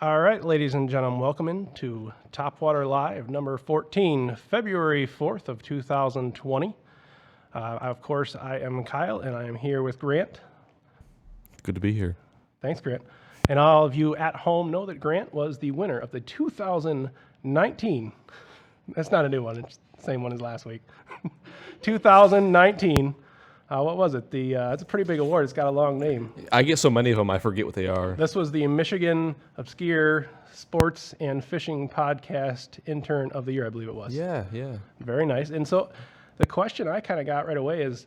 All right, ladies and gentlemen, welcome into Topwater Live, number 14, February 4th of 2020. Of course, I am Kyle, and I am here with Grant. Good to be here. Thanks, Grant. And all of you at home know that Grant was the winner of the 2019, that's not a new one, it's the same one as last week, 2019, what was it? It's a pretty big award. It's got a long name. I get so many of them, I forget what they are. This was the Michigan Obscure Sports and Fishing Podcast Intern of the Year, I believe it was. Yeah. Very nice. And so the question I kind of got right away is,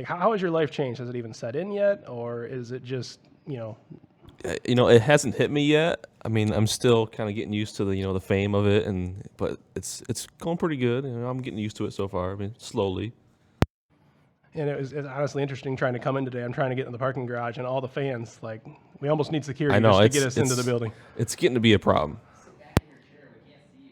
how has your life changed? Has it even set in yet? Or is it just, It hasn't hit me yet. I mean, I'm still kind of getting used to the fame of it, but it's going pretty good. I'm getting used to it so far. I mean, slowly. And it's honestly interesting trying to come in today. I'm trying to get in the parking garage, and all the fans, we almost need security just to get us into the building. It's getting to be a problem. Sit back in your chair. We can't see you.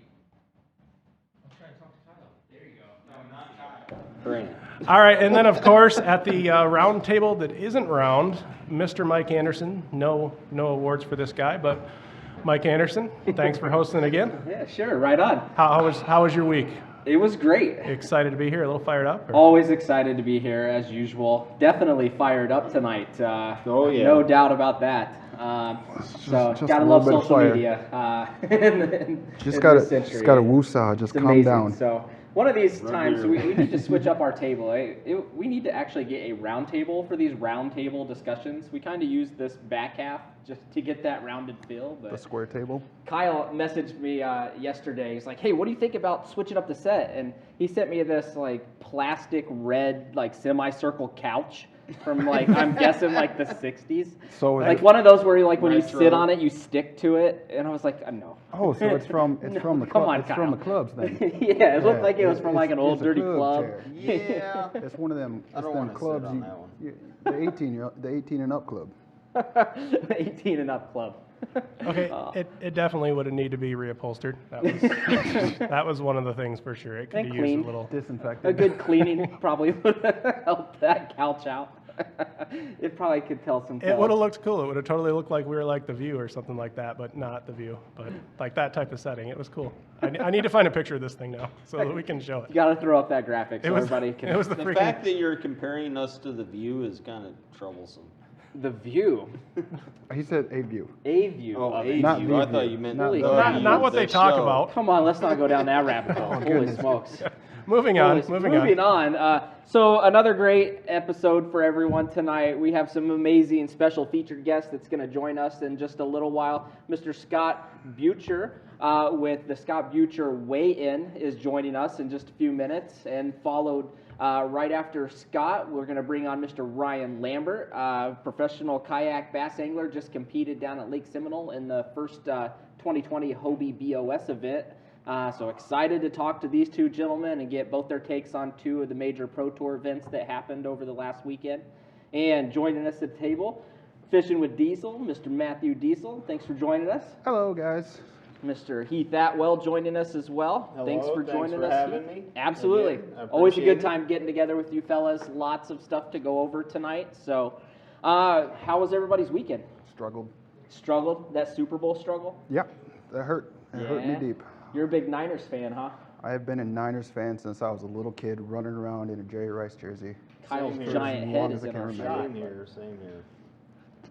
I'm trying to talk to Kyle. There you go. No, not Kyle. Great. All right, and then, of course, at the round table that isn't round, Mr. Mike Anderson. No awards for this guy, but Mike Anderson, thanks for hosting again. Yeah, sure. Right on. How was your week? It was great. Excited to be here? A little fired up? Or? Always excited to be here, as usual. Definitely fired up tonight. Oh, yeah. No doubt about that. Just gotta a love little bit of social fire. media. Just gotta woosah. Just It's calm amazing. down. So one of these times we need to switch up our table. We need to actually get a round table for these round table discussions. We kind of use this back half just to get that rounded feel. But The square table. Kyle messaged me yesterday. He's like, "Hey, what do you think about switching up the set?" And he sent me this plastic red semicircle couch from I'm guessing the 60s. So One of those where when you retro. sit on it, you stick to it. And I was like, no. Oh, so it's from the Come club. on, It's Kyle. from the clubs then. Yeah, it looked Yeah, like it was from an old it's a dirty club. chair. Yeah. It's one of them. I don't them wanna sit clubs. on that one. The 18 and up club. The 18 and up club. Okay, it definitely would have needed to be reupholstered. That was one of the things for sure. It could And be used cleaned. a little. Disinfected. A good cleaning probably would have helped that couch out. It probably could tell some It tales. would have looked cool. It would have totally looked like we were like The View or something like that, but not The View. But that type of setting, it was cool. I need to find a picture of this thing now so that we can show it. You got to throw up that graphic so It was, everybody can. it was the The freaking. fact that you're comparing us to The View is kind of troublesome. The View. He said a view. A view. Oh, of A it. Not View. The I thought View. you meant Not The The not, View, not what the they talk show. about. Come on, let's not go down that rabbit hole. Holy goodness. smokes. Moving on. Moving on. So another great episode for everyone tonight. We have some amazing special featured guests that's going to join us in just a little while. Mr. Scott Beutjer with the Scott Beutjer Weigh-In is joining us in just a few minutes. And followed right after Scott, we're going to bring on Mr. Ryan Lambert, professional kayak bass angler, just competed down at Lake Seminole in the first 2020 Hobie BOS event. So excited to talk to these two gentlemen and get both their takes on two of the major Pro Tour events that happened over the last weekend. And joining us at the table, Fishing with Diesel, Mr. Matthew Diesel. Thanks for joining us. Hello, guys. Mr. Heath Atwell joining us as well. Hello, Thanks for joining us. having Heath. me. Absolutely. Again, I Always a appreciate good it. time getting together with you fellas. Lots of stuff to go over tonight. So how was everybody's weekend? Struggled. Struggled? That Super Bowl struggle? Yep. That hurt. It hurt me Yeah. deep. You're a big Niners fan, huh? I have been a Niners fan since I was a little kid, running around in a Jerry Rice jersey. Kyle's here. giant As head long is as I in can our remember. shot. Same here, same here.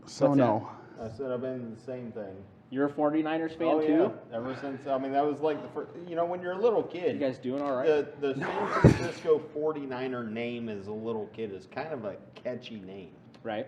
So What's that? no. I said I've been the same thing. You're a 49ers fan Oh, too? yeah. Ever since, that was like the first, when you're a little kid. You guys doing all right? The San Francisco 49er name as a little kid is kind of a catchy name. Right.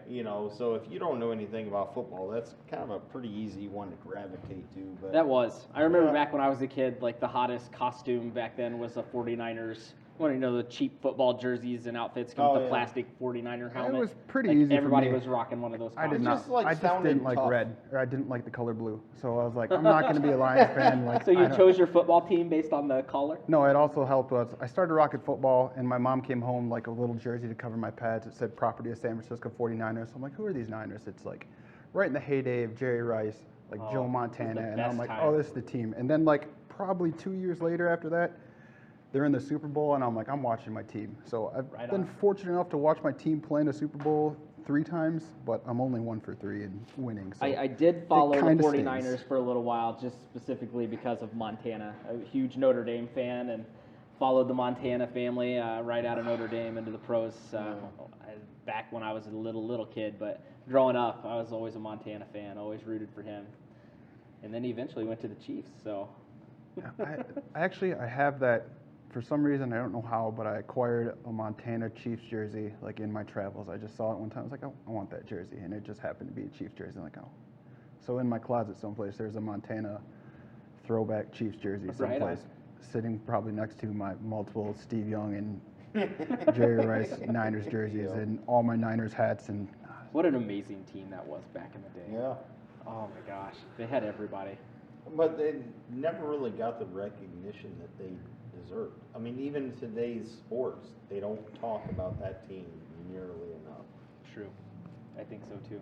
So if you don't know anything about football, that's kind of a pretty easy one to gravitate to. But That was. I remember Yeah. back when I was a kid, the hottest costume back then was a 49ers. The cheap football jerseys and outfits come with Oh, the yeah. plastic 49er helmet. was pretty easy for Everybody me. was rocking one of those I did costumes. not. just, like, I just sounded didn't like tough. red, or I didn't like the color blue. So I was like, I'm not going to be a Lions fan. So you chose your football team based on the color? No, it also helped was I started rocking football, and my mom came home like a little jersey to cover my pads. It said property of San Francisco 49ers. So I'm like, who are these Niners? It's right in the heyday of Jerry Rice, Joe Montana, and I'm best like, time. oh, this is the team. And then probably 2 years later after that, they're in the Super Bowl, and I'm like, I'm watching my team. So I've Right been on. fortunate enough to watch my team play in the Super Bowl 3 times, but I'm only 1 for 3 in winning. So I did follow the kinda 49ers stings. for a little while, just specifically because of Montana. A huge Notre Dame fan and followed the Montana family right out of Notre Dame into the pros back when I was a little kid. But growing up, I was always a Montana fan, always rooted for him. And then he eventually went to the Chiefs. So I have that. For some reason, I don't know how, but I acquired a Montana Chiefs jersey like in my travels. I just saw it one time. I was like, oh, I want that jersey, and it just happened to be a Chiefs jersey. I'm like, oh. So in my closet someplace, there's a Montana throwback Chiefs jersey Right someplace, sitting probably next to my multiple Steve Young and Jerry Rice Niners jerseys and all my Niners hats. And what an amazing team that was back in the day. Yeah. Oh my gosh, they had everybody. But they never really got the recognition that they deserved. I mean, even today's sports, they don't talk about that team nearly enough. True. I think so too.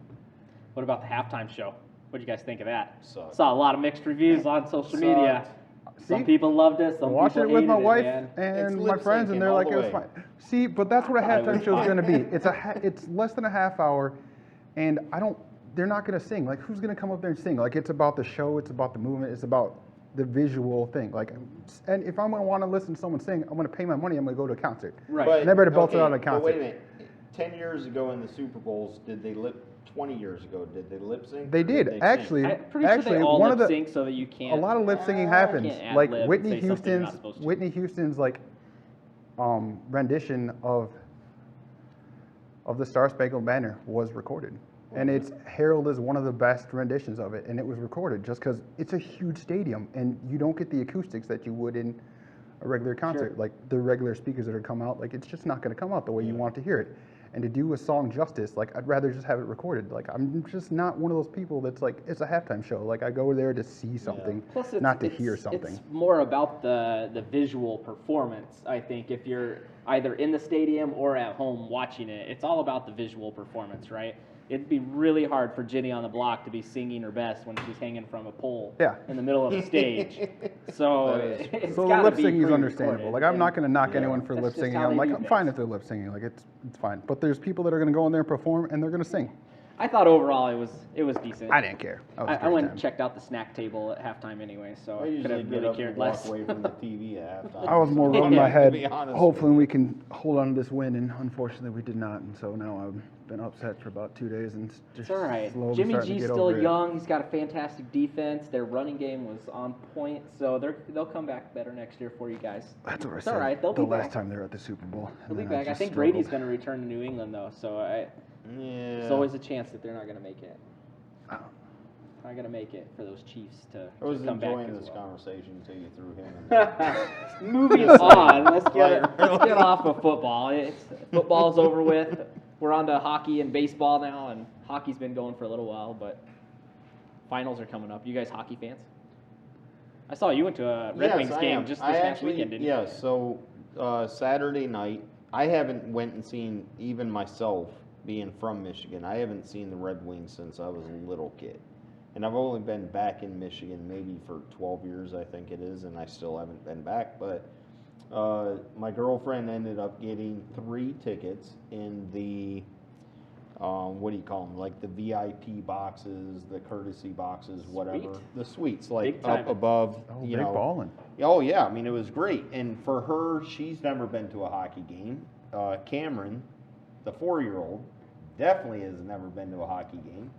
What about the halftime show? What do you guys think of that? Sucked. Saw a lot of mixed reviews on social media. Some See? people loved it, some watched people it with my hated wife man. and It's my lip friends, and syncing they're all like, the it was way. fine. See, but that's what a thought it was halftime show is fine. going to be. It's less than a half hour, and they're not going to sing. Like, who's going to come up there and sing? Like, it's about the show, it's about the movement, it's about the visual thing. Like, and if I'm going to want to listen to someone sing, I'm going to pay my money, I'm going to go to a concert. Right. But, Never to belt it out at a but wait a concert. minute. 10 years ago in the Super Bowls, 20 years ago, did they lip sync? They or did. sing? Actually, I'm pretty sure they all one of lip the sync so that you a can't. lot of lip singing happens. can't ad Like lib and Whitney say something you're not Houston's supposed to. Whitney Houston's like rendition of the Star Spangled Banner was recorded. And it's hailed as one of the best renditions of it, and it was recorded just because it's a huge stadium, and you don't get the acoustics that you would in a regular concert. Like the regular speakers that are come out, like it's just not going to come out the way you want to hear it. And to do a song justice, like I'd rather just have it recorded. Like I'm just not one of those people that's like, it's a halftime show. Like I go there to see something, Plus not to hear something. It's more about the visual performance, I think. If you're either in the stadium or at home watching it, it's all about the visual performance, right? It'd be really hard for Jenny on the Block to be singing her best when she's hanging from a pole in the middle of the stage. So it's So the gotta lip be singing is pre-recorded. understandable. Like I'm not going to knock anyone for That's lip just singing. how I'm they like, do I'm fine things. if they're lip singing. Like it's fine. But there's people that are going to go in there and perform, and they're going to sing. I thought overall it was decent. I didn't care. I went and checked out the snack table at halftime anyway, so I I could usually have get really up cared and walk less. away from the TV at halftime. I was more rubbing my To head. be honest Hopefully we can hold on to this win, and unfortunately we did not. And so now I've been upset for about 2 days, and it's just It's all right. slowly Jimmy starting to G's get still over it. young. He's got a fantastic defense. Their running game was on point, so they'll come back better next year for you guys. That's what I It's said. all right. They'll the be last back. time they were at the Super Bowl. They'll be and then back. I just think Brady's struggled. going to return to New England though, so Yeah. there's always a chance that they're not going to make it. Not going to make it for those Chiefs to I was come back enjoying as this well. conversation until you threw him in there. Moving on, let's get off of football. Football's over with. We're on to hockey and baseball now, and hockey's been going for a little while, but finals are coming up. You guys hockey fans? I saw you went to a Red Wings I game am. just I this past actually, weekend, didn't you? yes. So Saturday night, I haven't went and seen, even myself being from Michigan, I haven't seen the Red Wings since I was a little kid. And I've only been back in Michigan maybe for 12 years, I think it is, and I still haven't been back. But my girlfriend ended up getting 3 tickets in the, what do you call them, like the VIP boxes, the courtesy boxes, whatever. Sweet. The suites, like Big time. up above, Oh, you big know. balling. Oh, yeah, I mean, it was great. And for her, she's never been to a hockey game. Cameron, the 4-year-old, definitely has never been to a hockey game.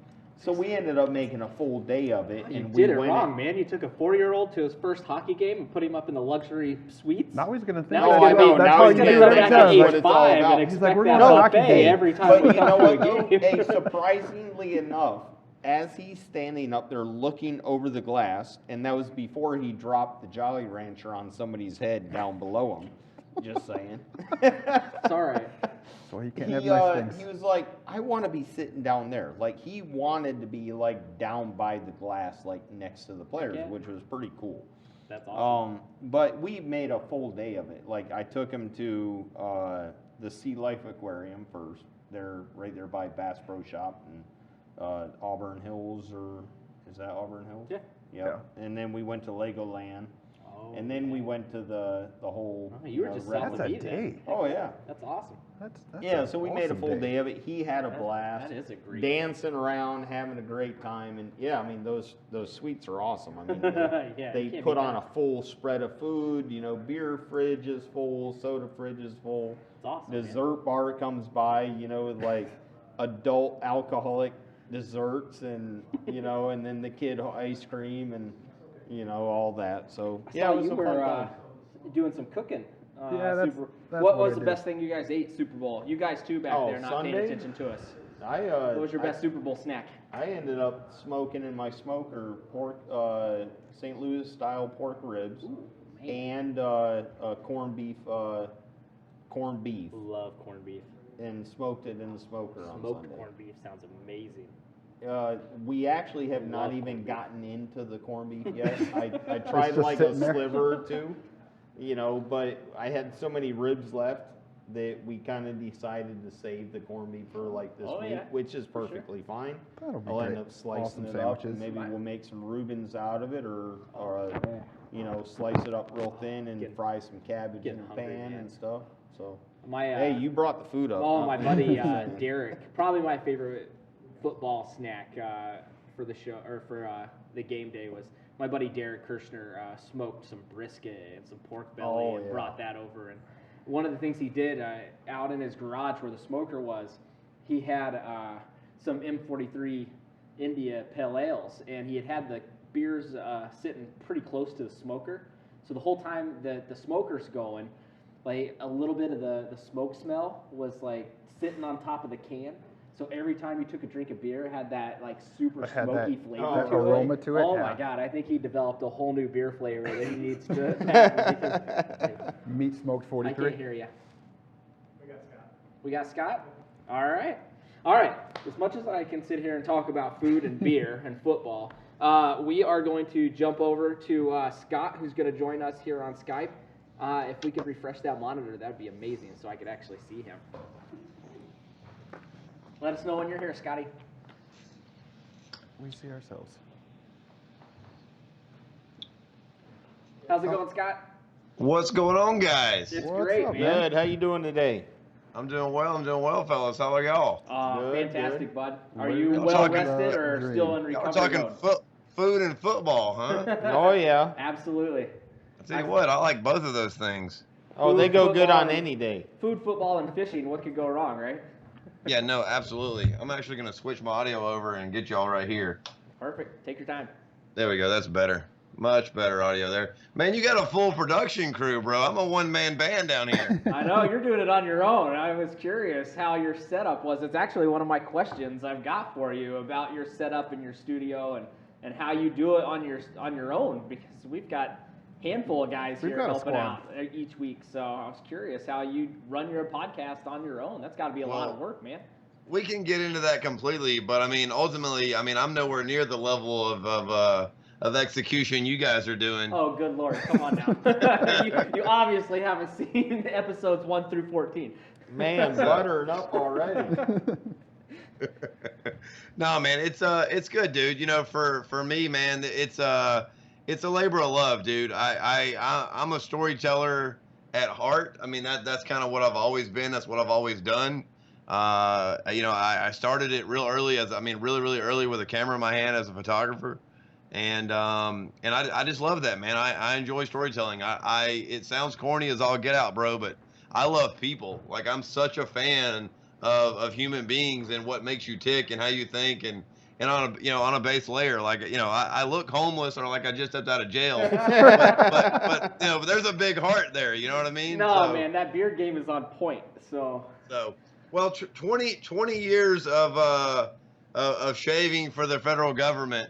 So we ended up making a full day of it. You and did we it went wrong, man. You took a 4-year-old to his first hockey game and put him up in the luxury suites. Now he's gonna think. Now Oh, he's I know. That's Now how he's you gonna do go it back every to time. what age it's all 5 about. and He's expect we're that going to a hockey buffet game. every time But we you come know to a what, game. though? Hey, surprisingly enough, as he's standing up there looking over the glass, and that was before he dropped the Jolly Rancher on somebody's head down below him. Just saying. It's all right. So he can't have nice things. He was like, I want to be sitting down there. Like, he wanted to be, like, down by the glass, like, next to the players, Yeah. which was pretty cool. That's awesome. But we made a full day of it. Like, I took him to the Sea Life Aquarium first. They're right there by Bass Pro Shop and Auburn Hills, or is that Auburn Hills? Yeah. Yep. And then we went to Legoland. And then we went to the whole. Oh, you were just red south That's of a me then. day. Oh yeah. That's awesome. That's Yeah, an so we made a awesome full day of it. He had a blast. That is a great dancing around, having a great time, and yeah, I mean those suites are awesome. I mean Yeah, they you can't put beat on that. a full spread of food. You know, beer fridge is full, soda fridge is full. It's awesome. man. Dessert bar comes by, you know, with like adult alcoholic desserts, and you know, and then the kid ice cream, and you know all that. So I yeah, saw it was you a fun were time. doing some cooking. Yeah, that's what what was I the do. best thing you guys ate Super Bowl? You guys too back Oh, there not paying Sunday? attention to us. What What was your best Super Bowl snack? I ended up smoking in my smoker pork, St. Louis style pork ribs, and corned beef, Love corned beef. and smoked it in the smoker on Smoked Sunday. corned beef sounds amazing. We actually have not Love even corned beef. gotten into the corned beef yet. I tried just like a sitting there. sliver or two, you know, but I had so many ribs left that we kind of decided to save the corned beef for like this Oh, week, yeah. which is For sure. perfectly fine. That'll be I'll end great. up slicing Awesome it up, sandwiches. and maybe we'll make some Reubens out of it, or Yeah. you know, slice it up real thin and Getting- fry some cabbage in getting the hungry, pan man. and stuff. So, My hey, you brought the food up. oh, not my me. buddy Derek, probably my favorite football snack for the show or for the game day was my buddy Derek Kirshner smoked some brisket and some pork belly Oh, and yeah. brought that over. And one of the things he did out in his garage where the smoker was, he had some M43 India Pale Ales, and he had the beers sitting pretty close to the smoker. So the whole time that the smoker's going, like a little bit of the smoke smell was like sitting on top of the can. So every time you took a drink of beer, it had that like super It had smoky that- flavor that to aroma it. to it, Oh yeah. my god! I think he developed a whole new beer flavor that he needs to patent because Meat smoked I 43. can't hear you. We got Scott. All right. All right. As much as I can sit here and talk about food and beer and football, we are going to jump over to Scott, who's going to join us here on Skype. If we could refresh that monitor, that'd be amazing, so I could actually see him. Let us know when you're here, Scotty. We see ourselves. How's it going, Scott? What's going on, guys? It's What's great, up, man. Good. How you doing today? I'm doing well, fellas. How are y'all? Good, Fantastic, good. bud. Are We're you talking well about rested or dream. still in Y'all recovery talking mode? food and football, huh? Oh yeah. Absolutely. I tell you what, I like both of those things. Oh, they Food, go good football, on and- any day. Food, football, and fishing. What could go wrong, right? Yeah, no, absolutely. I'm actually gonna switch my audio over and get y'all right here. Perfect. Take your time. There we go. That's better. Much better audio there. Man, you got a full production crew, bro. I'm a one-man band down here. I know you're doing it on your own. I was curious how your setup was. It's actually one of my questions I've got for you about your setup in your studio and how you do it on your own, because we've got a handful of guys We've here got a helping squad. out each week. So I was curious how you run your podcast on your own. That's got to be a lot Well, of work, man. We can get into that completely, but I mean, ultimately, I mean, I'm nowhere near the level of execution you guys are doing. Oh, good Lord. Come on now. you obviously haven't seen episodes 1 through 14. Man, buttered up already. No, man, it's good, dude. You know, for me, man, it's a labor of love, dude. I'm a storyteller at heart. I mean, that's kind of what I've always been. That's what I've always done. You know, I started it real early really early with a camera in my hand as a photographer. And I just love that, man. I enjoy storytelling. It sounds corny as all get out, bro, but I love people. Like, I'm such a fan of human beings and what makes you tick and how you think, and on a base layer. Like, you know, I look homeless or like I just stepped out of jail, but you know, but there's a big heart there. You know what I mean? No, man, that beard game is on point. So Well, 20 years of shaving for the federal government.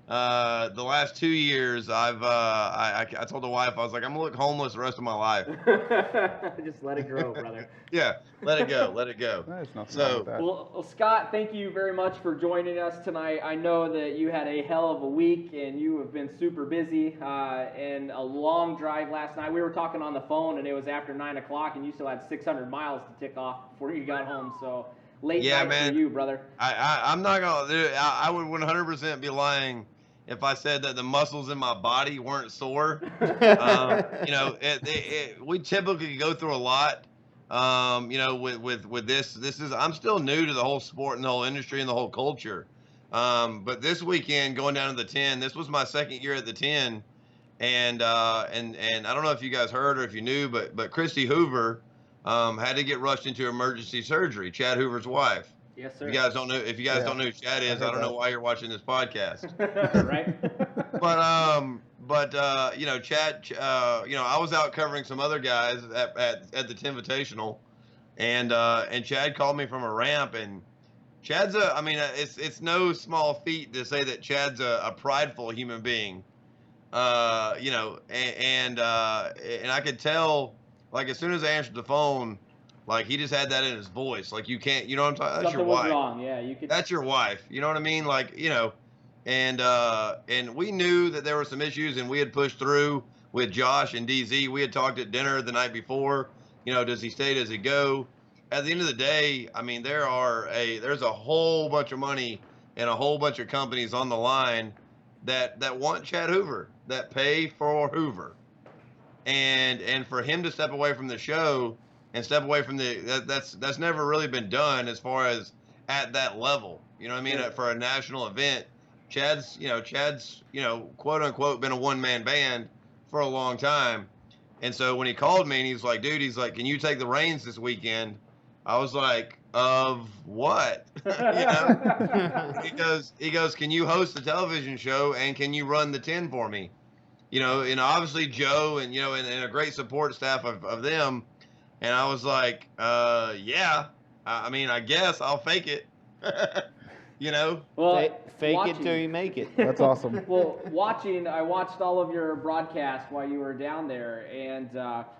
The last 2 years, I told the wife, I was like, I'm gonna look homeless the rest of my life. just let it grow, brother. Yeah, let it go, let it go. There's nothing So- wrong with that. Well, Scott, thank you very much for joining us tonight. I know that you had a hell of a week and you have been super busy and a long drive last night. We were talking on the phone and it was after 9 o'clock and you still had 600 miles to tick off before you got home. So late Yeah, night man. for you, brother. I'm not gonna. I would 100% be lying if I said that the muscles in my body weren't sore. You know, we typically go through a lot. You know, with this is, I'm still new to the whole sport and the whole industry and the whole culture. But this weekend going down to the 10, this was my second year at the 10, and I don't know if you guys heard or if you knew, but Christy Hoover had to get rushed into emergency surgery. Chad Hoover's wife. Yes, If sir. you guys don't know, Yeah, don't know who Chad is, heard I don't know that. why you're watching this podcast. Right. But you know, Chad, you know, I was out covering some other guys at the 10 Invitational, and Chad called me from a ramp, and Chad's I mean, it's no small feat to say that Chad's a prideful human being. You know, and I could tell, like, as soon as I answered the phone, like, he just had that in his voice. Like, you can't, you know what I'm talking? That's Something your was wife. wrong. Yeah, you could. That's your wife. You know what I mean? Like, you know, and we knew that there were some issues, and we had pushed through with Josh and DZ. We had talked at dinner the night before. You know, does he stay? Does he go? At the end of the day, I mean, there's a whole bunch of money and a whole bunch of companies on the line that want Chad Hoover, that pay for Hoover, and for him to step away from the show and step away from that's never really been done as far as at that level. You know what I mean? Sure. For a national event, Chad's quote unquote been a one-man band for a long time. And so when he called me and he's like, dude, he's like, can you take the reins this weekend? I was like, of what? You know? He goes, can you host the television show and can you run the 10 for me? You know, and obviously Joe and, you know, and a great support staff of them. And I was like, yeah, I mean, I guess I'll fake it. You know? Well, Fake watching, it till you make it. That's awesome. Well, I watched all of your broadcasts while you were down there, and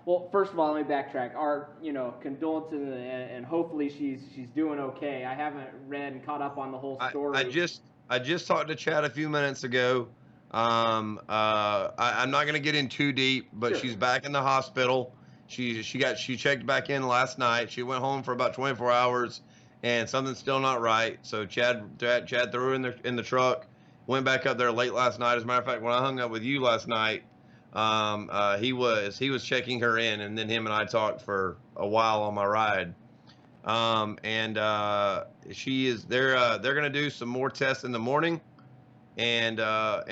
well, first of all, let me backtrack. Our, you know, condolences, and hopefully she's doing okay. I haven't read and caught up on the whole story. I just talked to Chad a few minutes ago. I'm not gonna get in too deep, but Sure. she's back in the hospital. She checked back in last night. She went home for about 24 hours, and something's still not right. So Chad threw her in the truck, went back up there late last night. As a matter of fact, when I hung up with you last night, he was checking her in, and then him and I talked for a while on my ride. They're gonna do some more tests in the morning, and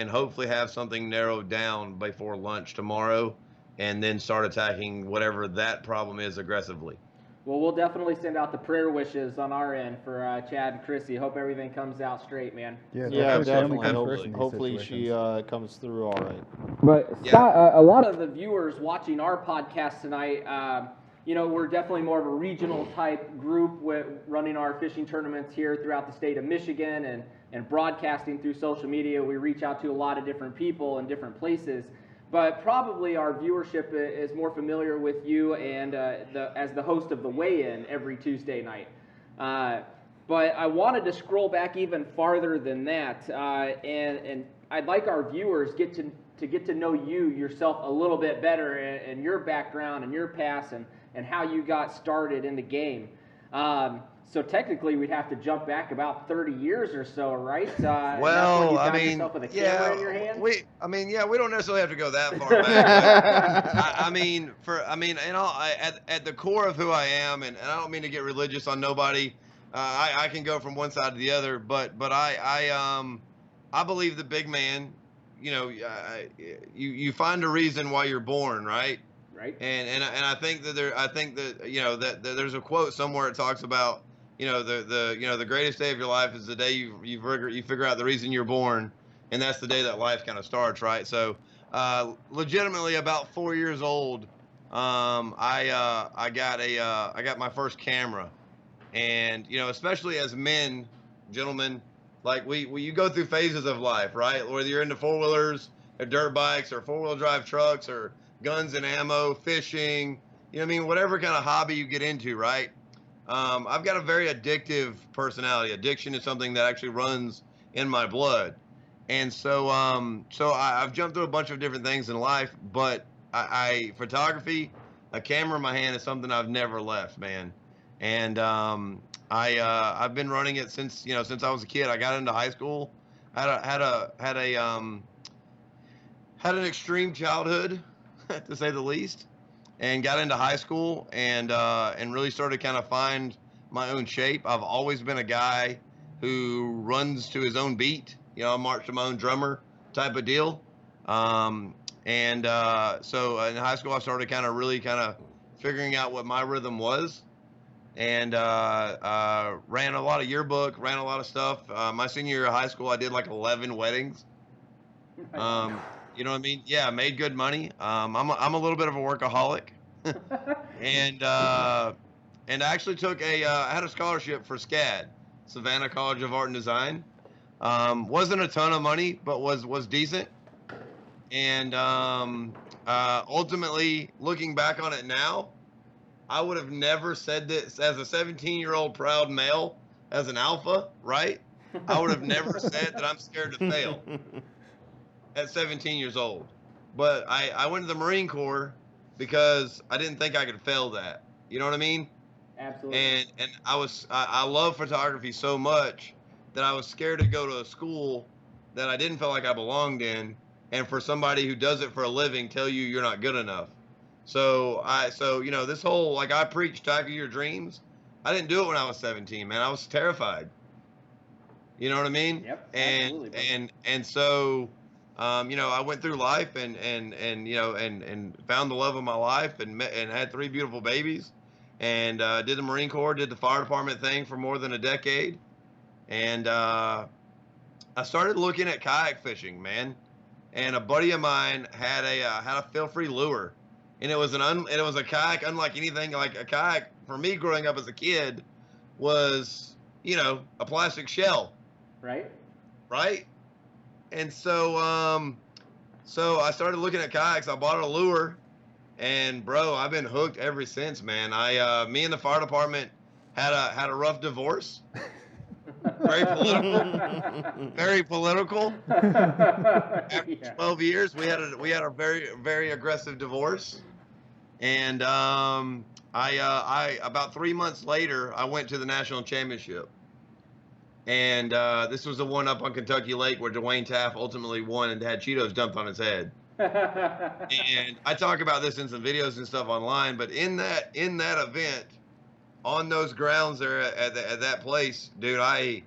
hopefully have something narrowed down before lunch tomorrow, and then start attacking whatever that problem is aggressively. Well, we'll definitely send out the prayer wishes on our end for Chad and Chrissy. Hope everything comes out straight, man. Yeah, Yeah, family definitely. comes first in these Hopefully she situations. comes through all right. But Yeah. Scott, a lot of the viewers watching our podcast tonight, you know, we're definitely more of a regional type group with running our fishing tournaments here throughout the state of Michigan and broadcasting through social media. We reach out to a lot of different people in different places. But probably our viewership is more familiar with you and as the host of the weigh-in every Tuesday night. But I wanted to scroll back even farther than that, and I'd like our viewers get to know you yourself a little bit better and your background and your past and how you got started in the game. So technically, we'd have to jump back about 30 years or so, right? And that's when Well, you I found mean, yourself with a camera in your yeah, hand? we don't necessarily have to go that far back. But at the core of who I am, and I don't mean to get religious on nobody. I can go from one side to the other, but I believe the big man. You know, you find a reason why you're born, right? Right. And I think that you know that there's a quote somewhere it talks about, you know, the greatest day of your life is the day you figure out the reason you're born, and that's the day that life kind of starts, right? So legitimately about 4 years old, I got my first camera, and you know, especially as men, gentlemen, like you go through phases of life, right? Whether you're into four-wheelers or dirt bikes or four-wheel drive trucks or guns and ammo, fishing, you know what I mean? Whatever kind of hobby you get into, right? I've got a very addictive personality. Addiction is something that actually runs in my blood. And so I've jumped through a bunch of different things in life, but photography, a camera in my hand is something I've never left, man. And I've been running it since I was a kid. I got into high school. had an extreme childhood, to say the least, and got into high school and really started kind of find my own shape. I've always been a guy who runs to his own beat. You know, I march to my own drummer type of deal. So in high school, I started really figuring out what my rhythm was, and ran a lot of yearbook, ran a lot of stuff. My senior year of high school, I did like 11 weddings. You know what I mean? Yeah, made good money. I'm a little bit of a workaholic, and I actually took I had a scholarship for SCAD, Savannah College of Art and Design. Wasn't a ton of money, but was decent. And ultimately, looking back on it now, I would have never said this as a 17-year-old proud male, as an alpha, right? I would have never said that I'm scared to fail at 17 years old. But I went to the Marine Corps because I didn't think I could fail that. You know what I mean? Absolutely. And I love photography so much that I was scared to go to a school that I didn't feel like I belonged in, and for somebody who does it for a living tell you you're not good enough. So you know, this whole, like, I preach tackle your dreams. I didn't do it when I was 17, man. I was terrified. You know what I mean? Yep. And Absolutely, so you know, I went through life and you know, and found the love of my life and had 3 beautiful babies, and did the Marine Corps, did the fire department thing for more than a decade, and I started looking at kayak fishing, man. And a buddy of mine had a feel-free lure, and it was a kayak unlike anything. Like, a kayak for me growing up as a kid was, you know, a plastic shell, Right. And so I started looking at kayaks. I bought a lure, and bro, I've been hooked ever since, man. Me and the fire department had a rough divorce. Very political. Very political. After 12 years, we had a very, very aggressive divorce, and about 3 months later, I went to the national championship, and this was the one up on Kentucky Lake where Dwayne Taft ultimately won and had Cheetos dumped on his head. And I talk about this in some videos and stuff online, but in that event, on those grounds there at that place, dude, I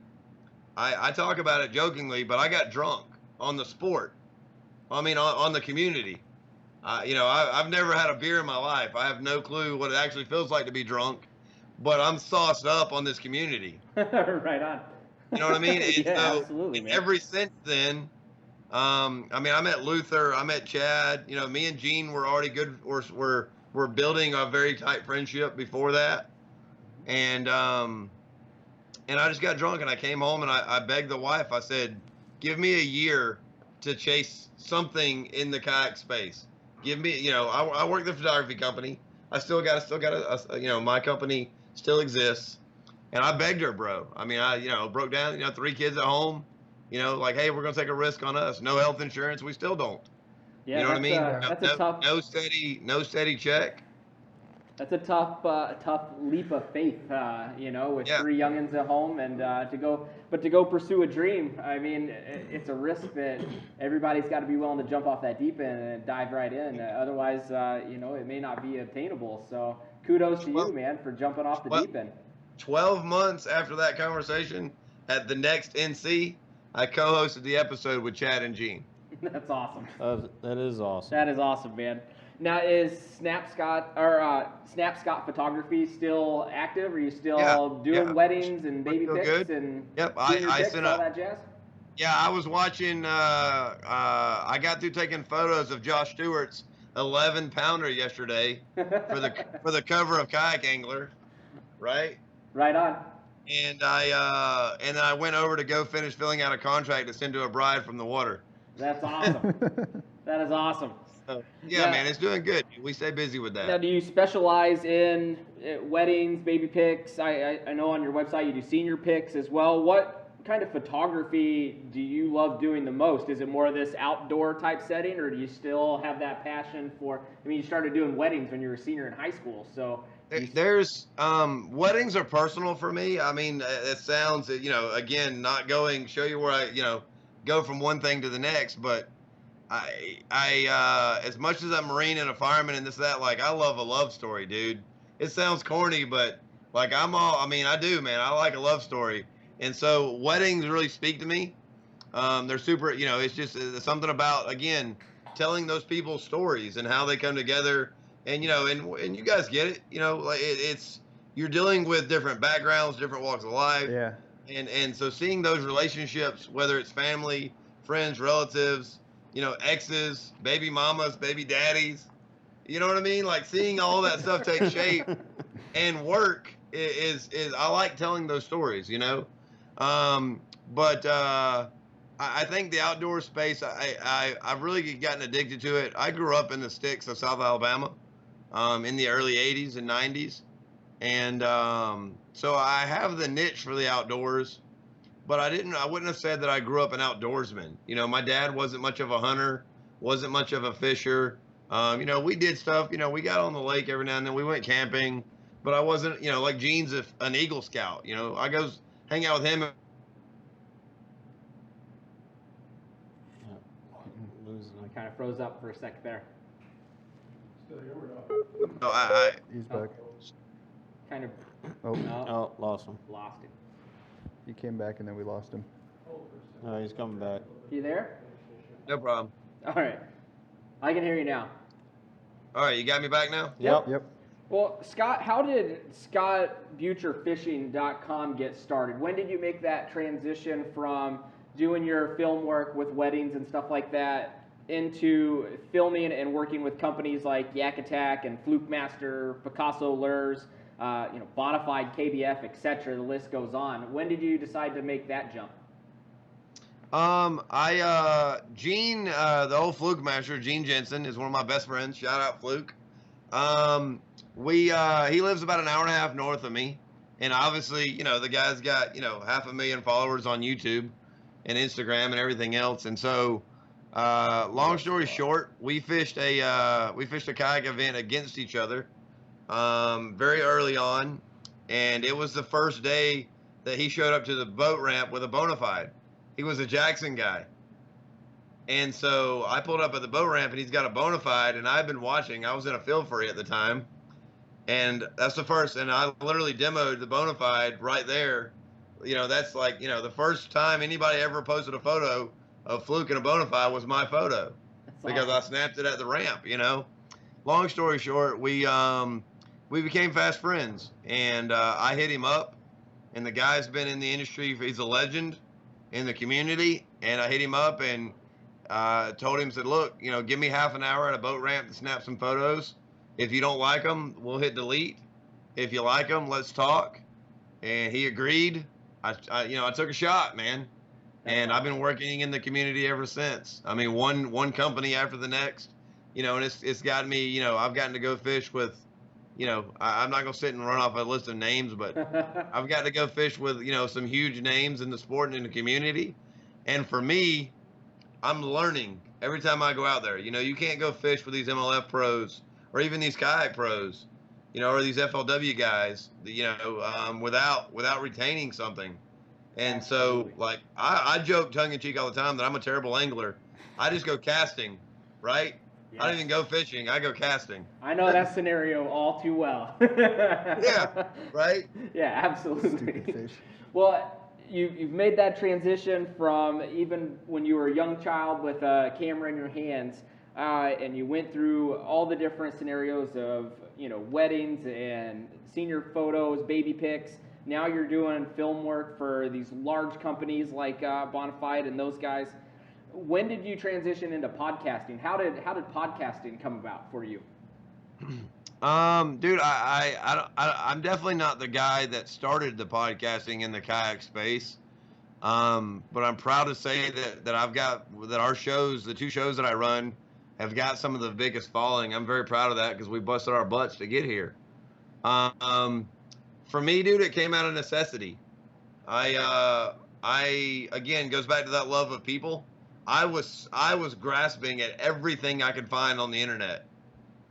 talk about it jokingly, but I got drunk on the sport. I mean, on the community. You know, I've never had a beer in my life. I have no clue what it actually feels like to be drunk, but I'm sauced up on this community. Right on. You know what I mean? And Yeah, so, absolutely, man. ever since then, I mean, I met Luther, I met Chad. You know, me and Gene were already good. We're building a very tight friendship before that, and I just got drunk and I came home and I begged the wife. I said, "Give me a year to chase something in the kayak space. Give me, you know, I work the photography company. I still got a, you know, my company still exists." And I begged her, bro. I mean, you know, broke down, you know, 3 kids at home, you know, like, hey, we're going to take a risk on us. No health insurance. We still don't. Yeah, You know what I mean? That's a tough. No steady check. That's a tough leap of faith, you know, with Yeah. 3 youngins at home, and to go pursue a dream. I mean, it's a risk that everybody's got to be willing to jump off that deep end and dive right in. Otherwise, you know, it may not be obtainable. So kudos to you, man, for jumping off the deep end. 12 months after that conversation, at the next NC, I co-hosted the episode with Chad and Gene. That's awesome. That is awesome. That is awesome, man. Now, is Snapshot Photography still active? Are you still doing weddings and baby Still pics good. and Yep, junior I pics, sent all a- that jazz? Yeah, I was watching. I got through taking photos of Josh Stewart's 11-pounder yesterday for the cover of Kayak Angler, right? Right on. And then I went over to go finish filling out a contract to send to a bride from the water. That's awesome. That is awesome. So, yeah, man, it's doing good. We stay busy with Now, that. do you specialize in weddings, baby pics? I know on your website you do senior pics as well. What kind of photography do you love doing the most? Is it more of this outdoor type setting, or do you still have that passion for? I mean, you started doing weddings when you were a senior in high school, so. There's weddings are personal for me. I mean, it sounds, you know, again, not going show you where go from one thing to the next. But as much as I'm a Marine and a fireman and this, that, like, I love a love story, dude. It sounds corny, but like I mean, I do, man. I like a love story. And so weddings really speak to me. They're super, it's just something about, again, telling those people's stories and how they come together. And, and you guys get it, like it's, you're dealing with different backgrounds, different walks of life. Yeah. And so seeing those relationships, whether it's family, friends, relatives, exes, baby mamas, baby daddies, you know what I mean? Like seeing all that stuff take shape and work is I like telling those stories, but I think the outdoor space, I've really gotten addicted to it. I grew up in the sticks of South Alabama in the early 80s and 90s. And so I have the niche for the outdoors, but I wouldn't have said that I grew up an outdoorsman. My dad wasn't much of a hunter, wasn't much of a fisher. We did stuff, we got on the lake every now and then, we went camping, but I wasn't, like Gene's an Eagle Scout, I go hang out with him. I kind of froze up for a sec there. No, He's back. Kind of Oh, Oh, lost him. lost him. he came back and then we lost him. No, he's coming back. You there? no problem. All right. I can hear you now. All right, you got me back now? Yep. Well, Scott, how did ScottBeutjerFishing.com get started? When did you make that transition from doing your film work with weddings and stuff like that into filming and working with companies like Yak Attack and Fluke Master, Picasso Lures, Bonafide, KBF, etc. The list goes on. When did you decide to make that jump? Gene, the old Fluke Master, Gene Jensen, is one of my best friends. Shout out Fluke. He lives about an hour and a half north of me. And obviously, the guy's got, 500,000 followers on YouTube and Instagram and everything else. And so, long story short, we fished a kayak event against each other, very early on. And it was the first day that he showed up to the boat ramp with a Bonafide. He was a Jackson guy. And so I pulled up at the boat ramp and he's got a Bonafide, and I've been watching. I was in a field for it at the time. And that's the first, and I literally demoed the Bonafide right there. That's like, the first time anybody ever posted a photo of Fluke and a Bonafide was my photo. That's Because awesome. I snapped it at the ramp, Long story short, we became fast friends, and I hit him up, and the guy's been in the industry. He's a legend in the community, and I hit him up and told him, said, look, give me half an hour at a boat ramp to snap some photos. If you don't like them, we'll hit delete. If you like them, let's talk. And he agreed. I took a shot, man. And I've been working in the community ever since. I mean, one company after the next, and it's gotten me, I've gotten to go fish with, I'm not going to sit and run off a list of names, but I've got to go fish with, some huge names in the sport and in the community. And for me, I'm learning every time I go out there. You can't go fish with these MLF pros or even these kayak pros, or these FLW guys, without retaining something. And Absolutely. so, like, I joke tongue in cheek all the time that I'm a terrible angler. I just go casting, right? I don't even go fishing. I go casting. I know that scenario all too well. Yeah, right? Yeah, absolutely. Stupid fish. Well, you've made that transition from even when you were a young child with a camera in your hands, and you went through all the different scenarios of weddings and senior photos, baby pics. Now you're doing film work for these large companies like Bonafide and those guys. When did you transition into podcasting? How did podcasting come about for you? Dude, I'm definitely not the guy that started the podcasting in the kayak space. But I'm proud to say that our shows, the two shows that I run, have got some of the biggest following. I'm very proud of that because we busted our butts to get here. For me, dude, it came out of necessity. I again, goes back to that love of people. I was grasping at everything I could find on the internet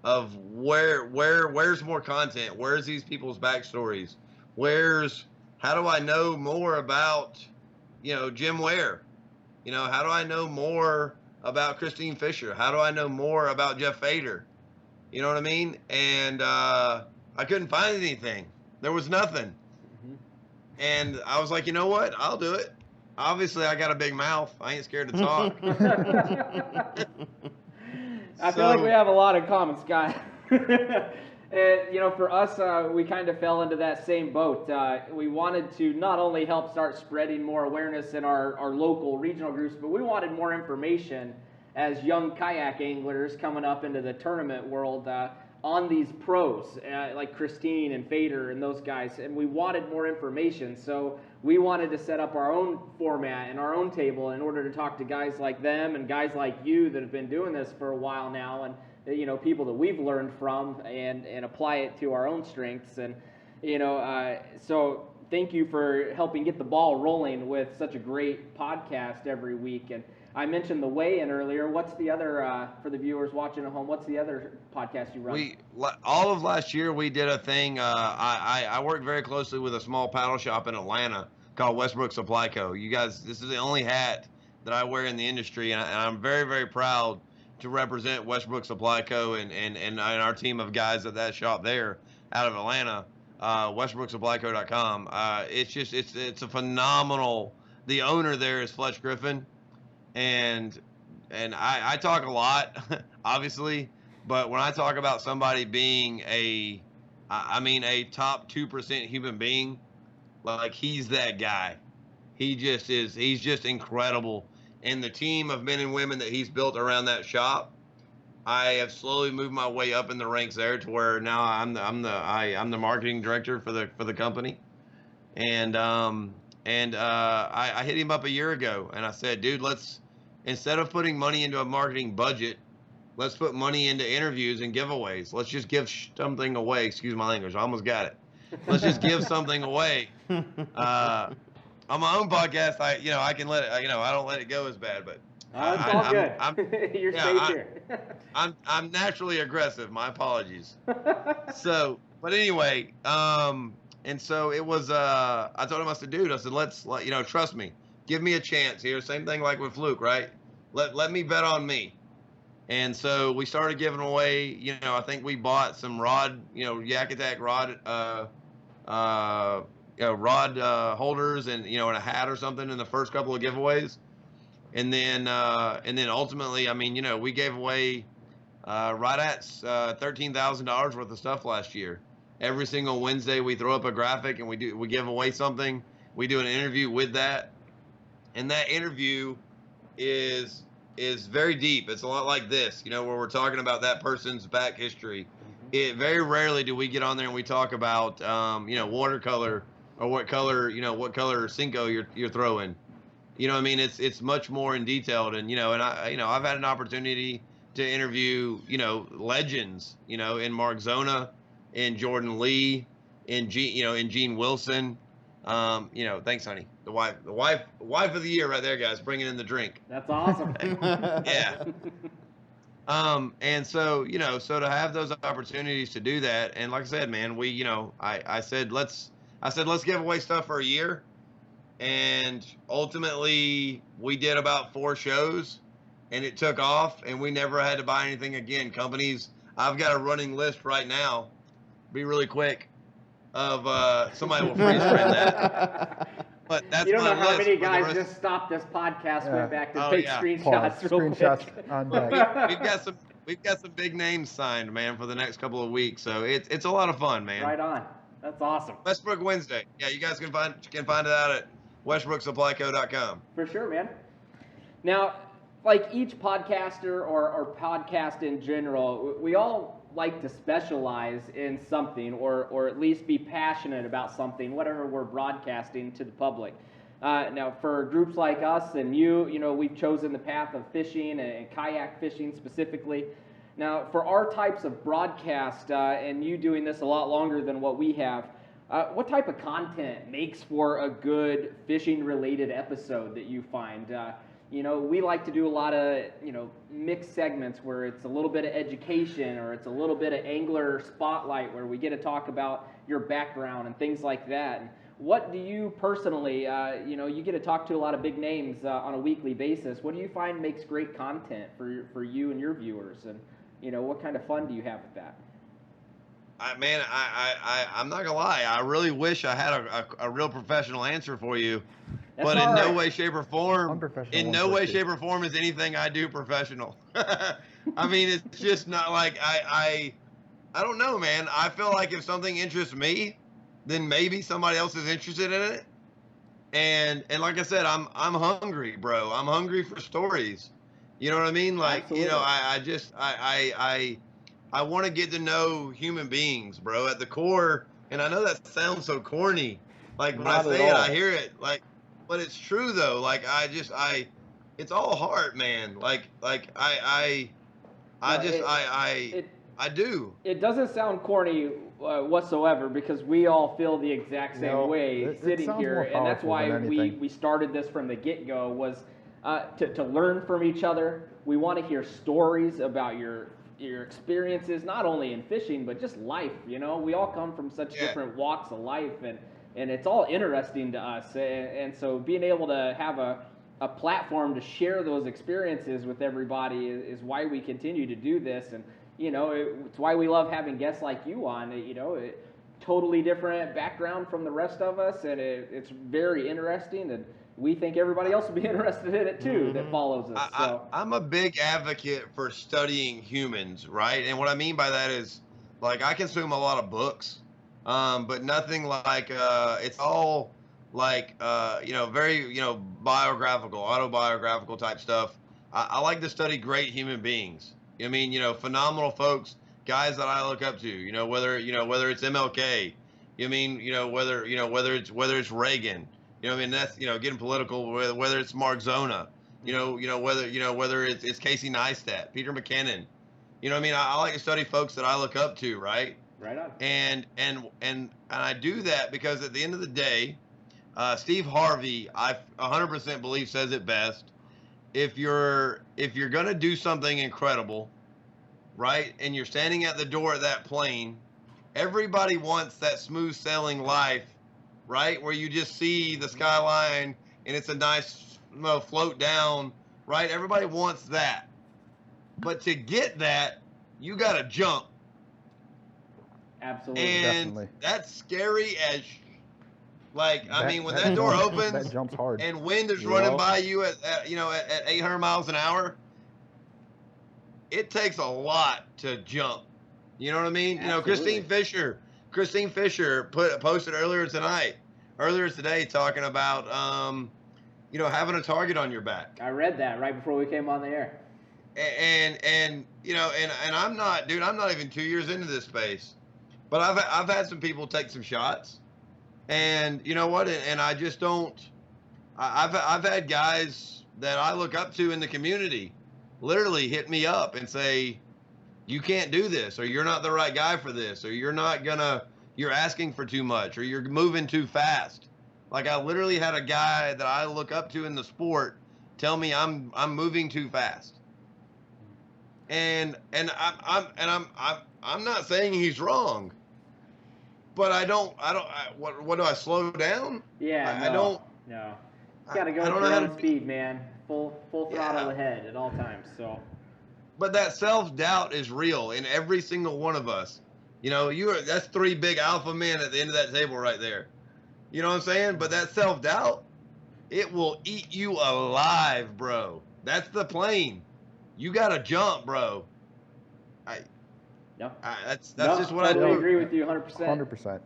of where's more content? Where's these people's backstories? How do I know more about, Jim Ware? You know, how do I know more about Christine Fisher? How do I know more about Jeff Fader? You know what I mean? And I couldn't find anything. There was nothing. And I was like, you know what? I'll do it. Obviously, I got a big mouth. I ain't scared to talk. I feel like we have a lot in common, Scott. And, you know, for us, we kind of fell into that same boat. We wanted to not only help start spreading more awareness in our local regional groups, but we wanted more information as young kayak anglers coming up into the tournament world on these pros, like Christine and Fader and those guys. And we wanted more information, so we wanted to set up our own format and our own table in order to talk to guys like them and guys like you that have been doing this for a while now, and you know, people that we've learned from and apply it to our own strengths. And you know, so thank you for helping get the ball rolling with such a great podcast every week. And I mentioned the weigh-in earlier. What's the other, for the viewers watching at home, what's the other podcast you run? All of last year we did a thing. I worked very closely with a small paddle shop in Atlanta called Westbrook Supply Co. You guys, this is the only hat that I wear in the industry, and I'm very, very proud to represent Westbrook Supply Co. and our team of guys at that shop there out of Atlanta, westbrooksupplyco.com. It's a phenomenal. The owner there is Fletch Griffin, and I talk a lot, obviously, but when I talk about somebody being a top 2% human being, like he's that guy. He just is. He's just incredible. And the team of men and women that he's built around that shop, I have slowly moved my way up in the ranks there to where now I'm the marketing director for the company. And I hit him up a year ago and I said, dude, instead of putting money into a marketing budget, let's put money into interviews and giveaways. Let's just give something away. Excuse my language. I almost got it. Let's just give something away. On my own podcast, I can let it. I don't let it go as bad, but It's all good. You're safe here. I'm naturally aggressive. My apologies. So, but anyway, and so it was. I told him, I said, dude, let's trust me. Give me a chance here. Same thing like with Fluke, right? Let me bet on me. And so we started giving away. I think we bought some rod, Yak Attack rod. Rod holders and and a hat or something in the first couple of giveaways, and then ultimately, we gave away right at $13,000 worth of stuff last year. Every single Wednesday, we throw up a graphic and we give away something. We do an interview with that, and that interview is very deep. It's a lot like this, where we're talking about that person's back history. Very rarely do we get on there and we talk about watercolor. Or what color Cinco you're throwing, It's much more in detailed, and I've had an opportunity to interview legends, in Mark Zona, in Jordan Lee, in Gene Wilson, thanks, honey. The wife of the year right there, guys, bringing in the drink. That's awesome. Yeah. And so so to have those opportunities to do that, and like I said, man, I said let's give away stuff for a year, and ultimately we did about 4 shows, and it took off, and we never had to buy anything again. Companies, I've got a running list right now, be really quick, of somebody will freeze frame that. But that's you don't my know how list many guys just stopped this podcast, went back to take screenshots. Screenshots on deck. We've got some big names signed, man, for the next couple of weeks. So it's a lot of fun, man. Right on. That's awesome. Westbrook Wednesday. Yeah, you guys can find it out at westbrooksupplyco.com. For sure, man. Now, like each podcaster or podcast in general, we all like to specialize in something or at least be passionate about something, whatever we're broadcasting to the public. Now, for groups like us and we've chosen the path of fishing and kayak fishing specifically. Now, for our types of broadcast, and you doing this a lot longer than what we have, what type of content makes for a good fishing-related episode that you find? We like to do a lot of, mixed segments where it's a little bit of education or it's a little bit of angler spotlight where we get to talk about your background and things like that. And what do you personally, you get to talk to a lot of big names on a weekly basis. What do you find makes great content for you and your viewers? And, what kind of fun do you have with that? I'm not gonna lie. I really wish I had a real professional answer for you, That's but all in no right. way, shape, or form, Unprofessional in one no for way, two. shape, or form is anything I do professional. I mean, it's just not like I don't know, man. I feel like if something interests me, then maybe somebody else is interested in it. And like I said, I'm hungry, bro. I'm hungry for stories. You know what I mean? Like, Absolutely. I want to get to know human beings, bro, at the core. And I know that sounds so corny. Like when I Not at say it, all. I hear it. Like, but it's true though. Like it's all heart, man. No, it I do. it doesn't sound corny whatsoever, because we all feel the exact same No, way it sitting sounds here, more and that's powerful why than we anything. started this from the get-go, was to learn from each other. We want to hear stories about your experiences, not only in fishing but just life. We all come from such Yeah. different walks of life, and it's all interesting to us, and so being able to have a platform to share those experiences with everybody is why we continue to do this. And it's why we love having guests like you on. Totally different background from the rest of us, and it's very interesting, and we think everybody else will be interested in it too that follows us. So I'm a big advocate for studying humans, right? And what I mean by that is, like, I consume a lot of books, but nothing like it's all like very biographical, autobiographical type stuff. I like to study great human beings. I mean, phenomenal folks, guys that I look up to. Whether it's MLK, whether it's Reagan. That's getting political. Whether it's Mark Zona, whether it's Casey Neistat, Peter McKinnon. I like to study folks that I look up to, right? right on. And I do that because at the end of the day, Steve Harvey, I 100% believe, says it best. If you're gonna do something incredible, right, and you're standing at the door of that plane, everybody wants that smooth sailing life, right, where you just see the skyline and it's a nice float down, right? Everybody wants that, but to get that, you gotta jump, Absolutely. and Definitely. that's scary as. Like, I mean, when that jump- door that opens jumps hard. and wind is Yep. running by you at 800 miles an hour, it takes a lot to jump. You know what I mean? Absolutely. Christine Fisher posted earlier today, talking about having a target on your back. I read that right before we came on the air. And I'm not, dude. I'm not even 2 years into this space, but I've had some people take some shots. And you know what? And I just don't. I've had guys that I look up to in the community literally hit me up and say, "You can't do this, or you're not the right guy for this, or you're asking for too much, or you're moving too fast." Like, I literally had a guy that I look up to in the sport tell me I'm moving too fast. And I'm not saying he's wrong. But what do I slow down? Yeah, I don't. No, you gotta go I at don't know your how own to. speed, man. Full throttle Yeah. ahead at all times. So But that self-doubt is real in every single one of us. That's three big alpha men at the end of that table right there. You know what I'm saying? But that self-doubt, it will eat you alive, bro. That's the plane. You gotta jump, bro. no, That's no, just what totally I do. agree with you 100%. 100%.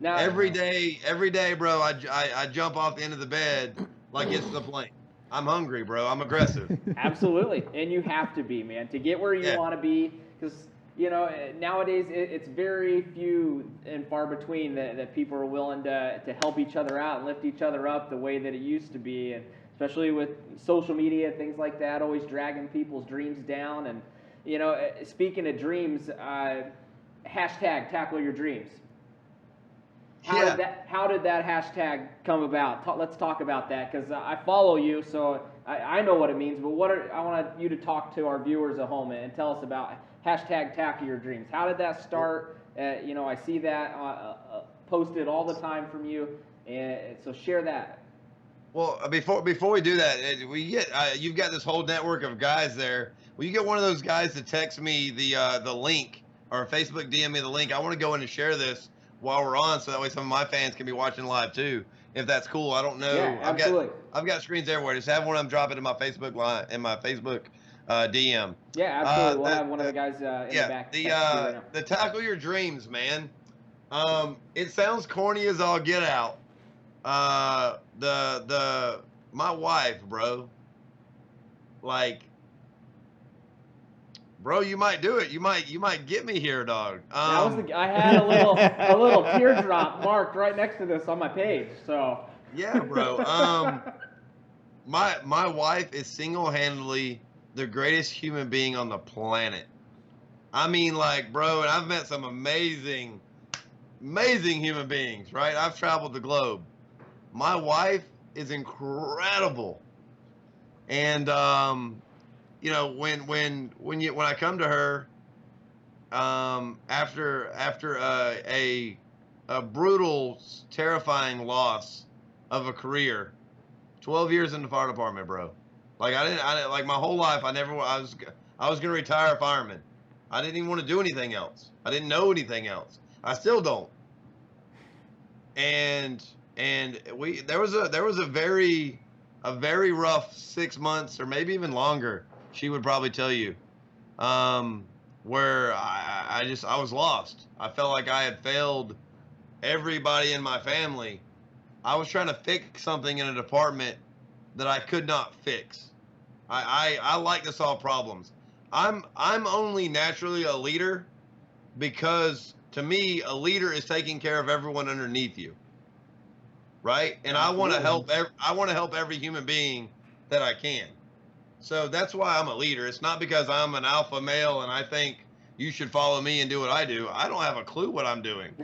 Now, Every day, bro, I jump off the end of the bed like it's the plane. I'm hungry, bro. I'm aggressive. absolutely, and you have to be, man, to get where you Yeah. want to be, because nowadays it's very few and far between that people are willing to help each other out and lift each other up the way that it used to be, and especially with social media, things like that, always dragging people's dreams down. And speaking of dreams, hashtag tackle your dreams. How did that hashtag come about? Let's talk about that, because I follow you, so I know what it means. But I want you to talk to our viewers at home and tell us about hashtag tackle your dreams. How did that start? I see that posted all the time from you, and so share that. Well, before we do that, you've got this whole network of guys there. Will you get one of those guys to text me the link, or Facebook DM me the link? I want to go in and share this while we're on, so that way some of my fans can be watching live too, if that's cool. I don't know. Yeah, absolutely. I've got screens everywhere. Just have one of them drop it in my Facebook line, in my Facebook DM. Yeah, absolutely. We'll have one of the guys in the back. text you right now. The tackle your dreams, man. It sounds corny as all get out. My wife, bro. Like, bro, you might do it. You might get me here, dog. I had a little teardrop marked right next to this on my page. So. Yeah, bro. My wife is single-handedly the greatest human being on the planet. I mean, like, bro, and I've met some amazing human beings, right? I've traveled the globe. My wife is incredible. And you know, when I come to her after a brutal, terrifying loss of a career, 12 years in the fire department, bro. Like I didn't like my whole life. I was gonna retire a fireman. I didn't even want to do anything else. I didn't know anything else. I still don't. And there was a very rough 6 months, or maybe even longer. She would probably tell you, where I was lost. I felt like I had failed everybody in my family. I was trying to fix something in a department that I could not fix. I like to solve problems. I'm only naturally a leader because, to me, a leader is taking care of everyone underneath you, right? And I want to help. I want to help every human being that I can. So that's why I'm a leader. It's not because I'm an alpha male and I think you should follow me and do what I do. I don't have a clue what I'm doing.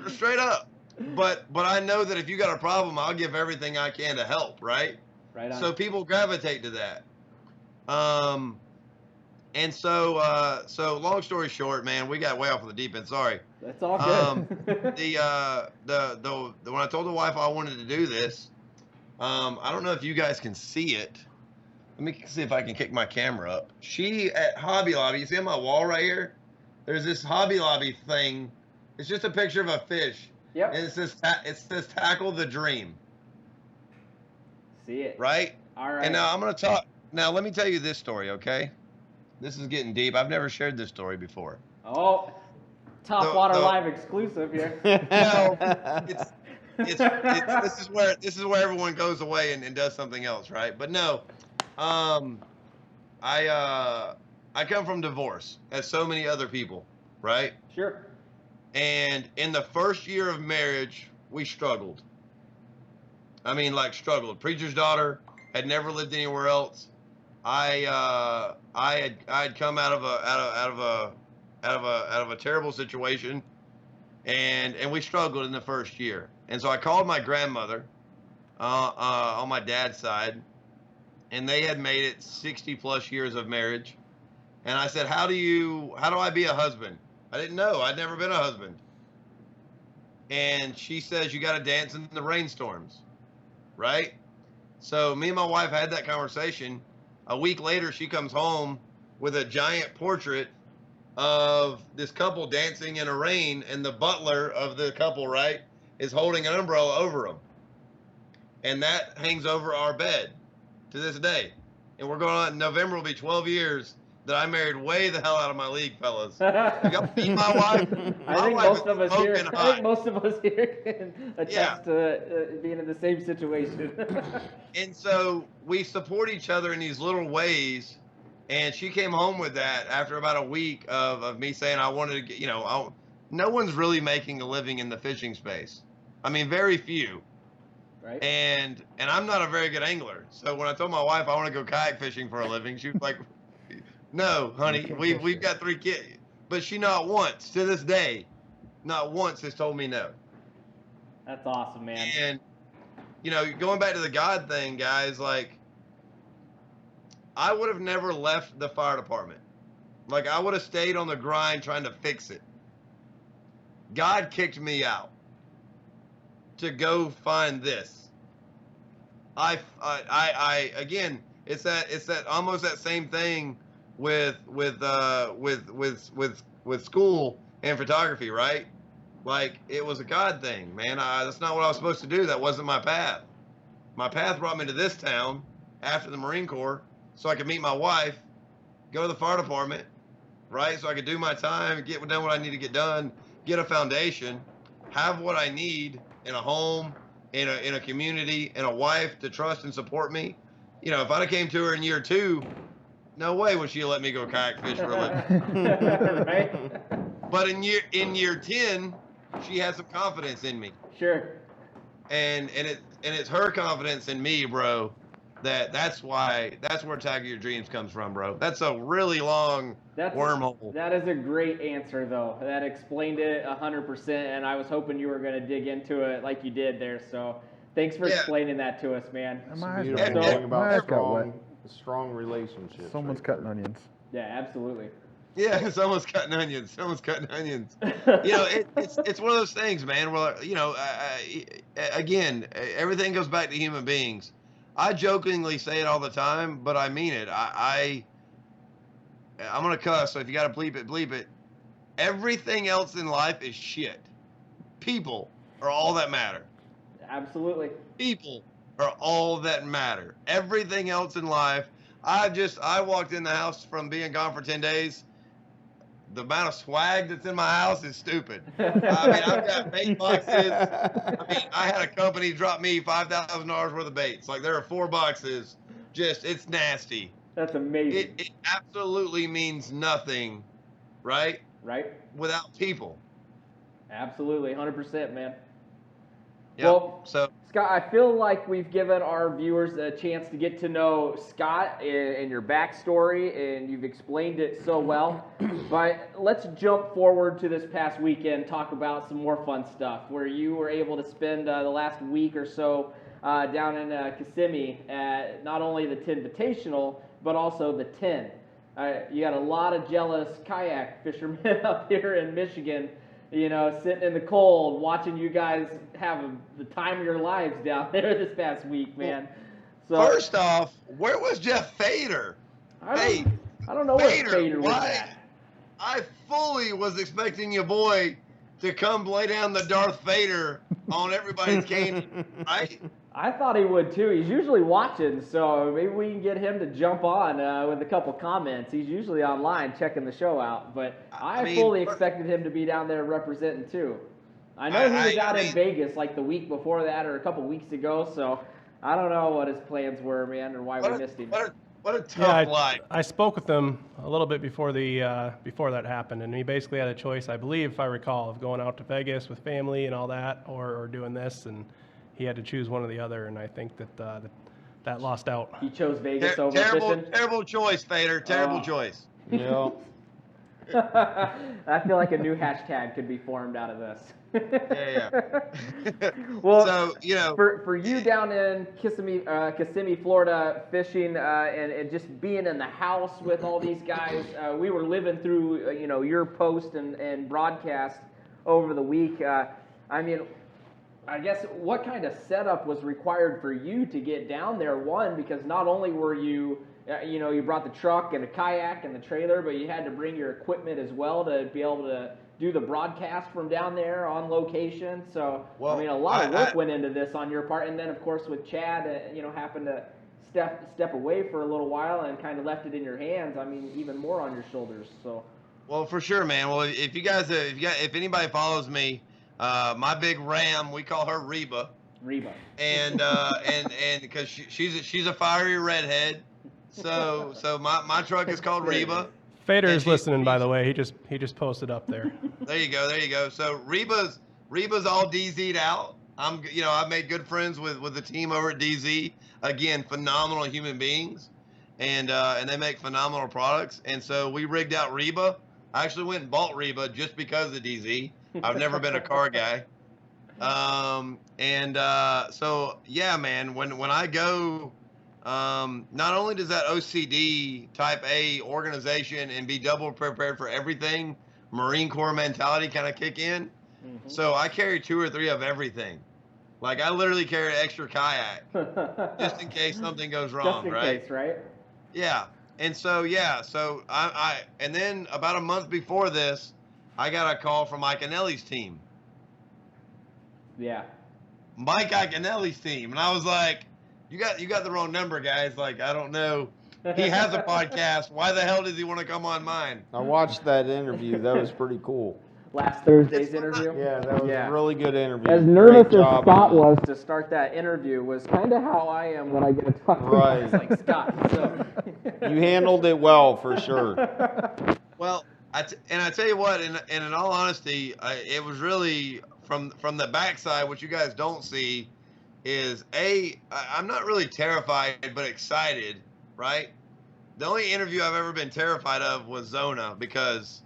Straight up. But I know that if you got a problem, I'll give everything I can to help, right? Right on. So people gravitate to that. And so long story short, man, we got way off of the deep end. Sorry. That's all good. When I told the wife I wanted to do this, I don't know if you guys can see it. Let me see if I can kick my camera up. She at Hobby Lobby, you see on my wall right here? There's this Hobby Lobby thing. It's just a picture of a fish. Yep. And it says tackle the dream. See it. Right? All right. And now I'm going to talk. Now, let me tell you this story, okay? This is getting deep. I've never shared this story before. Oh, Topwater Live exclusive here. Well, this is where everyone goes away and does something else, right? But no, I come from divorce, as so many other people, right? Sure. And in the first year of marriage, we struggled. I mean, like struggled. Preacher's daughter, had never lived anywhere else. I had come out of a terrible situation, and we struggled in the first year. And so I called my grandmother on my dad's side, and they had made it 60 plus years of marriage. And I said, how do I be a husband? I didn't know. I'd never been a husband. And she says, you got to dance in the rainstorms, right? So me and my wife had that conversation. A week later, she comes home with a giant portrait of this couple dancing in a rain, and the butler of the couple, right, is holding an umbrella over them. And that hangs over our bed to this day. And we're going on, in November will be 12 years that I married way the hell out of my league, fellas. You got me, my wife. I think most of us here can attest to being in the same situation. And so we support each other in these little ways. And she came home with that after about a week of me saying I wanted to get, no one's really making a living in the fishing space. I mean, very few. Right. And I'm not a very good angler. So when I told my wife I want to go kayak fishing for a living, she was like, no, honey, we've got 3 kids. But she not once, to this day, not once has told me no. That's awesome, man. And, going back to the God thing, guys, like, I would have never left the fire department. Like, I would have stayed on the grind trying to fix it. God kicked me out to go find this. Again, it's that almost that same thing with school and photography, right? Like, it was a God thing, man. That's not what I was supposed to do. That wasn't my path. My path brought me to this town after the Marine Corps so I could meet my wife, go to the fire department, right? So I could do my time, get done what I need to get done, get a foundation, have what I need in a home, in a community, and a wife to trust and support me. You know, if I'd have came to her in year 2, no way would she let me go kayak fish for a living. Right? But in year 10, she had some confidence in me. Sure. And it's her confidence in me, bro. That's where Tag Your Dreams comes from, bro. That's a really long wormhole. That is a great answer, though. That explained it 100%, and I was hoping you were going to dig into it like you did there. So thanks for explaining that to us, man. It's a beautiful thing about strong relationships. Someone's cutting onions. Yeah, absolutely. Yeah, someone's cutting onions. You know, it's one of those things, man. Where, you know, again, everything goes back to human beings. I jokingly say it all the time, but I mean it. I'm gonna cuss, so if you gotta bleep it, bleep it. Everything else in life is shit. People are all that matter. Absolutely. People are all that matter. Everything else in life. I walked in the house from being gone for 10 days. The amount of swag that's in my house is stupid. I mean, I've got bait boxes. I mean, I had a company drop me $5,000 worth of baits. Like, there are 4 boxes. It's nasty. That's amazing. It absolutely means nothing, right? Right? Without people. Absolutely, 100%, man. Yep. Well, So, Scott, I feel like we've given our viewers a chance to get to know Scott and your backstory, and you've explained it so well. But let's jump forward to this past weekend, talk about some more fun stuff, where you were able to spend the last week or so down in Kissimmee at not only the 10 Invitational, but also the 10. You got a lot of jealous kayak fishermen up here in Michigan, you know, sitting in the cold, watching you guys have the time of your lives down there this past week, man. So first off, where was Jeff Fader? I don't know where Fader was at. I fully was expecting your boy to come lay down the Darth Vader on everybody's candy, right? I thought he would too. He's usually watching, so maybe we can get him to jump on with a couple comments. He's usually online checking the show out, but I fully expected him to be down there representing too. I know he was out in Vegas like the week before that or a couple weeks ago, so I don't know what his plans were, man, or why we missed him. What a tough life. I spoke with him a little bit before before that happened, and he basically had a choice, I believe, if I recall, of going out to Vegas with family and all that, or doing this, and he had to choose one or the other, and I think that lost out. He chose Vegas over fishing? Terrible choice, Fader. Terrible choice. Yeah. I feel like a new hashtag could be formed out of this. Yeah. Well, so, you know, for you down in Kissimmee, Florida, fishing and just being in the house with all these guys, we were living through your post and broadcast over the week. I mean, I guess what kind of setup was required for you to get down there? One, because not only were you you brought the truck and a kayak and the trailer, but you had to bring your equipment as well to be able to do the broadcast from down there on location. So, well, I mean, a lot of work went into this on your part. And then, of course, with Chad, happened to step away for a little while and kind of left it in your hands. I mean, even more on your shoulders. So. Well, for sure, man. Well, if anybody follows me, my big ram, we call her Reba. And because she's a fiery redhead, so my truck is called Reba. Fader is listening, by the way. He just posted up there. There you go. So Reba's all DZ'd out. I've made good friends with the team over at DZ. Again, phenomenal human beings, and they make phenomenal products. And so we rigged out Reba. I actually went and bought Reba just because of DZ. I've never been a car guy. So yeah, man, when I go, not only does that OCD type A organization and be double prepared for everything, Marine Corps mentality kind of kick in. So I carry 2 or 3 of everything. Like I literally carry an extra kayak just in case something goes wrong, Just in right? case, right? Yeah. And so and then about a month before this, I got a call from Mike Anelli's team. Yeah. Mike Iaconelli's team. And I was like, you got the wrong number, guys. Like, I don't know. He has a podcast. Why the hell does he want to come on mine? I watched that interview. That was pretty cool. Last Thursday's interview. Yeah, that was a really good interview. As Great nervous as job Scott on was to start that interview was kind of how I am when I get to talk to Right. guys like Scott. So. that. You handled it well, for sure. Well, I tell you what, and in all honesty, it was really from the backside. What you guys don't see is I'm not really terrified, but excited, right? The only interview I've ever been terrified of was Zona, because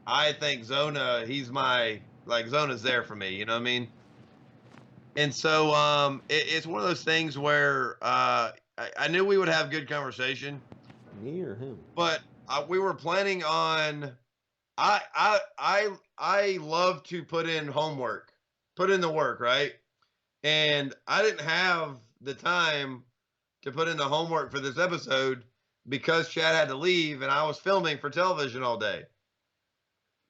I think Zona, Zona's there for me, you know what I mean? And so it's one of those things where I knew we would have good conversation. Me or him? But we were planning on, I love to put in the work, right? And I didn't have the time to put in the homework for this episode because Chad had to leave and I was filming for television all day.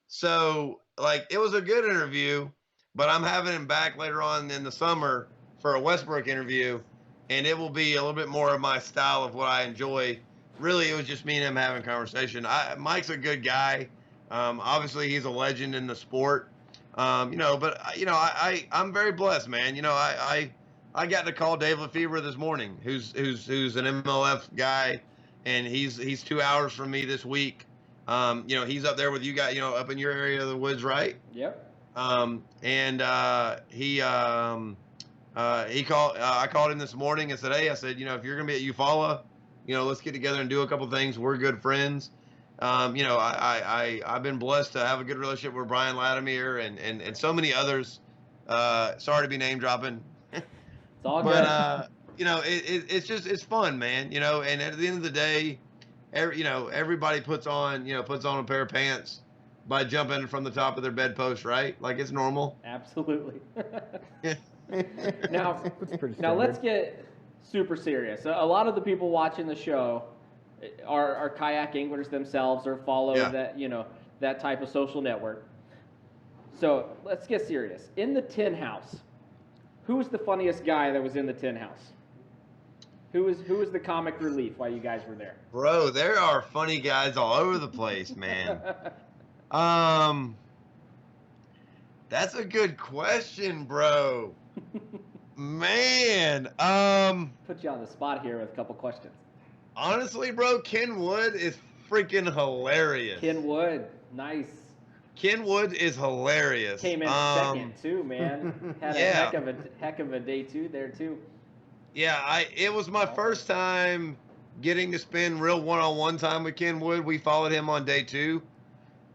So, like, it was a good interview, but I'm having him back later on in the summer for a Westbrook interview, and it will be a little bit more of my style of what I enjoy. Really, it was just me and him having a conversation. Mike's a good guy. Obviously, he's a legend in the sport. I'm very blessed, man. I got to call Dave Lefebvre this morning, who's an MLF guy, and he's 2 hours from me this week. He's up there with you guys, up in your area of the woods, right? Yep. He called. I called him this morning and said, "Hey," I said, if you're gonna be at Eufaula, let's get together and do a couple things. We're good friends. I've been blessed to have a good relationship with Brian Latimer and so many others. Sorry to be name dropping. It's all good. But it's fun, man. And at the end of the day, everybody puts on a pair of pants by jumping from the top of their bedpost, right? Like, it's normal. Absolutely. Now pretty now let's standard. get super serious. A lot of the people watching the show are kayak anglers themselves or follow that type of social network. So let's get serious. In the tin house, who was the funniest guy that was in the tin house? Who was the comic relief while you guys were there? Bro, there are funny guys all over the place, man. That's a good question, bro. Man, Put you on the spot here with a couple questions. honestly, bro, Ken Wood is freaking hilarious. Ken Wood, nice. Ken Wood is hilarious. Came in second too, man. Had a Yeah. heck of a day two there too. Yeah, it was my first time getting to spend real one-on-one time with Ken Wood. We followed him on day 2,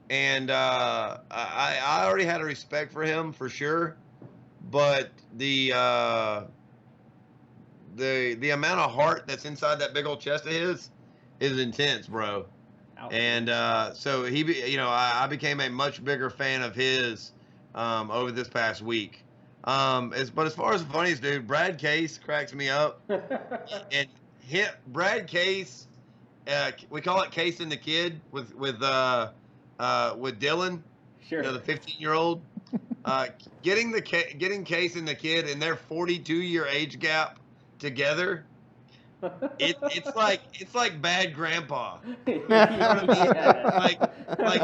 and I already had a respect for him for sure, but the amount of heart that's inside that big old chest of his is intense, bro. And so I became a much bigger fan of his over this past week. But as far as the funniest dude, Brad Case cracks me up. And Brad Case, we call it Case and the Kid with Dylan, Sure. the 15-year-old. Getting Case and the Kid and their 42-year age gap together. It's like bad grandpa. You know what I mean? Like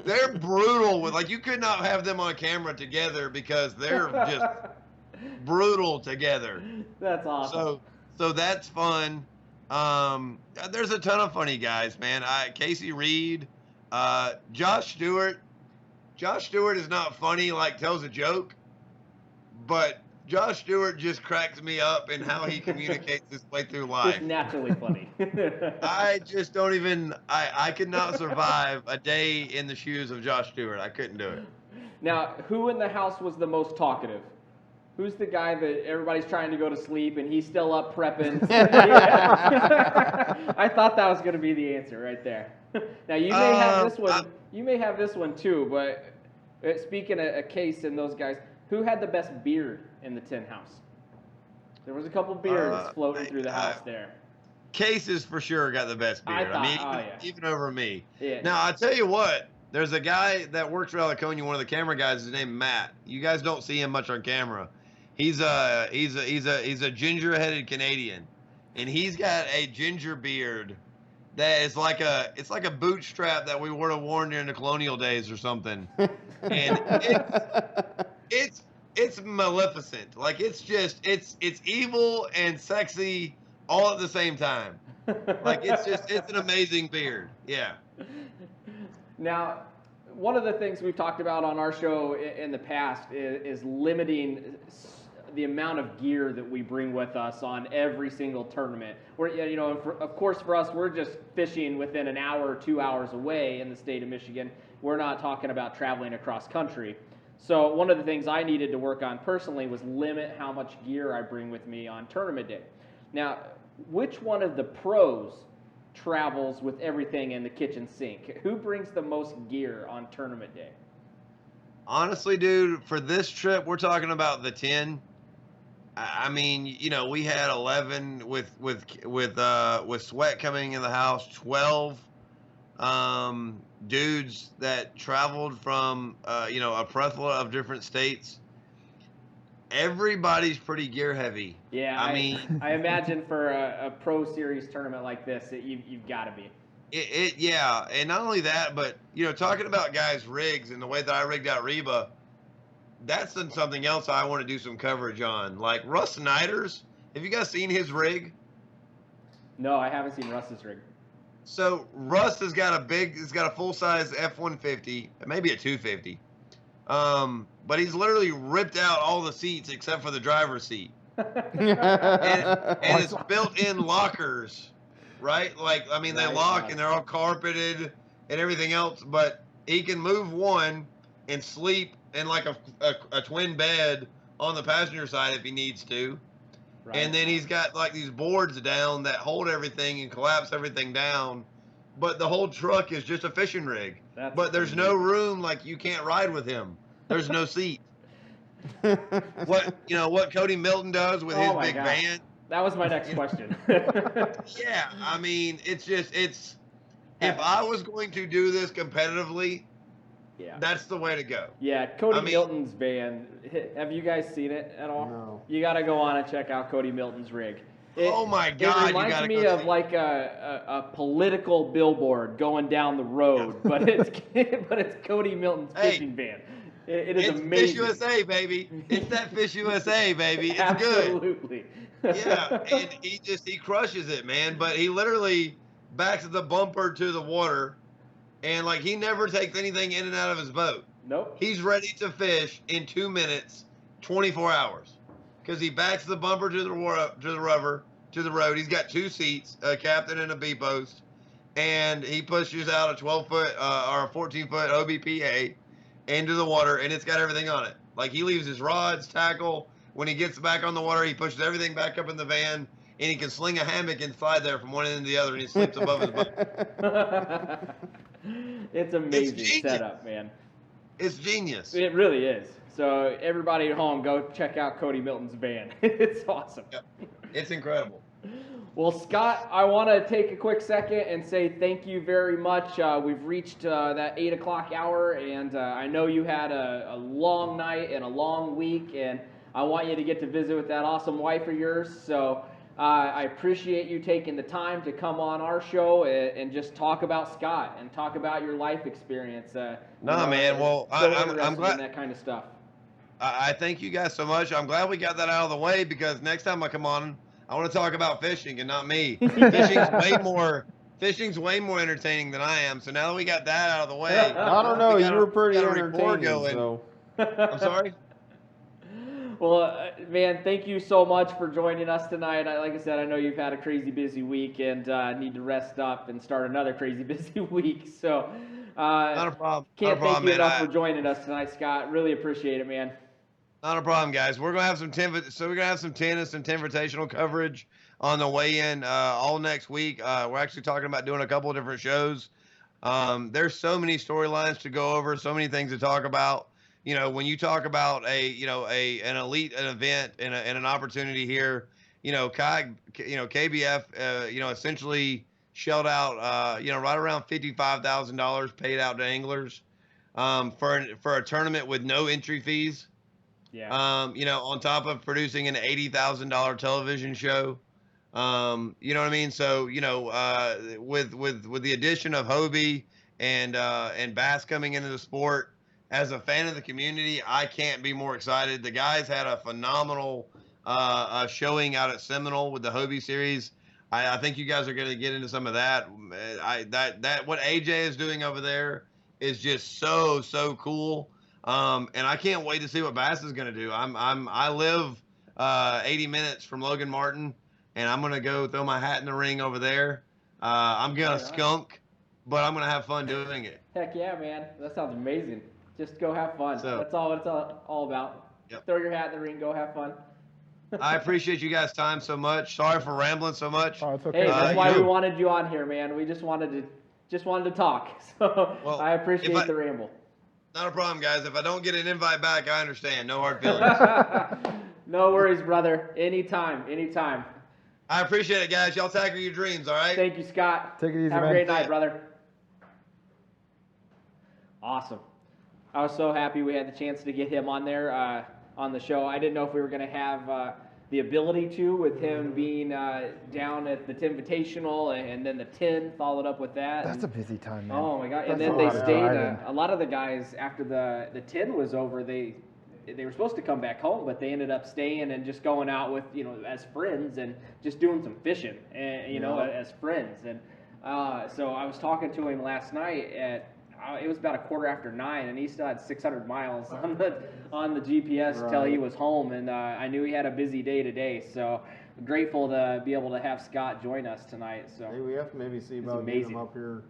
they're brutal with, like, you could not have them on camera together because they're just brutal together. That's awesome. So that's fun. There's a ton of funny guys, man. Casey Reed, Josh Stewart. Josh Stewart is not funny, like tells a joke, but Josh Stewart just cracks me up in how he communicates his way through life. Just naturally funny. I just don't even, I could not survive a day in the shoes of Josh Stewart. I couldn't do it. Now, who in the house was the most talkative? Who's the guy that everybody's trying to go to sleep and he's still up prepping? I thought that was going to be the answer right there. Now, you may have this one. You may have this one too, but Speaking of Case and those guys, who had the best beard in the tin house? There was a couple beards floating through the house there. Cases for sure got the best beard. Even over me. Yeah. Now I tell you what, there's a guy that works for Laconia, one of the camera guys. His name Matt. You guys don't see him much on camera. He's a ginger-headed Canadian, and he's got a ginger beard that is like a bootstrap that we would have worn during the colonial days or something. And it's maleficent. Like it's evil and sexy all at the same time. Like it's an amazing beard. Yeah. Now, one of the things we've talked about on our show in the past is limiting the amount of gear that we bring with us on every single tournament. Of course, for us, we're just fishing within an hour or 2 hours away in the state of Michigan. We're not talking about traveling across country. So one of the things I needed to work on personally was limit how much gear I bring with me on tournament day. Now, which one of the pros travels with everything in the kitchen sink? Who brings the most gear on tournament day? Honestly, dude, for this trip, we're talking about the 10. I mean, we had 11 with Sweat coming in the house, 12 dudes that traveled from a plethora of different states. Everybody's pretty gear heavy. Yeah, I mean, I imagine for a pro series tournament like this, you've got to be. Yeah, and not only that, but talking about guys' rigs and the way that I rigged out Reba, that's something else I want to do some coverage on. Like Russ Snyder's. Have you guys seen his rig? No, I haven't seen Russ's rig. So Russ has got a full-size F-150, maybe a 250. But he's literally ripped out all the seats except for the driver's seat. and it's built-in lockers, right? Like, I mean, they lock and they're all carpeted and everything else, but he can move one and sleep in like a twin bed on the passenger side if he needs to. Right. And then he's got like these boards down that hold everything and collapse everything down. But the whole truck is just a fishing rig. But there's no room, like you can't ride with him. There's no seat. What Cody Milton does with his big van. That was my next question. Yeah, I mean, if I was going to do this competitively, that's the way to go. Yeah, Cody Milton's van. Have you guys seen it at all? No. You got to go on and check out Cody Milton's rig. Oh my God! It reminds me of like a political billboard going down the road, but it's Cody Milton's fishing van. It is amazing. Fish USA, baby. It's that Fish USA, baby. It's Absolutely. good. Yeah, and he crushes it, man. But he literally backs the bumper to the water, and like he never takes anything in and out of his boat. Nope. He's ready to fish in 2 minutes, 24 hours, because he backs the bumper to the road. He's got 2 seats, a captain and a B post, and he pushes out a 12-foot or a 14-foot OBPA into the water, and it's got everything on it. Like he leaves his rods, tackle. When he gets back on the water, he pushes everything back up in the van, and he can sling a hammock and slide there from one end to the other, and he sleeps above his boat. It's amazing setup, man. It's genius. It really is. So everybody at home, go check out Cody Milton's van. It's awesome. Yep. It's incredible. Well, Scott, I want to take a quick second and say thank you very much. We've reached that 8 o'clock hour, and I know you had a long night and a long week, and I want you to get to visit with that awesome wife of yours. So I appreciate you taking the time to come on our show and just talk about Scott and talk about your life experience. Man. Well, I'm glad in that kind of stuff. I thank you guys so much. I'm glad we got that out of the way, because next time I come on, I want to talk about fishing and not me. Fishing's way more entertaining than I am. So now that we got that out of the way, I don't know. You were pretty entertaining. So. I'm sorry. Well, man, thank you so much for joining us tonight. Like I said, I know you've had a crazy busy week and need to rest up and start another crazy busy week. So, not a problem. Can't thank you enough for joining us tonight, Scott. Really appreciate it, man. Not a problem, guys. We're gonna have some 10 and some 10 invitational coverage on the weigh-in all next week. We're actually talking about doing a couple of different shows. There's so many storylines to go over, so many things to talk about. When you talk about an elite event and an opportunity here, KBF, essentially shelled out, right around $55,000 paid out to anglers, for a tournament with no entry fees. Yeah. On top of producing an $80,000 television show. You know what I mean? So, with the addition of Hobie and Bass coming into the sport, as a fan of the community, I can't be more excited. The guys had a phenomenal showing out at Seminole with the Hobie series. I think you guys are going to get into some of that. That what AJ is doing over there is just so cool. And I can't wait to see what Bass is going to do. I live 80 minutes from Logan Martin, and I'm going to go throw my hat in the ring over there. I'm going to skunk, but I'm going to have fun doing it. Heck yeah, man. That sounds amazing. Just go have fun. That's all it's all about. Yep. Throw your hat in the ring, go have fun. I appreciate you guys' time so much. Sorry for rambling so much. Oh, it's okay. Hey, that's why you we know- wanted you on here, man. We just wanted to talk. So Well, I appreciate if I- the ramble. Not a problem, guys. If I don't get an invite back, I understand. No hard feelings. No worries, brother. Anytime. I appreciate it, guys. Y'all tackle your dreams, all right? Thank you, Scott. Take it easy, Have a man. great night, brother. Awesome. I was so happy we had the chance to get him on there on the show. I didn't know if we were going to have the ability to, with him being down at the Invitational and then the 10 followed up with that. That's a busy time, man. Oh my God! And That's then a they lot of stayed. driving. A lot of the guys after the 10 was over, they were supposed to come back home, but they ended up staying and just going out with as friends and just doing some fishing and as friends. And so I was talking to him last night at. It was about 9:15, and he still had 600 miles on the GPS till he was home, and I knew he had a busy day today. So grateful to be able to have Scott join us tonight. So Hey, we have to maybe see about getting him up here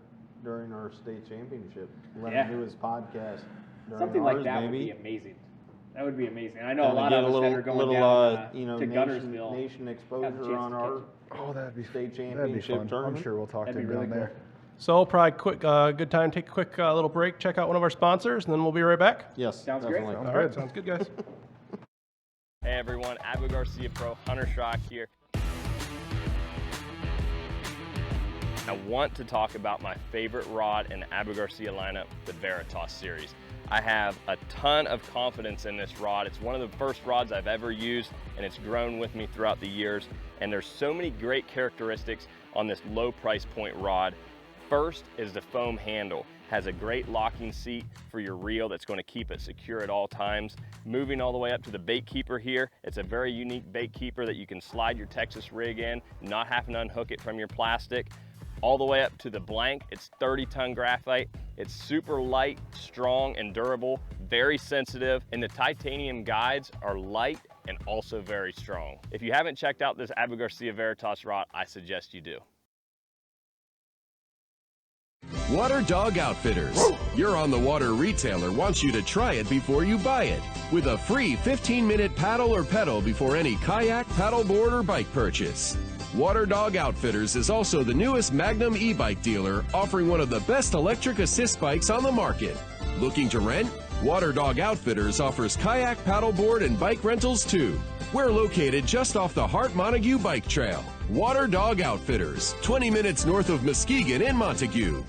during our state championship. Let him do his podcast. Something like that would be amazing. That would be amazing. I know a lot of us that are going down to Gunnersville. Nation have the exposure chance on to our Oh, that'd be state that'd be championship fun. tournament. I'm sure we'll talk That'd to be him really down there. So probably good time to take a quick little break, check out one of our sponsors, and then we'll be right back. Yes, Sounds great. definitely. All right, sounds good, guys. Hey everyone, Abu Garcia Pro Hunter Schrock here. I want to talk about my favorite rod in the Abu Garcia lineup, the Veritas series. I have a ton of confidence in this rod. It's one of the first rods I've ever used, and it's grown with me throughout the years. And there's so many great characteristics on this low price point rod. First is the foam handle. Has a great locking seat for your reel that's going to keep it secure at all times. Moving all the way up to the bait keeper here, it's a very unique bait keeper that you can slide your Texas rig in, not having to unhook it from your plastic. All the way up to the blank, it's 30-ton graphite. It's super light, strong, and durable, very sensitive, and the titanium guides are light and also very strong. If you haven't checked out this Abu Garcia Veritas rod, I suggest you do. Water Dog Outfitters. Your on the water retailer wants you to try it before you buy it with a free 15-minute paddle or pedal before any kayak, paddleboard, or bike purchase. Water Dog Outfitters is also the newest Magnum e-bike dealer, offering one of the best electric assist bikes on the market. Looking to rent? Water Dog Outfitters offers kayak, paddleboard, and bike rentals too. We're located just off the Hart Montague Bike Trail. Water Dog Outfitters, 20 minutes north of Muskegon in Montague.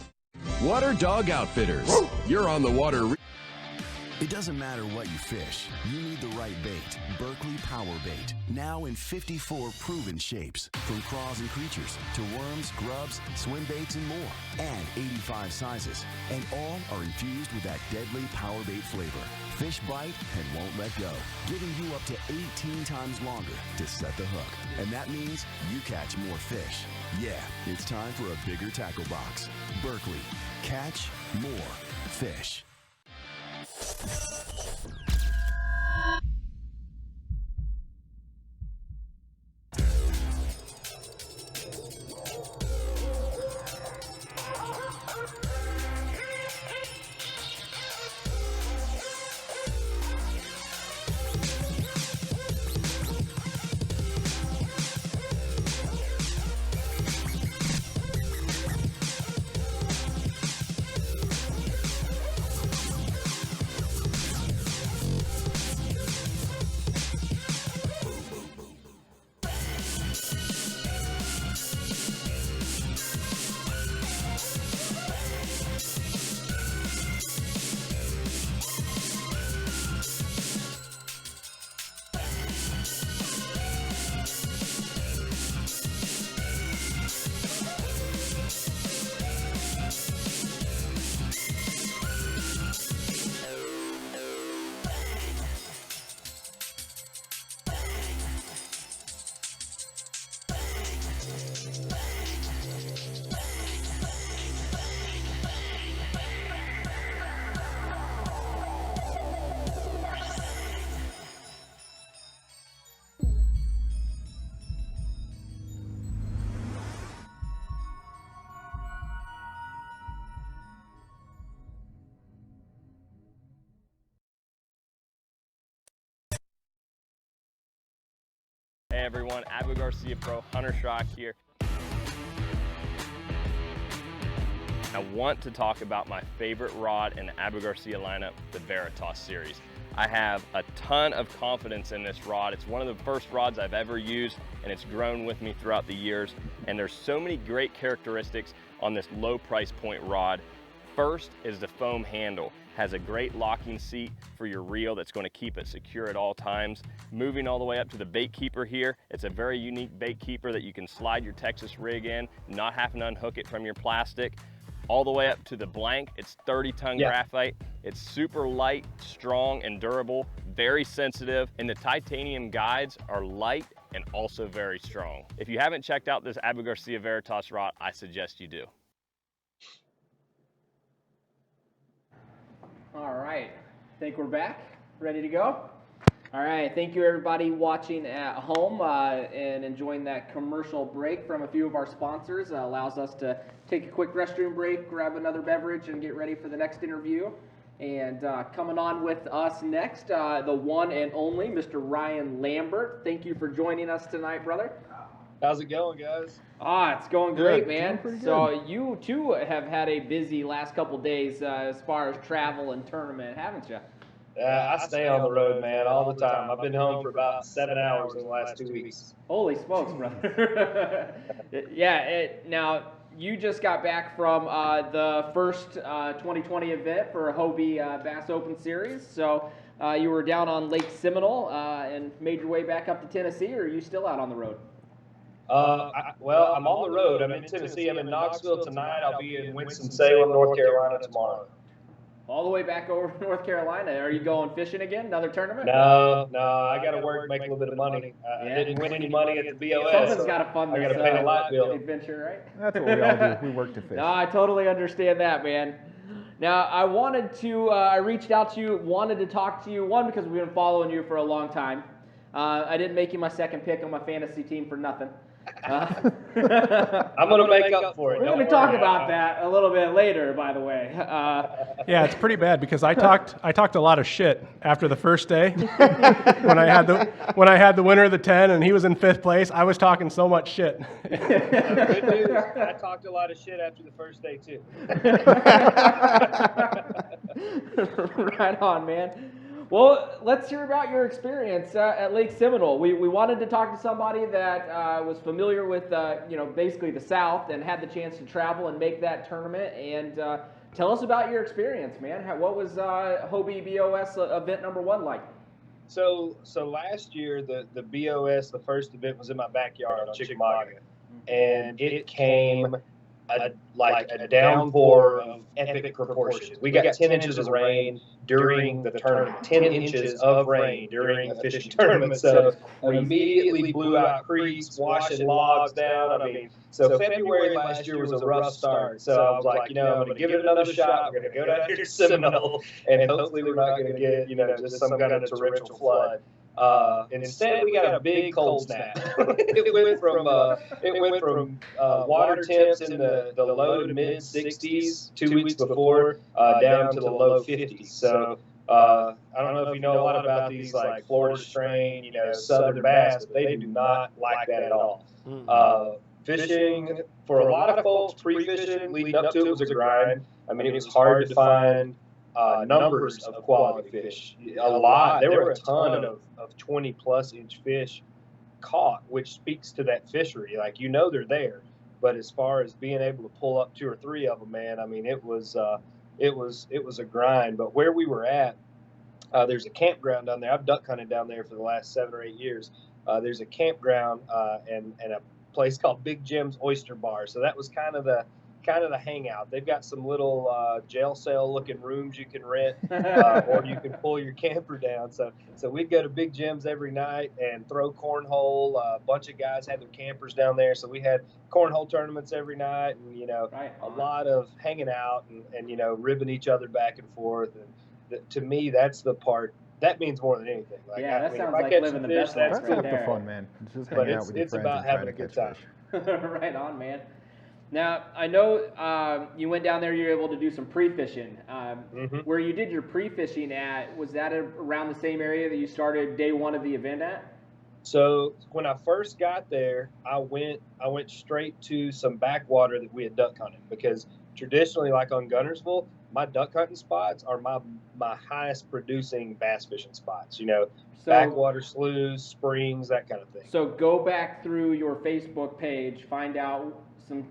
Water Dog Outfitters. You're on the water. It doesn't matter what you fish, you need the right bait. Berkley Power Bait. Now in 54 proven shapes. From craws and creatures to worms, grubs, swim baits, and more. And 85 sizes. And all are infused with that deadly Power Bait flavor. Fish bite and won't let go. Giving you up to 18 times longer to set the hook. And that means you catch more fish. Yeah, it's time for a bigger tackle box. Berkley. Catch more fish. everyone, Abu Garcia Pro Hunter Schrock here. I want to talk about my favorite rod in the Abu Garcia lineup, the Veritas series. I have a ton of confidence in this rod. It's one of the first rods I've ever used, and it's grown with me throughout the years. And there's so many great characteristics on this low price point rod. First is the foam handle. Has a great locking seat for your reel that's going to keep it secure at all times. Moving all the way up to the bait keeper here, it's a very unique bait keeper that you can slide your Texas rig in, not having to unhook it from your plastic. All the way up to the blank, it's 30-ton graphite. It's super light, strong, and durable, very sensitive, and the titanium guides are light and also very strong. If you haven't checked out this Abu Garcia Veritas rod, I suggest you do. All right, I think we're back, ready to go? All right, thank you everybody watching at home and enjoying that commercial break from a few of our sponsors. Allows us to take a quick restroom break, grab another beverage, and get ready for the next interview. And coming on with us next, the one and only Mr. Ryan Lambert. Thank you for joining us tonight, brother. How's it going, guys? It's going great, Good. man. Doing pretty So you too have had a busy last couple days as far as travel and tournament, haven't you? I stay on the road, man, all the time. I've been home for about 7 hours in the last 2 weeks. Holy smokes, brother. Now, you just got back from the first 2020 event for Hobie Bass Open Series. So you were down on Lake Seminole and made your way back up to Tennessee, or are you still out on the road? Well, I'm on the road. I'm in Tennessee. I'm in Knoxville tonight. I'll be in Winston-Salem, North Carolina tomorrow. All the way back over to North Carolina. Are you going fishing again? Another tournament? No, I got to work, make a little bit of money. I didn't win any money at the BOS. Something's got to fund this. I got to pay the light bill. Adventure, right? That's what we all do. We work to fish. No, I totally understand that, man. Now, I wanted to, I reached out to you, wanted to talk to you, one, because we've been following you for a long time. I didn't make you my second pick on my fantasy team for nothing. I'm going to make up for it. We're going to talk about that a little bit later, by the way. Yeah, it's pretty bad because I talked a lot of shit after the first day when I had the winner of the 10 and he was in 5th place. I was talking so much shit. Good news, I talked a lot of shit after the first day too. Right on, man. Well, let's hear about your experience at Lake Seminole. We wanted to talk to somebody that was familiar with, basically the South and had the chance to travel and make that tournament. And tell us about your experience, man. What was Hobie BOS event number 1 like? So last year, the BOS, the first event, was in my backyard on Chickamauga. And it came like a downpour of epic proportions. We got 10 inches of rain during the tournament, 10 inches of rain during a fishing tournament. So we immediately blew out creeks, washing logs down. So February last year was a rough start. So I was like, I'm going to give it another shot. We're going to go down here to Seminole, and hopefully we're not going to get, just some kind of torrential flood. Instead, we got a big cold snap. It went from water temps in the low to mid 60s 2 weeks before down to the low 50s. So I don't know if you know a lot about these like Florida strain, southern bass, but they do not like that at all. Fishing for a lot of folks, pre-fishing leading up to it was a grind. It was hard to find numbers of quality fish. There were a ton of 20-plus inch fish caught, which speaks to that fishery. Like, they're there, but as far as being able to pull up 2 or 3 of them, man, it was a grind. But where we were at, there's a campground down there. I've duck hunted down there for the last 7 or 8 years. There's a campground and a place called Big Jim's Oyster Bar. So that was kind of the hangout. They've got some little jail cell looking rooms you can rent, or you can pull your camper down. So we'd go to Big Jim's every night and throw cornhole. A bunch of guys had their campers down there, so we had cornhole tournaments every night, and a lot of hanging out and ribbing each other back and forth. And to me, that's the part that means more than anything. Like, that sounds like living the best life. That's half the fun, man. It's just hanging out with your friends about and having trying a to good catch time. fish. Right on, man. Now, I know you went down there, you were able to do some pre-fishing. Where you did your pre-fishing at, was that around the same area that you started day 1 of the event at? So when I first got there, I went straight to some backwater that we had duck hunted, because traditionally, like on Gunnersville, my duck hunting spots are my highest producing bass fishing spots. So, Backwater sloughs, springs, that kind of thing. So go back through your Facebook page, find out some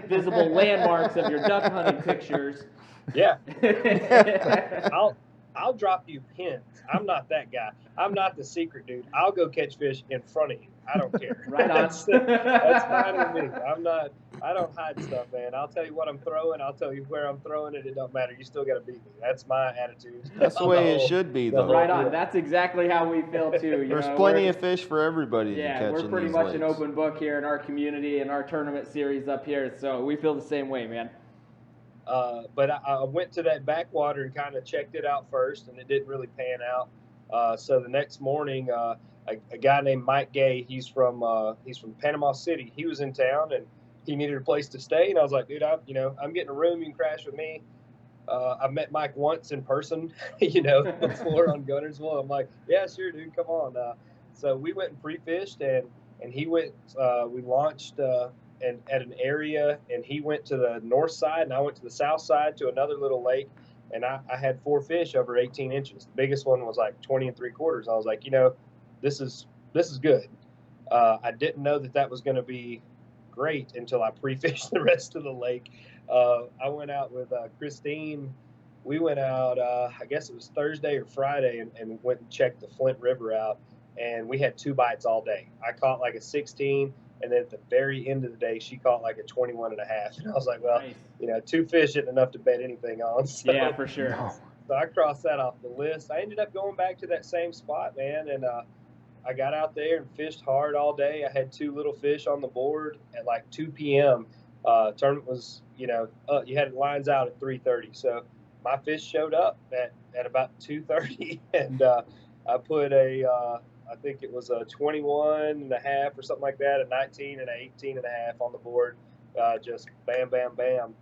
visible landmarks of your duck hunting pictures. Yeah. I'll drop you pins. I'm not that guy. I'm not the secret dude. I'll go catch fish in front of you. I don't care. Right on. That's fine with me. I don't hide stuff, man. I'll tell you what I'm throwing. I'll tell you where I'm throwing it. It don't matter. You still got to beat me. That's my attitude. That's the way it should be, though. Right on. That's exactly how we feel too. There's plenty of fish for everybody to catch. Yeah, we're in pretty these much lakes. an open book here in our community and our tournament series up here, so we feel the same way, man. But I went to that backwater and kind of checked it out first, and it didn't really pan out. So the next morning, a guy named Mike Gay, he's from Panama City. He was in town and he needed a place to stay, and I was like, dude, I'm getting a room. You can crash with me. I met Mike once in person, before on Gunnersville. I'm like, yeah, sure, dude, come on. So we went and pre-fished, and he went. We launched. And at an area, and he went to the north side, and I went to the south side to another little lake, and I had 4 fish over 18 inches. The biggest one was like 20 3/4. I was like, this is good. I didn't know that was going to be great until I pre-fished the rest of the lake. I went out with Christine. We went out, I guess it was Thursday or Friday, and went and checked the Flint River out, and we had 2 bites all day. I caught like a 16. And then at the very end of the day, she caught like a 21 and a half. And I was like, well, Nice. 2 fish isn't enough to bet anything on. So, Yeah, for sure. So I crossed that off the list. I ended up going back to that same spot, man. And I got out there and fished hard all day. I had 2 little fish on the board at like 2 p.m. Tournament was, you had lines out at 3:30. So my fish showed up at about 2:30. And I put I think it was a 21 and a half or something like that, a 19 and an 18 and a half on the board, just bam, bam, bam.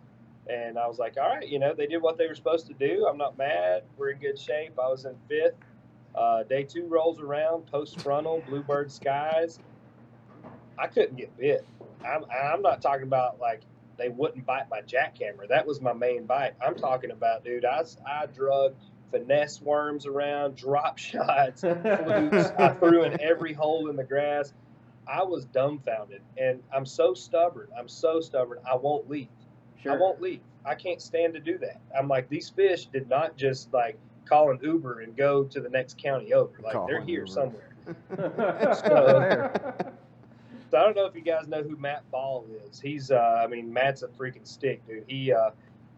And I was like, all right, they did what they were supposed to do. I'm not mad. We're in good shape. I was in 5th. Day 2 rolls around, post frontal, bluebird skies. I couldn't get bit. I'm not talking about like they wouldn't bite my jackhammer. That was my main bite. I'm talking about, dude, I drug finesse worms around, drop shots, flukes. I threw in every hole in the grass. I was dumbfounded, and I'm so stubborn. I won't leave. Sure. I won't leave. I can't stand to do that. I'm like, these fish did not just like call an Uber and go to the next county over. Like they're here somewhere. So I don't know if you guys know who Matt Ball is. He's, Matt's a freaking stick, dude. He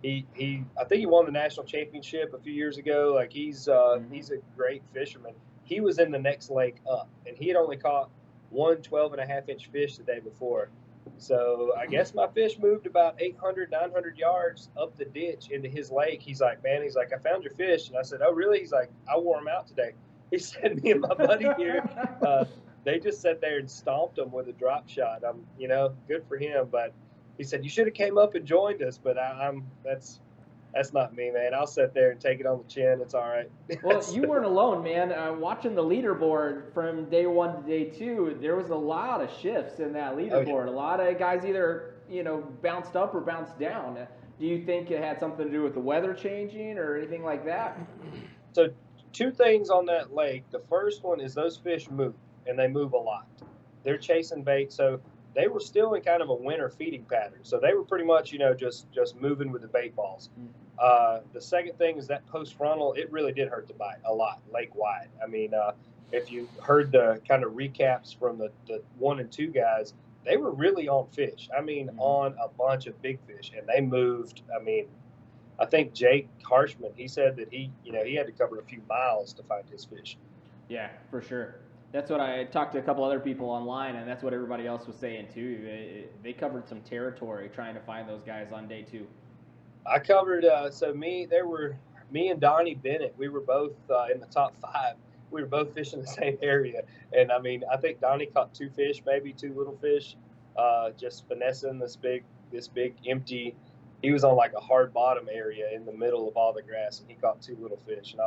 I think he won the national championship a few years ago. Like he's a great fisherman. He was in the next lake up, and he had only caught 1 12.5-inch fish the day before. So I guess my fish moved about 800, 900 yards up the ditch into his lake. He's like, I found your fish. And I said, oh, really? He's like, I wore them out today. He said, me and my buddy here, they just sat there and stomped them with a drop shot. Good for him. But he said, you should have came up and joined us, but that's not me, man. I'll sit there and take it on the chin. It's all right. Well, you weren't alone, man. Watching the leaderboard from day 1 to day 2, there was a lot of shifts in that leaderboard. Oh, yeah. A lot of guys either, bounced up or bounced down. Do you think it had something to do with the weather changing or anything like that? So 2 things on that lake. The first one is those fish move, and they move a lot. They're chasing bait, so they were still in kind of a winter feeding pattern. So they were pretty much, just moving with the bait balls. The second thing is that post frontal, it really did hurt the bite a lot, lake wide. If you heard the kind of recaps from the 1 and 2 guys, they were really on fish. On a bunch of big fish, and they moved. I think Jake Harshman, he said that he had to cover a few miles to find his fish. Yeah, for sure. That's what I talked to a couple other people online, and that's what everybody else was saying too. They covered some territory trying to find those guys on day 2. I covered, me and Donnie Bennett, we were both in the top 5. We were both fishing the same area. And I think Donnie caught 2 fish, maybe 2 little fish, just finessing this big empty. He was on like a hard bottom area in the middle of all the grass, and he caught 2 little fish. And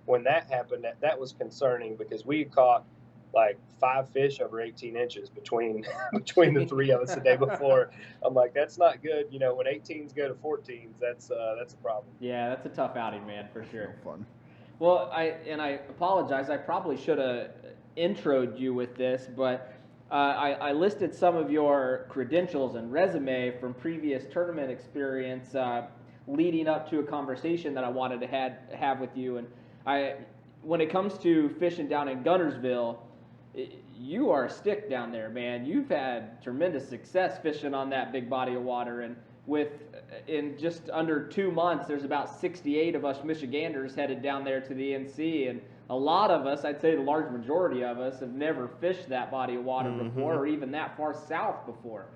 when that happened, that was concerning, because we had caught like 5 fish over 18 inches between between the 3 of us the day before. I'm like, that's not good. You know, when 18s go to 14s, that's a problem. Yeah, that's a tough outing, man, for sure. No fun. Well, I apologize. I probably should have introed you with this, but I listed some of your credentials and resume from previous tournament experience leading up to a conversation that I wanted to have with you. And when it comes to fishing down in Guntersville, you are a stick down there, man. You've had tremendous success fishing on that big body of water, and in just under 2 months, there's about 68 of us Michiganders headed down there to the NC, and a lot of us, I'd say the large majority of us, have never fished that body of water before, or even that far south before.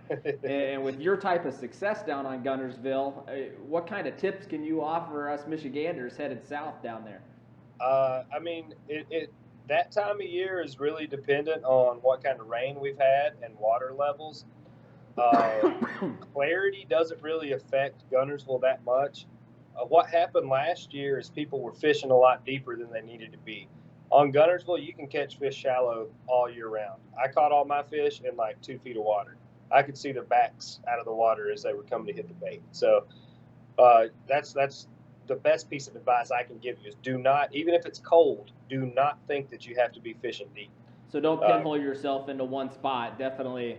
And with your type of success down on Guntersville, what kind of tips can you offer us Michiganders headed south down there? I mean, that time of year is really dependent on what kind of rain we've had and water levels. Clarity doesn't really affect Guntersville that much. What happened last year is people were fishing a lot deeper than they needed to be. On Guntersville, you can catch fish shallow all year round. I caught all my fish in like 2 feet of water. I could see their backs out of the water as they were coming to hit the bait. So that's the best piece of advice I can give you is do not, even if it's cold, do not think that you have to be fishing deep. So don't pinhole yourself into one spot. Definitely,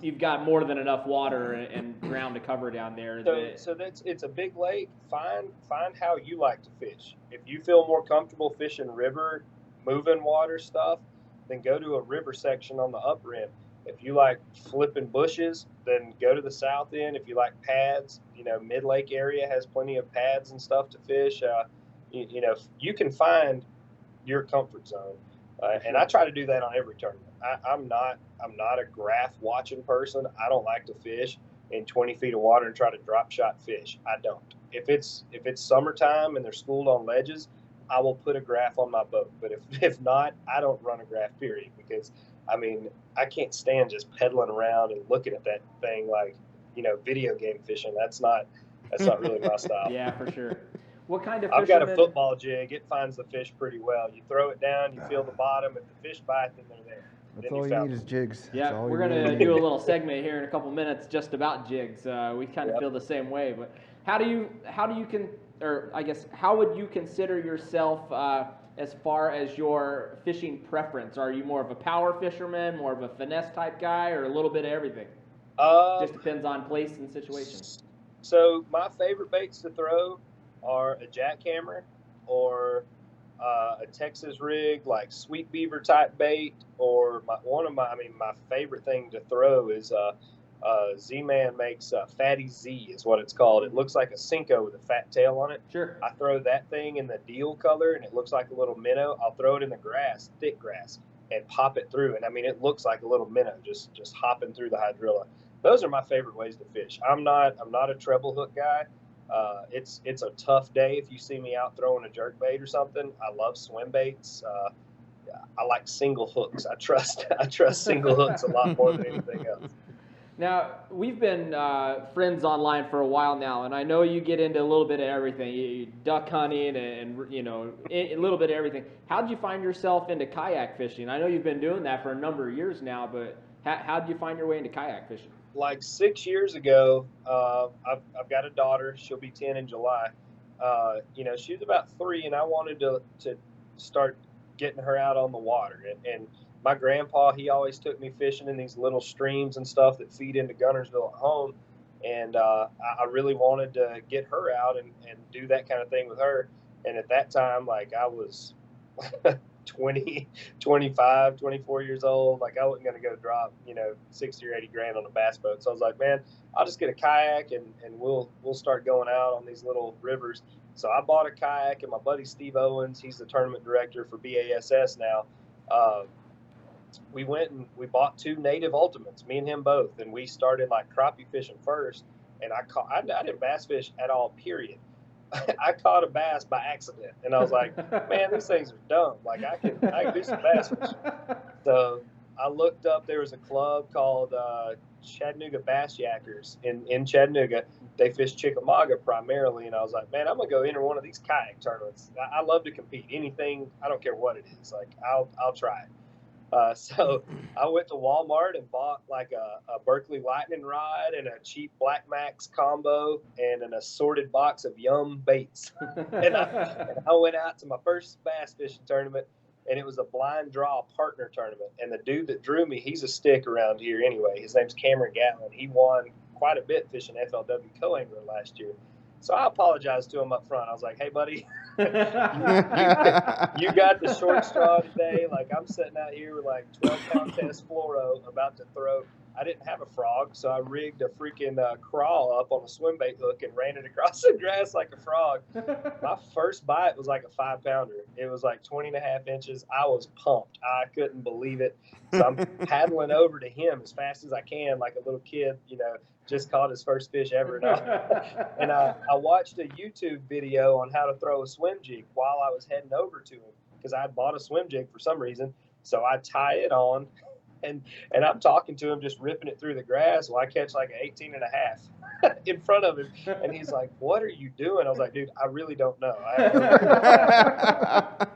you've got more than enough water and ground to cover down there. So it's a big lake. Find how you like to fish. If you feel more comfortable fishing river, moving water stuff, then go to a river section on the upper end. If you like flipping bushes, then go to the south end. If you like pads, you know, mid-lake area has plenty of pads and stuff to fish. You know, you can find your comfort zone. And I try to do that on every tournament. I'm not a graph watching person. I don't like to fish in 20 feet of water and try to drop shot fish. I don't. If it's summertime and they're schooled on ledges, I will put a graph on my boat. But if not, I don't run a graph, period, because I mean, I can't stand just pedaling around and looking at that thing like, you know, video game fishing. That's not really my style. Yeah, for sure. What kind of I've got a football jig. It finds the fish pretty well. You throw it down, you feel the bottom. If the fish bite, then they're there. That's all you need is jigs. Yeah, we're going to do a little segment here in a couple minutes just about jigs. We kind of feel the same way. But how would you consider yourself as far as your fishing preference? Are you more of a power fisherman, more of a finesse type guy, or a little bit of everything? Just depends on place and situation. So my favorite baits to throw are a jackhammer or a Texas rig, like sweet beaver type bait, or my favorite thing to throw is Z-Man makes Fatty Z is what it's called. It looks like a Cinco with a fat tail on it. Sure. I throw that thing in the deal color and it looks like a little minnow. I'll throw it in the grass, thick grass, and pop it through. And I mean, it looks like a little minnow just hopping through the hydrilla. Those are my favorite ways to fish. I'm not a treble hook guy. It's a tough day if you see me out throwing a jerk bait or something. I love swim baits. I like single hooks. I trust single hooks a lot more than anything else. Now, we've been friends online for a while now, and I know you get into a little bit of everything. You duck hunting and you know, a little bit of everything. How did you find yourself into kayak fishing? I know you've been doing that for a number of years now, but how did you find your way into kayak fishing? Like 6 years ago, I've got a daughter. She'll be 10 in July. You know, she was about 3, and I wanted to start getting her out on the water. And my grandpa, he always took me fishing in these little streams and stuff that feed into Guntersville at home. And I really wanted to get her out and do that kind of thing with her. And at that time, like, I was 20, 25, 24 years old. Like, I wasn't going to go drop, you know, 60 or 80 grand on a bass boat. So I was like, man, I'll just get a kayak and we'll start going out on these little rivers. So I bought a kayak, and my buddy Steve Owens, he's the tournament director for BASS now. We went and we bought 2 native ultimates, me and him both, and we started like crappie fishing first. And I didn't bass fish at all, period. I caught a bass by accident, and I was like, man, these things are dumb. Like, I can do some bass fishing. So I looked up, there was a club called Chattanooga Bass Yackers in Chattanooga. They fish Chickamauga primarily, and I was like, man, I'm gonna go enter one of these kayak tournaments. I love to compete. Anything, I don't care what it is. Like, I'll try it. So I went to Walmart and bought like a Berkeley Lightning rod and a cheap Black Max combo and an assorted box of Yum baits. And I went out to my first bass fishing tournament, and it was a blind draw partner tournament. And the dude that drew me, he's a stick around here anyway. His name's Cameron Gatlin. He won quite a bit fishing FLW Co-Angler last year. So I apologized to him up front. I was like, hey, buddy, you got the short straw today. Like, I'm sitting out here with like 12-pound test fluoro about to throw. I didn't have a frog, so I rigged a freaking crawl up on a swim bait hook and ran it across the grass like a frog. My first bite was like a 5-pounder. It was like 20.5 inches. I was pumped. I couldn't believe it. So I'm paddling over to him as fast as I can, like a little kid, you know, just caught his first fish ever. And I watched a YouTube video on how to throw a swim jig while I was heading over to him because I had bought a swim jig for some reason. So I tie it on. And I'm talking to him, just ripping it through the grass. Well, I catch like an 18.5 in front of him. And he's like, what are you doing? I was like, dude, I really don't know. I have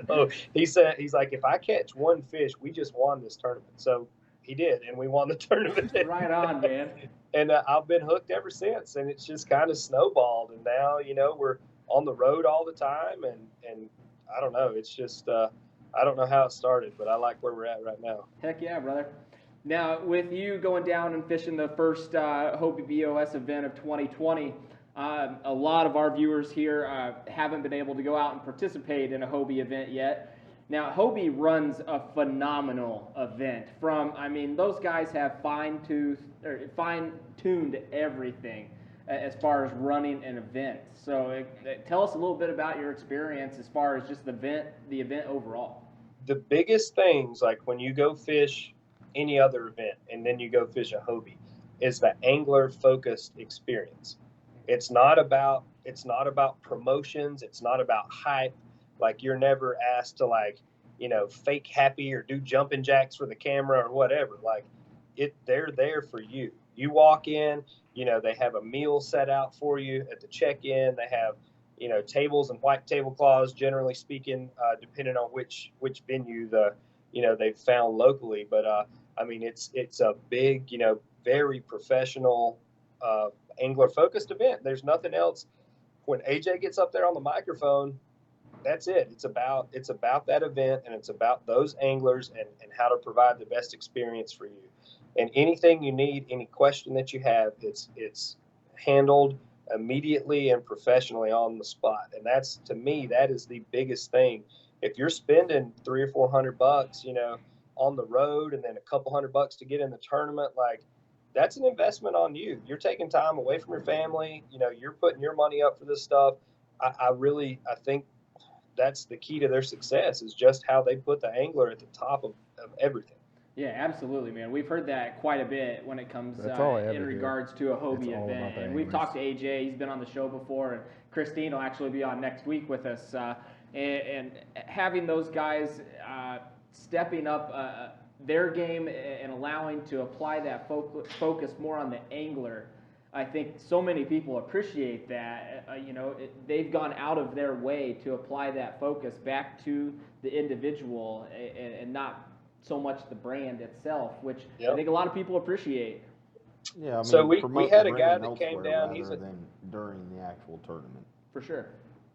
no So he's like, if I catch one fish, we just won this tournament. So he did, and we won the tournament. Right on, man. And I've been hooked ever since, and it's just kind of snowballed. And now, you know, we're on the road all the time, and I don't know. It's just I don't know how it started, but I like where we're at right now. Heck yeah, brother. Now, with you going down and fishing the first Hobie BOS event of 2020, a lot of our viewers here haven't been able to go out and participate in a Hobie event yet. Now, Hobie runs a phenomenal event. I mean, those guys have fine-tuned everything as far as running an event. So tell us a little bit about your experience as far as just the event overall. The biggest things, like when you go fish any other event and then you go fish a Hobie, is the angler-focused experience. It's not about promotions. It's not about hype. Like, you're never asked to, like, you know, fake happy or do jumping jacks for the camera or whatever. Like, they're there for you. You walk in, you know, they have a meal set out for you at the check-in. They have, you know, tables and white tablecloths, generally speaking, depending on which venue they've found locally. But I mean, it's a big, you know, very professional angler-focused event. There's nothing else. When AJ gets up there on the microphone, that's it. It's about that event, and it's about those anglers and how to provide the best experience for you. And anything you need, any question that you have, it's handled immediately and professionally on the spot. And that's, to me, that is the biggest thing. If you're spending $300 or $400, you know, on the road, and then a couple $100 to get in the tournament, like, that's an investment on you. You're taking time away from your family. You know, you're putting your money up for this stuff. I think that's the key to their success, is just how they put the angler at the top of everything. Yeah, absolutely, man. We've heard that quite a bit when it comes in regards to a Hobie event. And we've talked to AJ. He's been on the show before, and Christine will actually be on next week with us. And having those guys stepping up their game and allowing to apply that focus more on the angler, I think so many people appreciate that. You know, they've gone out of their way to apply that focus back to the individual and not so much the brand itself, which I think a lot of people appreciate. Yeah, I mean, so we had a guy that came elsewhere down. rather than during the actual tournament. For sure.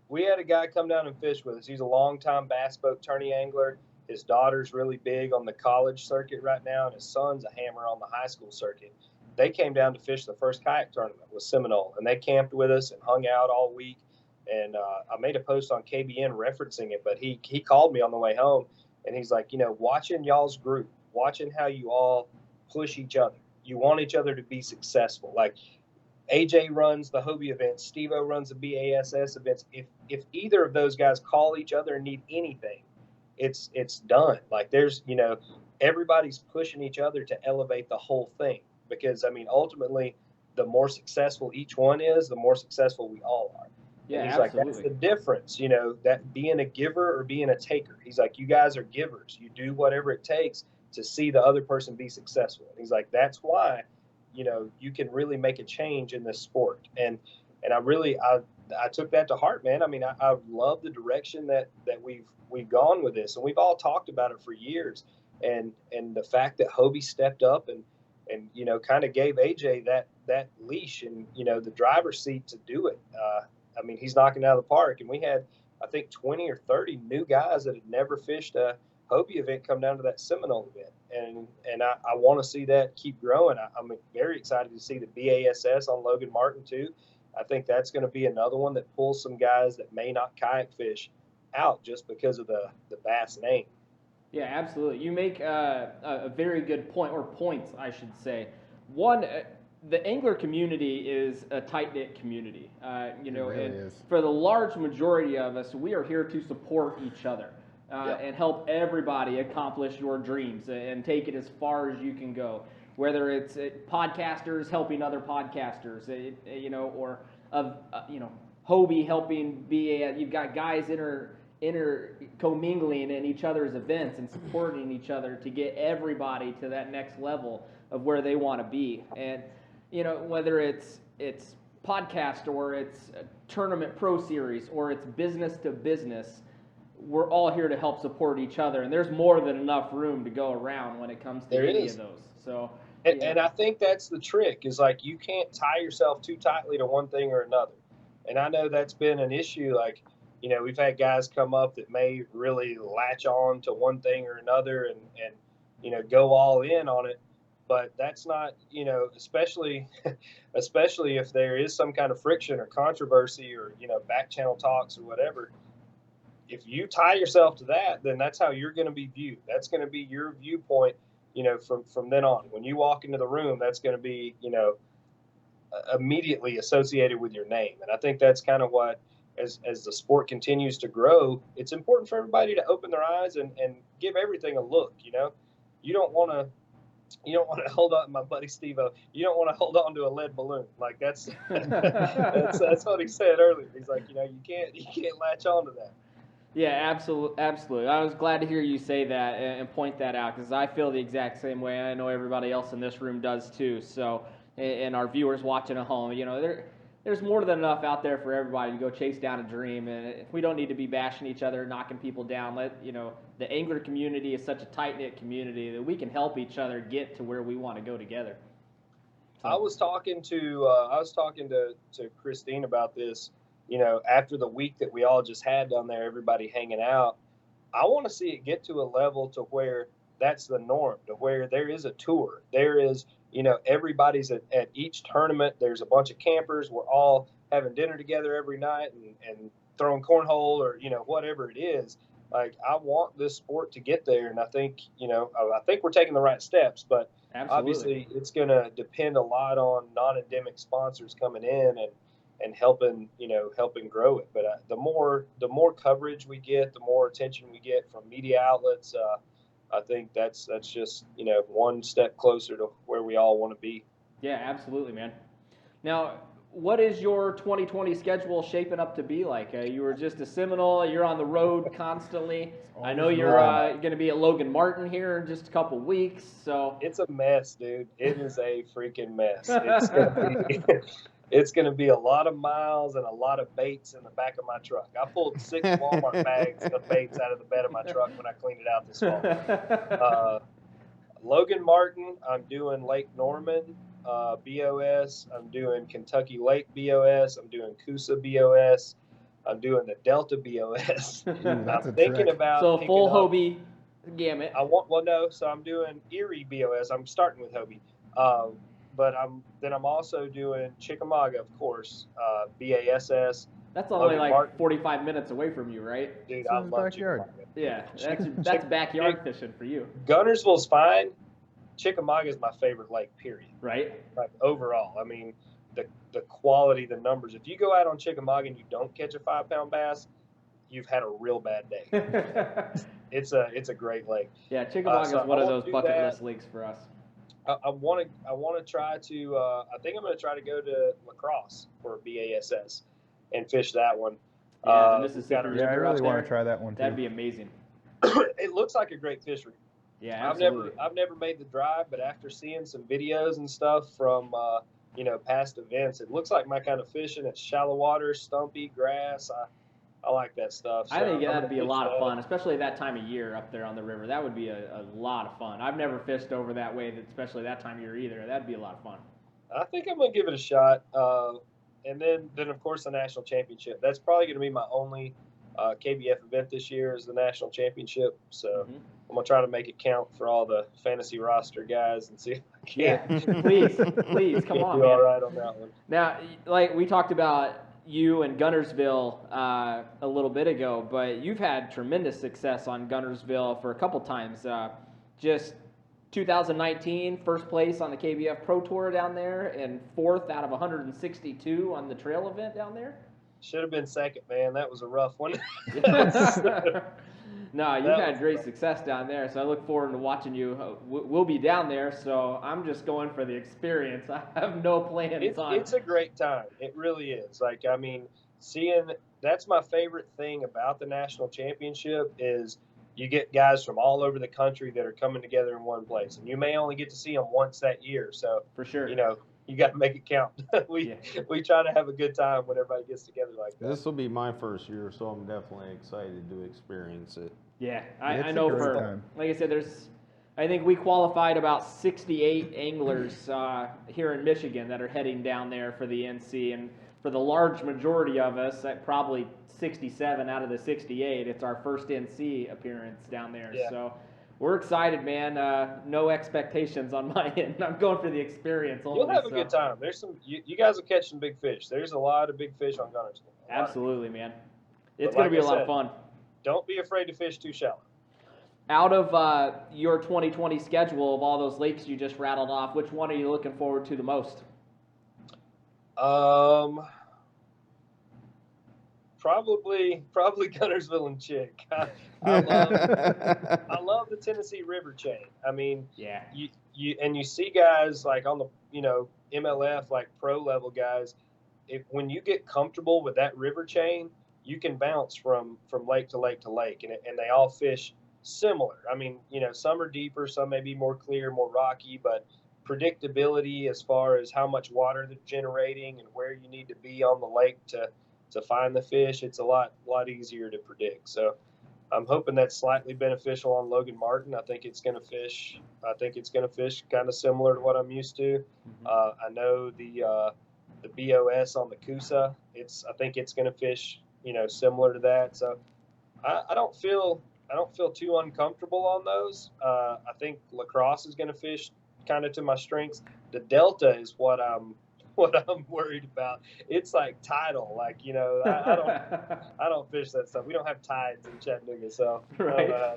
We had a guy come down and fish with us. He's a longtime bass boat tourney angler. His daughter's really big on the college circuit right now, and his son's a hammer on the high school circuit. They came down to fish the first kayak tournament with Seminole, and they camped with us and hung out all week. And I made a post on KBN referencing it, but he called me on the way home, and he's like, you know, watching y'all's group, watching how you all push each other. You want each other to be successful. Like, AJ runs the Hobie events, Steve-O runs the BASS events. If either of those guys call each other and need anything, it's done. Like, there's, you know, everybody's pushing each other to elevate the whole thing. Because, I mean, ultimately, the more successful each one is, the more successful we all are. Yeah, and he's absolutely. like, that's the difference, you know, that being a giver or being a taker. He's like, you guys are givers. You do whatever it takes to see the other person be successful. And he's like, that's why, you know, you can really make a change in this sport. And I took that to heart, man. I mean, I love the direction that we've gone with this, and we've all talked about it for years. And the fact that Hobie stepped up and kind of gave AJ that leash and the driver's seat to do it. I mean, he's knocking it out of the park. And we had, I think, 20 or 30 new guys that had never fished a Hobie event come down to that Seminole event. And I want to see that keep growing. I'm very excited to see the BASS on Logan Martin too. I think that's going to be another one that pulls some guys that may not kayak fish out just because of the bass name. Yeah, absolutely. You make a very good point, or points, I should say. One, the angler community is a tight-knit community. For the large majority of us, we are here to support each other and help everybody accomplish your dreams and take it as far as you can go. Whether it's podcasters helping other podcasters, or Hobie helping you've got guys commingling in each other's events and supporting each other to get everybody to that next level of where they want to be. And whether it's podcast or it's a tournament pro series or it's business to business, we're all here to help support each other. And there's more than enough room to go around when it comes to any of those. So. And I think that's the trick, is like you can't tie yourself too tightly to one thing or another. And I know that's been an issue. Like, we've had guys come up that may really latch on to one thing or another and go all in on it. But that's not, especially if there is some kind of friction or controversy or, back channel talks or whatever. If you tie yourself to that, then that's how you're going to be viewed. That's going to be your viewpoint, from then on. When you walk into the room, that's going to be, immediately associated with your name. And I think that's kind of what, as the sport continues to grow, it's important for everybody to open their eyes and give everything a look. You don't want to hold on, my buddy Steve-O, you don't want to hold on to a lead balloon. Like that's what he said earlier. He's like, you can't latch on to that. Yeah, absolutely. I was glad to hear you say that and point that out, because I feel the exact same way. I know everybody else in this room does too. So, and our viewers watching at home, there's more than enough out there for everybody to go chase down a dream, and we don't need to be bashing each other, knocking people down. The angler community is such a tight-knit community that we can help each other get to where we want to go together. So. I was talking to Christine about this. After the week that we all just had down there, everybody hanging out, I want to see it get to a level to where that's the norm, to where there is a tour. There is, everybody's at each tournament. There's a bunch of campers. We're all having dinner together every night and throwing cornhole or, whatever it is. Like, I want this sport to get there. And I think, I think we're taking the right steps, but obviously it's going to depend a lot on non-endemic sponsors coming in and helping grow it. But the more coverage we get, the more attention we get from media outlets, I think that's just, one step closer to where we all want to be. Yeah, absolutely, man. Now, what is your 2020 schedule shaping up to be like? You were just a Seminole. You're on the road constantly. I know you're going to be at Logan Martin here in just a couple weeks. So it's a mess, dude. It is a freaking mess. It's going to be a lot of miles and a lot of baits in the back of my truck. I pulled 6 Walmart bags of baits out of the bed of my truck when I cleaned it out this fall. Logan Martin, I'm doing Lake Norman BOS. I'm doing Kentucky Lake BOS. I'm doing Coosa BOS. I'm doing the Delta BOS. I'm thinking about full Hobie gamut. So I'm doing Erie BOS. I'm starting with Hobie. But I'm also doing Chickamauga, of course, BASS. That's only like 45 minutes away from you, right? Dude, I love Chickamauga. Yeah, that's backyard fishing for you. Gunnersville's fine. Chickamauga is my favorite lake, period. Right? Like overall, I mean, the quality, the numbers. If you go out on Chickamauga and you don't catch a 5-pound bass, you've had a real bad day. It's a great lake. Yeah, Chickamauga is one of those bucket list lakes for us. I want to try to. I think I'm going to try to go to La Crosse for BASS and fish that one. Yeah, Mississippi River. I really want to try that one too. That'd be amazing. It looks like a great fishery. Yeah, absolutely. I've never made the drive, but after seeing some videos and stuff from past events. It looks like my kind of fishing. It's shallow water, stumpy, grass. I like that stuff. I So think I'm that'd be a big lot of fan. fun, especially that time of year up there on the river. That would be a lot of fun. I've never fished over that way, especially that time of year either. That'd be a lot of fun. I think I'm gonna give it a shot. And then of course the national championship. That's probably gonna be my only KBF event this year is the national championship. So I'm gonna try to make it count for all the fantasy roster guys and see if I can. Yeah, please, come on, do man. all right on that one. Now, like we talked about you and Guntersville a little bit ago, but you've had tremendous success on Guntersville for a couple times. Just 2019, first place on the KBF Pro Tour down there, and 4th out of 162 on the trail event down there. Should have been second, man. That was a rough one. No, you've had great success down there, so I look forward to watching you. We'll be down there, so I'm just going for the experience. I have no plans on. It's a great time. It really is. Like, I mean, that's my favorite thing about the national championship is you get guys from all over the country that are coming together in one place, and you may only get to see them once that year. So for sure, you got to make it count. We try to have a good time when everybody gets together like that. This will be my first year, so I'm definitely excited to experience it. Yeah, I know like I said, I think we qualified about 68 anglers here in Michigan that are heading down there for the NC, and for the large majority of us, probably 67 out of the 68, it's our first NC appearance down there. Yeah. So we're excited, man. No expectations on my end. I'm going for the experience only. You'll have a good time. There's you guys will catch some big fish. There's a lot of big fish on Guntersville. Absolutely, man. It's going to be a lot of fun. Don't be afraid to fish too shallow. Out of your 2020 schedule of all those lakes you just rattled off, which one are you looking forward to the most? Probably Guntersville and Chick. I love the Tennessee River chain. I mean, yeah. You see guys like on the MLF like pro level guys. When you get comfortable with that river chain, you can bounce from lake to lake to lake, and they all fish similar. I mean, some are deeper, some may be more clear, more rocky, but predictability as far as how much water they're generating and where you need to be on the lake to find the fish, it's a lot easier to predict. So I'm hoping that's slightly beneficial on Logan Martin. I think it's going to fish kind of similar to what I'm used to. I know the BOS on the Coosa, I think it's going to fish similar to that. So I don't feel too uncomfortable on those. I think lacrosse is going to fish kind of to my strengths. The Delta is what I'm worried about. It's like tidal, like I don't fish that stuff. We don't have tides in Chattanooga, so right.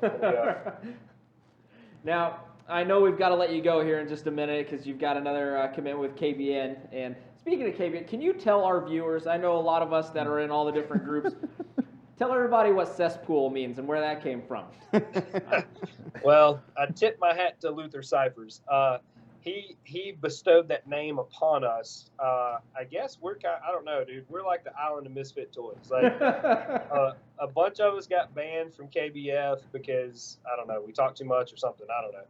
Now I know we've got to let you go here in just a minute because you've got another commitment with KBN. And speaking of KBN, can you tell our viewers? I know a lot of us that are in all the different groups. Tell everybody what cesspool means and where that came from. Well, I tip my hat to Luther Cyphers. He bestowed that name upon us. I guess I don't know, dude. We're like the island of misfit toys. Like a bunch of us got banned from KBF because I don't know, we talked too much or something. I don't know.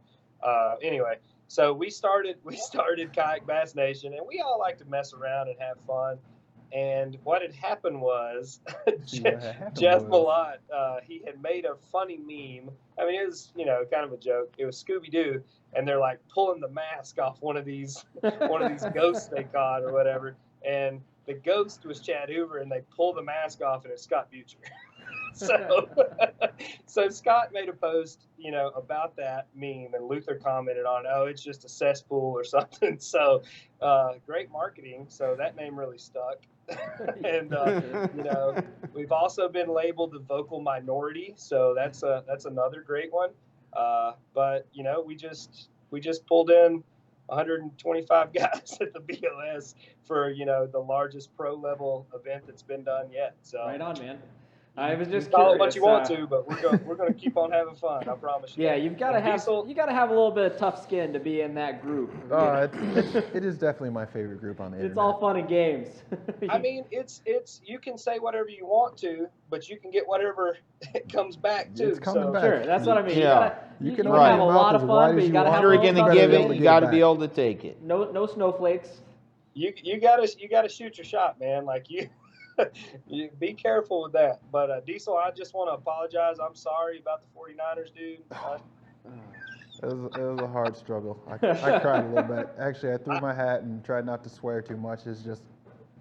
Anyway, so we started Kayak Bass Nation, and we all like to mess around and have fun. And what had happened was Jeff Malott, he had made a funny meme. I mean, it was, kind of a joke. It was Scooby-Doo, and they're like pulling the mask off one of these ghosts they caught or whatever. And the ghost was Chad Hoover, and they pull the mask off, and it's Scott Beutjer. So Scott made a post, about that meme, and Luther commented on, oh, it's just a cesspool or something. So great marketing. So that name really stuck. And we've also been labeled the vocal minority, so that's another great one. But we just pulled in 125 guys at the BOS for the largest pro level event that's been done yet. So right on, man. I was just call curious. it what you want to, but we're going to keep on having fun. I promise you. Yeah, you've got to have a little bit of tough skin to be in that group. It is definitely my favorite group on the internet. It's all fun and games. I mean, it's you can say whatever you want to, but you can get whatever it comes back to. It's coming back. Sure, that's what I mean. Yeah. You can have a lot of fun, but you got to have a You're little going to tough give skin. it. You got to be able to take it. No snowflakes. you gotta shoot your shot, man. Like you be careful with that. But Diesel, I just want to apologize. I'm sorry about the 49ers, dude. It was a hard struggle. I cried a little bit. Actually, I threw my hat and tried not to swear too much. It's just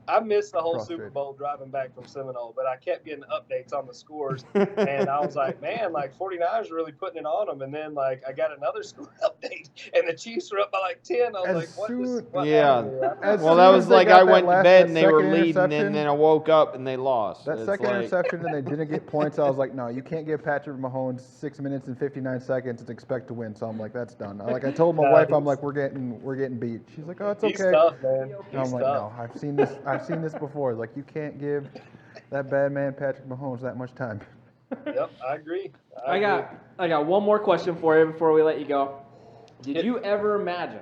I missed the whole frustrating. Super Bowl driving back from Seminole, but I kept getting updates on the scores, and I was like, man, like 49ers are really putting it on them. And then like I got another score update, and the Chiefs were up by like 10. I was like, what happened here? Well, that was like I went to bed and they were leading, and then I woke up and they lost. That second interception and they didn't get points. I was like, no, you can't give Patrick Mahomes 6 minutes and 59 seconds and expect to win. So I'm like, that's done. Like I told my wife, I'm like, we're getting beat. She's like, oh, it's okay. He's tough, man. I'm like, no, I've seen this before. Like you can't give that bad man Patrick Mahomes that much time. Yep, I agree. I got one more question for you before we let you go. Did you ever imagine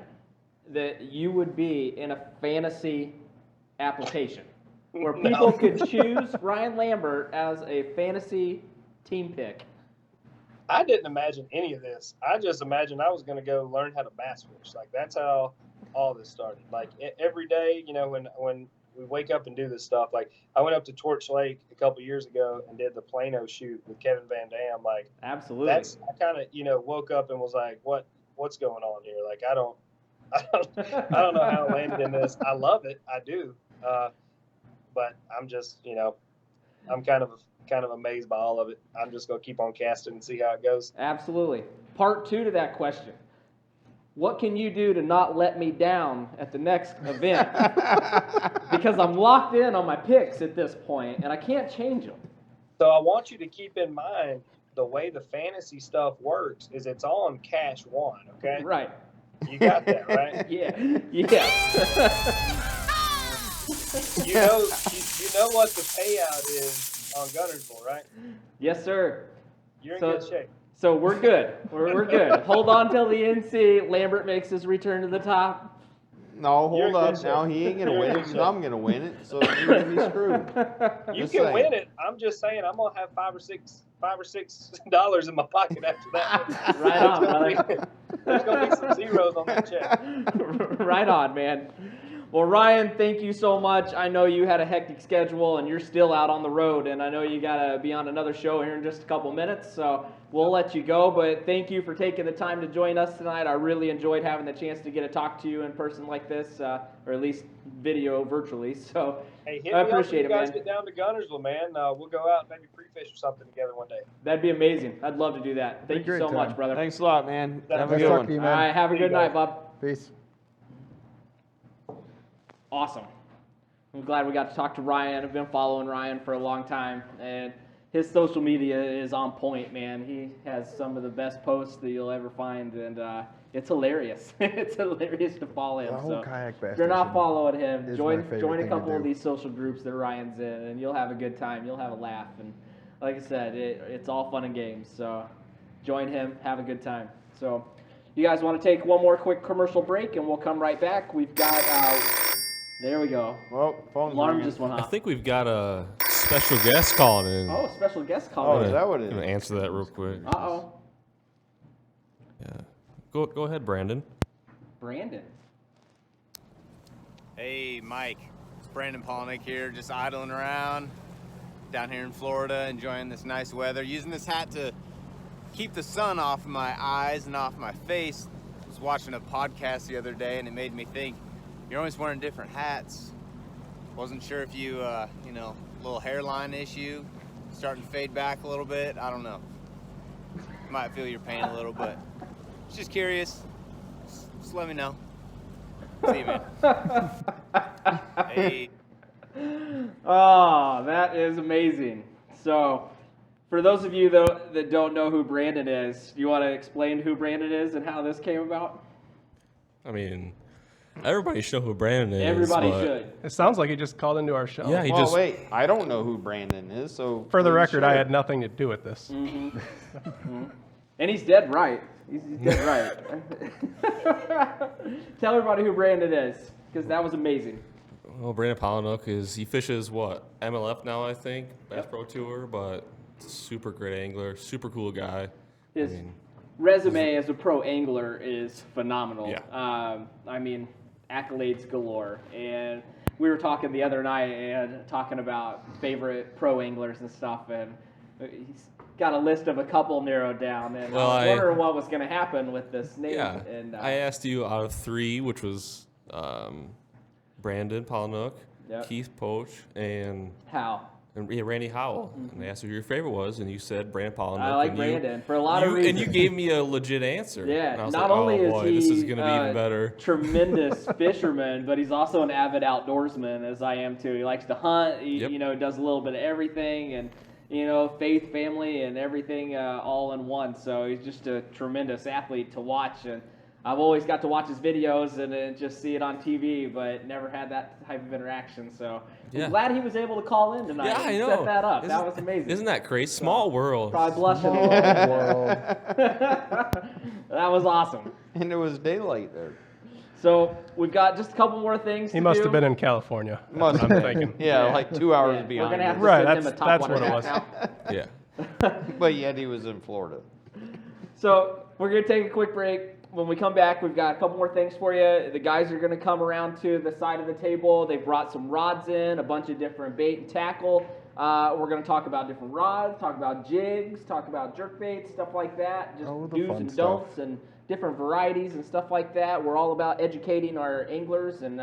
that you would be in a fantasy application where people could choose Ryan Lambert as a fantasy team pick? I didn't imagine any of this. I just imagined I was going to go learn how to bass fish. Like that's how all this started. Like every day, you know, when we wake up and do this stuff. Like I went up to Torch Lake a couple years ago and did the Plano shoot with Kevin Van Dam. Like absolutely, I kind of woke up and was like, what's going on here? Like I don't know how I landed in this. I love it, I do, but I'm just I'm kind of amazed by all of it. I'm just gonna keep on casting and see how it goes. Absolutely. Part 2 to that question. What can you do to not let me down at the next event? Because I'm locked in on my picks at this point, and I can't change them. So I want you to keep in mind the way the fantasy stuff works is it's on cash one, okay? Right. You got that, right? Yeah. you know what the payout is on Gunnersville, right? Yes, sir. You're in good shape. So we're good. We're good. Hold on till the NC. Lambert makes his return to the top. No, hold up. Now he ain't going to win it because I'm going to win it. So you're going to be screwed. You can win it. I'm just saying I'm going to have $5 or $6 in my pocket after that. Right on, brother. There's going to be some zeros on that check. Right on, man. Well, Ryan, thank you so much. I know you had a hectic schedule and you're still out on the road, and I know you got to be on another show here in just a couple minutes, so we'll let you go. But thank you for taking the time to join us tonight. I really enjoyed having the chance to get to talk to you in person like this, or at least video virtually. So hey, hit I me appreciate up when it, you guys man. get down to Gunnersville, man. We'll go out and maybe pre-fish or something together one day. That'd be amazing. I'd love to do that. Thank you so much, brother. Thanks a lot, man. Have a Nice good talking one. to you, All right, have a good night, Bob. Peace. Awesome. I'm glad we got to talk to Ryan. I've been following Ryan for a long time, and his social media is on point, man. He has some of the best posts that you'll ever find, and it's hilarious. It's hilarious to follow him. The whole So kayak bass if you're not fishing following him, is join my favorite a thing to couple of do. these social groups that Ryan's in, and you'll have a good time. You'll have a laugh, and like I said, it's all fun and games. So join him, have a good time. So you guys want to take one more quick commercial break, and we'll come right back. We've got there we go. Well, phone's Alarm ringing. just went I off. think we've got a special guest calling in. Oh, special guest Oh, calling. is that what it I'm gonna is? answer that real quick. Uh-oh. Yeah. Go ahead, Brandon. Brandon. Hey, Mike. It's Brandon Polnick here, just idling around down here in Florida, enjoying this nice weather, using this hat to keep the sun off my eyes and off my face. I was watching a podcast the other day, and it made me think, you're always wearing different hats. Wasn't sure if you, little hairline issue, starting to fade back a little bit. I don't know. Might feel your pain a little, but just curious. Just let me know. See you, man. Hey. Oh, that is amazing. So, for those of you that don't know who Brandon is, do you want to explain who Brandon is and how this came about? I mean, everybody should know who Brandon is. Everybody but- should. It sounds like he just called into our show. Yeah, he Well, just. wait. I don't know who Brandon is, so. For the please record, I share. had nothing to do with this. And he's dead right. He's dead right. Tell everybody who Brandon is, because that was amazing. Well, Brandon Polnick he fishes what? MLF now, I think. Bass Yep. Pro Tour, but super great angler, super cool guy. His resume as a pro angler is phenomenal. Yeah. I mean, accolades galore. And we were talking the other night and talking about favorite pro anglers and stuff, and he's got a list of a couple narrowed down, and Well, I was wondering what was going to happen with this name. Yeah, And I asked you out of 3, which was Brandon Polnook, Yep. Keith Poach, and Randy Howell. And I asked you who your favorite was, and you said Brandon Polnook. I like Brandon for a lot of reasons. And you gave me a legit answer. Yeah, and I was not like, only oh, is boy, he this is going to be even better. Tremendous fisherman, but he's also an avid outdoorsman, as I am too. He likes to hunt. He, does a little bit of everything, and faith, family, and everything all in one. So he's just a tremendous athlete to watch, and I've always got to watch his videos and just see it on TV, but never had that type of interaction. So I'm glad he was able to call in tonight Yeah, I and know. set that up. That was amazing. Isn't that crazy? Small world. Probably blushing a Small little bit. world. That was awesome. And it was daylight there. So we've got just a couple more things He to must do. have been in California. Must I'm have thinking. Yeah, like 2 hours behind. We're gonna have to Right, send him a that's Topwater what it hat was. now. Yeah. But yet he was in Florida. So we're going to take a quick break. When we come back, we've got a couple more things for you. The guys are going to come around to the side of the table. They brought some rods in, a bunch of different bait and tackle. We're going to talk about different rods, talk about jigs, talk about jerk baits, stuff like that. Just Oh, the do's fun and stuff. don'ts and different varieties and stuff like that. We're all about educating our anglers and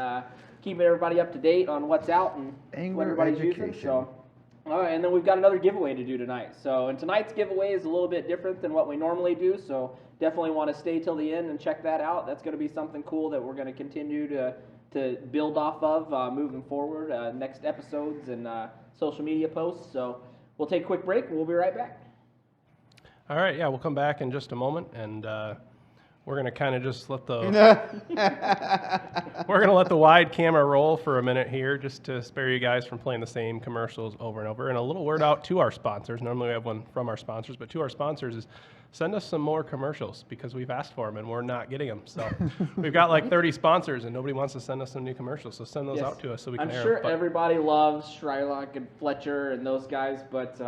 keeping everybody up to date on what's out and what Angler everybody's using. education. So, all right, and then we've got another giveaway to do tonight. So, and tonight's giveaway is a little bit different than what we normally do. So, definitely want to stay till the end and check that out. That's going to be something cool that we're going to continue to build off of moving forward, next episodes and social media posts. So, we'll take a quick break. We'll be right back. All right, yeah, we'll come back in just a moment, and we're gonna kind of just let the we're gonna let the wide camera roll for a minute here, just to spare you guys from playing the same commercials over and over. And a little word out to our sponsors. Normally we have one from our sponsors, but to our sponsors is send us some more commercials because we've asked for them and we're not getting them. So we've got like 30 sponsors and nobody wants to send us some new commercials. So send those out to us so we can I'm air sure them. But everybody loves Shylock and Fletcher and those guys, but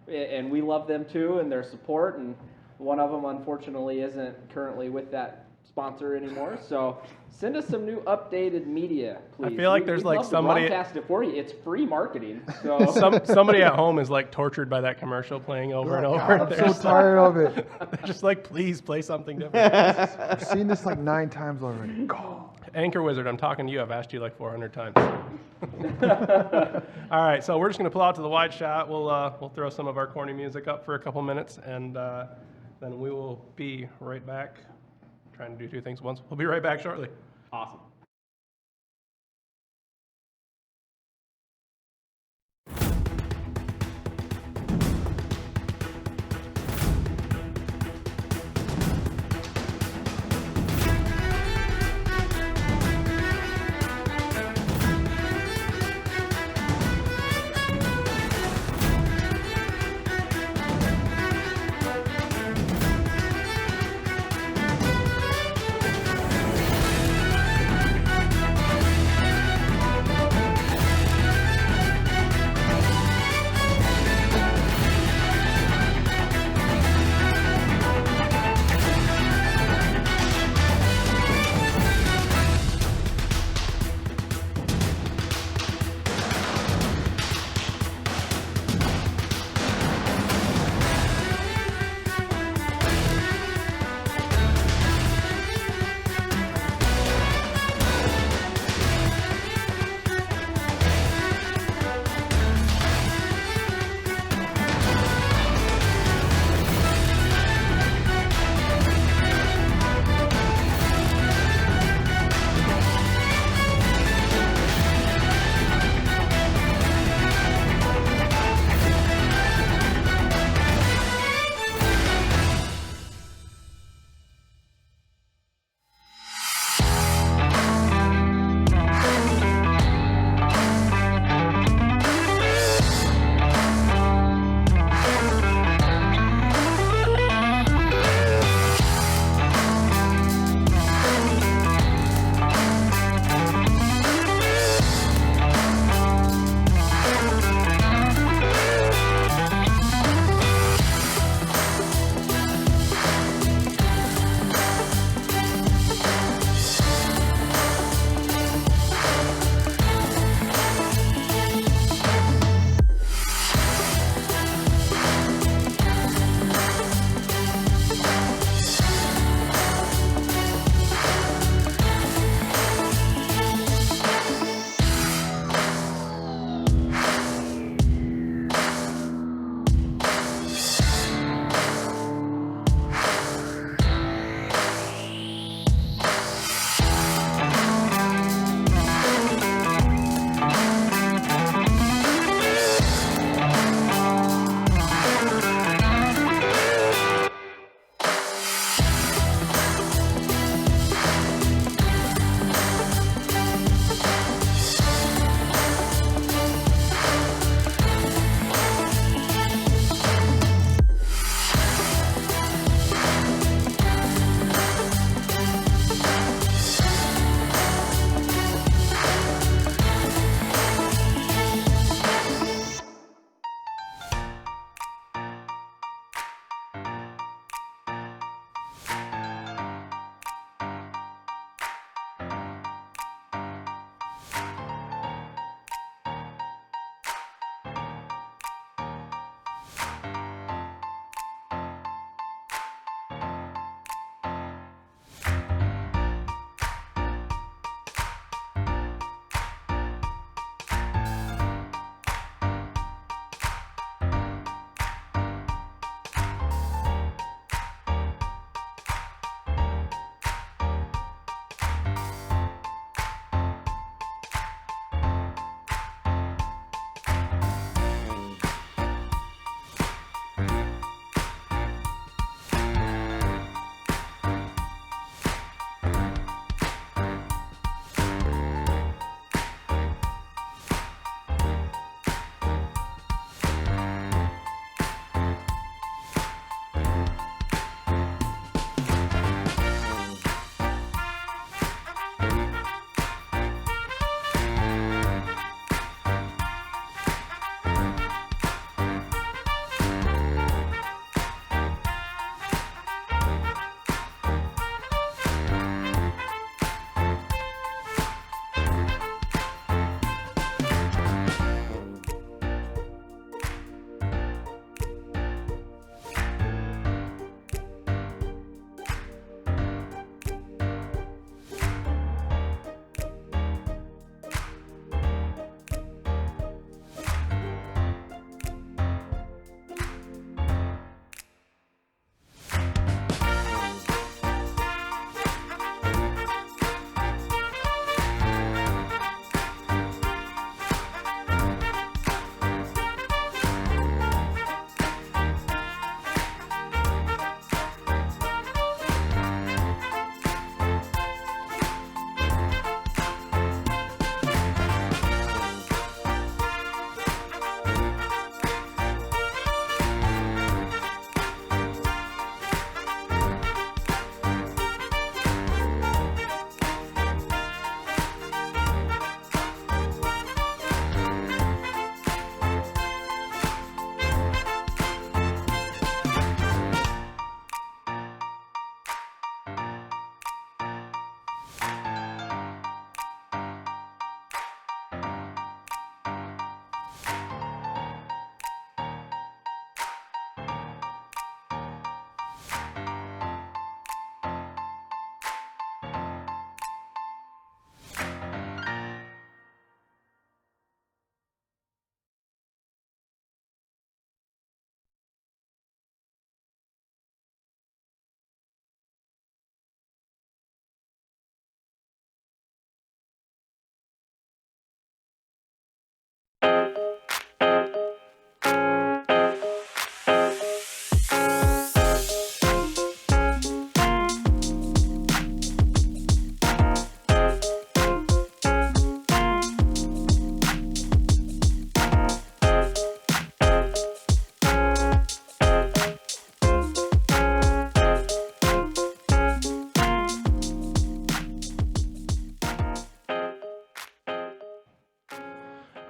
and we love them too and their support. And one of them, unfortunately, isn't currently with that sponsor anymore. So send us some new updated media, please. I feel like there's We'd like love to somebody broadcast it for you. It's free marketing. So somebody at home is like tortured by that commercial playing over and over. God, They're I'm so just tired of it. They're just like, please play something different. I've seen this like 9 times already. God. Anchor Wizard, I'm talking to you. I've asked you like 400 times. All right, so we're just going to pull out to the wide shot. We'll throw some of our corny music up for a couple minutes, and then we will be right back. Trying to do 2 things at once. We'll be right back shortly. awesome.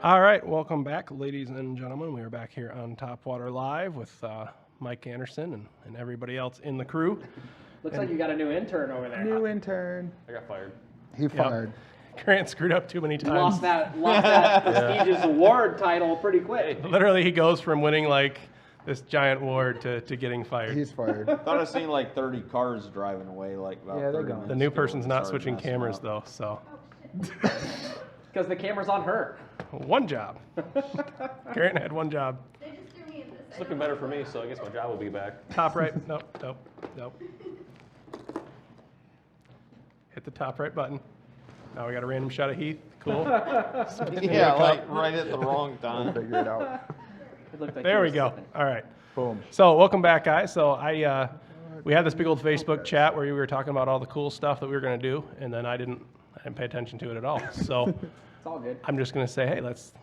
All right, welcome back, ladies and gentlemen. We are back here on Topwater Live with Mike Anderson and everybody else in the crew. Looks like you got a new intern over there. New intern. I got fired. He fired. Grant screwed up too many times. Lost that prestigious award title pretty quick. Literally, he goes from winning like this giant award to getting fired. He's fired. Thought I seen like 30 cars driving away like about Yeah, they're 30 gone. minutes The new ago person's and not started switching messing cameras up. though, so Because the camera's on her. one job. Grant had one job. It's looking better for me, so I guess my job will be back. Top right. Nope. Hit the top right button. Now we got a random shot of Heath. Cool. Yeah, like right at the wrong We'll time. figure it out. It looked like There he we was go. slipping. All right. Boom. So welcome back, guys. So we had this big old Facebook chat where we were talking about all the cool stuff that we were going to do, and then I didn't pay attention to it at all. So It's all good. I'm just going to say, hey, let's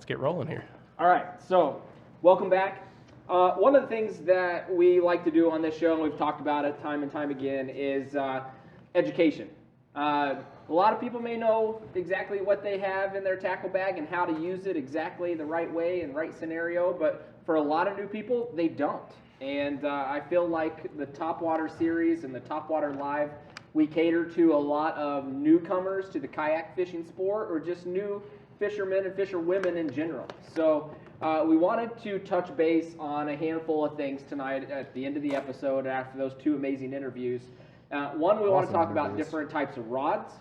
get rolling here. All right, so welcome back. One of the things that we like to do on this show, and we've talked about it time and time again, is education. A lot of people may know exactly what they have in their tackle bag and how to use it exactly the right way and right scenario, but for a lot of new people, they don't. And I feel like the Topwater series and the Topwater Live, we cater to a lot of newcomers to the kayak fishing sport or just new fishermen and fisherwomen in general. So we wanted to touch base on a handful of things tonight at the end of the episode after those two amazing interviews. One, we want to talk about different types of rods,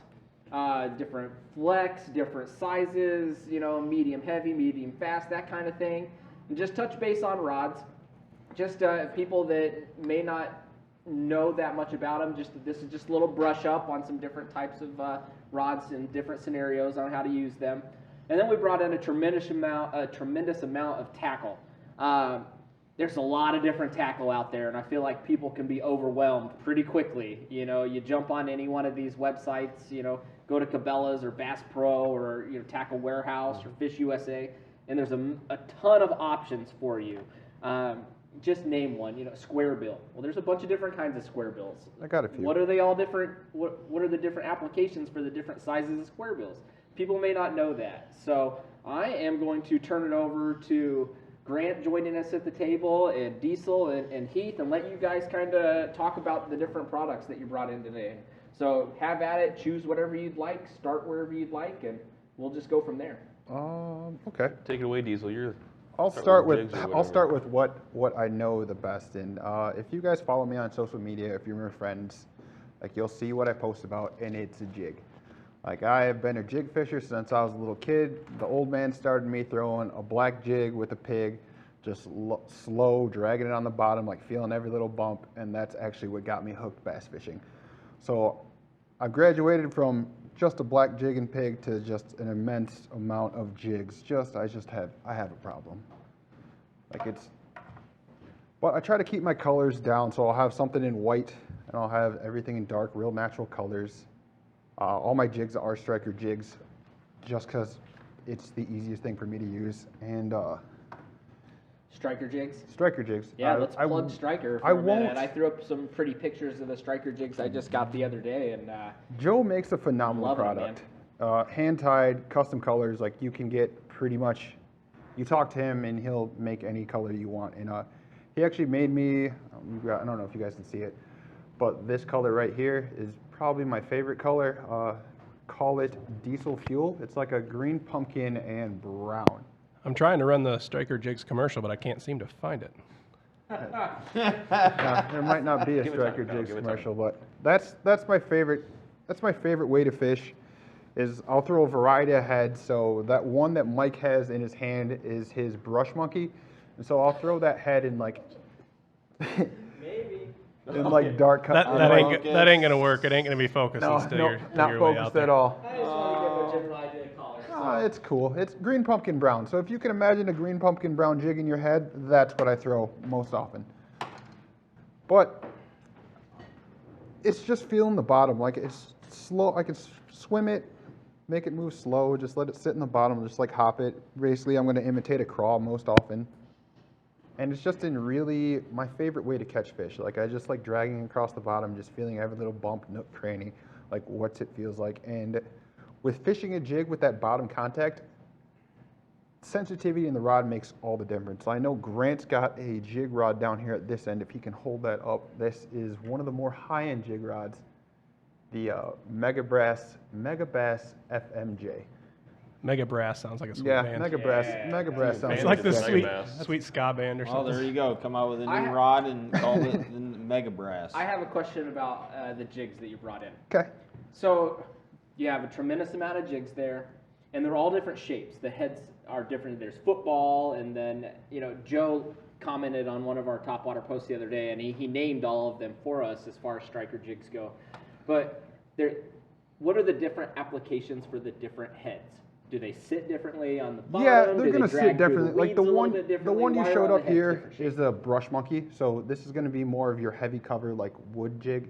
different flex, different sizes, medium heavy, medium fast, that kind of thing. And just touch base on rods. Just people that may not know that much about them. This is just a little brush up on some different types of rods and different scenarios on how to use them. And then we brought in a tremendous amount of tackle. There's a lot of different tackle out there, and I feel like people can be overwhelmed pretty quickly. You jump on any one of these websites, go to Cabela's or Bass Pro or Tackle Warehouse or Fish USA, and there's a ton of options for you. Just name one, square bill. Well, there's a bunch of different kinds of square bills. I got a few. What are they all different? What are the different applications for the different sizes of square bills? People may not know that. So I am going to turn it over to Grant joining us at the table, and Diesel and Heath, and let you guys kind of talk about the different products that you brought in today. So have at it, choose whatever you'd like, start wherever you'd like, and we'll just go from there. Okay. Take it away, Diesel. I'll start with what I know the best. And if you guys follow me on social media, if you're my friends, like you'll see what I post about, and it's a jig. Like I have been a jig fisher since I was a little kid. The old man started me throwing a black jig with a pig, just slow, dragging it on the bottom, like feeling every little bump, and that's actually what got me hooked bass fishing. So I graduated from just a black jig and pig to just an immense amount of jigs. I have a problem. But I try to keep my colors down, so I'll have something in white, and I'll have everything in dark, real natural colors. All my jigs are striker jigs, just because it's the easiest thing for me to use. And Striker jigs? Striker jigs. Yeah, let's plug Striker for a minute. I threw up some pretty pictures of the Striker jigs I just got the other day, and Joe makes a phenomenal product. Hand-tied, custom colors, like you can get pretty much, you talk to him and he'll make any color you want. And he actually made me, I don't know if you guys can see it, but this color right here is probably my favorite color. Call it Diesel Fuel. It's like a green pumpkin and brown. I'm trying to run the Striker Jigs commercial, but I can't seem to find it. There might not be a Striker Jigs commercial, but that's my favorite. That's my favorite way to fish. Is I'll throw a variety of heads. So that one that Mike has in his hand is his brush monkey, and so I'll throw that head in like in like dark. That ain't gonna work. It ain't gonna be focused. No, not focused at all. I just want to give a general idea of colors. It's cool. It's green pumpkin brown. So if you can imagine a green pumpkin brown jig in your head, that's what I throw most often. But it's just feeling the bottom. Like it's slow. I can swim it, make it move slow, just let it sit in the bottom, just like hop it. Basically, I'm going to imitate a crawl most often. And it's just in really my favorite way to catch fish. Like I just like dragging across the bottom, just feeling every little bump, nook, cranny, like what it feels like. And with fishing a jig with that bottom contact, sensitivity in the rod makes all the difference. I know Grant's got a jig rod down here at this end. If he can hold that up, this is one of the more high-end jig rods, the Megabass FMJ. Mega Brass sounds like a sweet Yeah, band. Megabass sounds It's like this sweet, Megabass. sweet ska band or Well, something. there you go. Come out with a new I ha- rod and call it the Mega Brass. I have a question about the jigs that you brought in. Okay. So you have a tremendous amount of jigs there, and they're all different shapes. The heads are different. There's football, and then, you know, Joe commented on one of our Topwater posts the other day, and he named all of them for us as far as striker jigs go. But what are the different applications for the different heads? Do they sit differently on the bottom? Yeah, Do they're they going to drag sit through differently. Like weeds a little bit the differently? one you Why are showed all up the heads here different shapes? is a brush monkey. So this is going to be more of your heavy cover, like wood jig,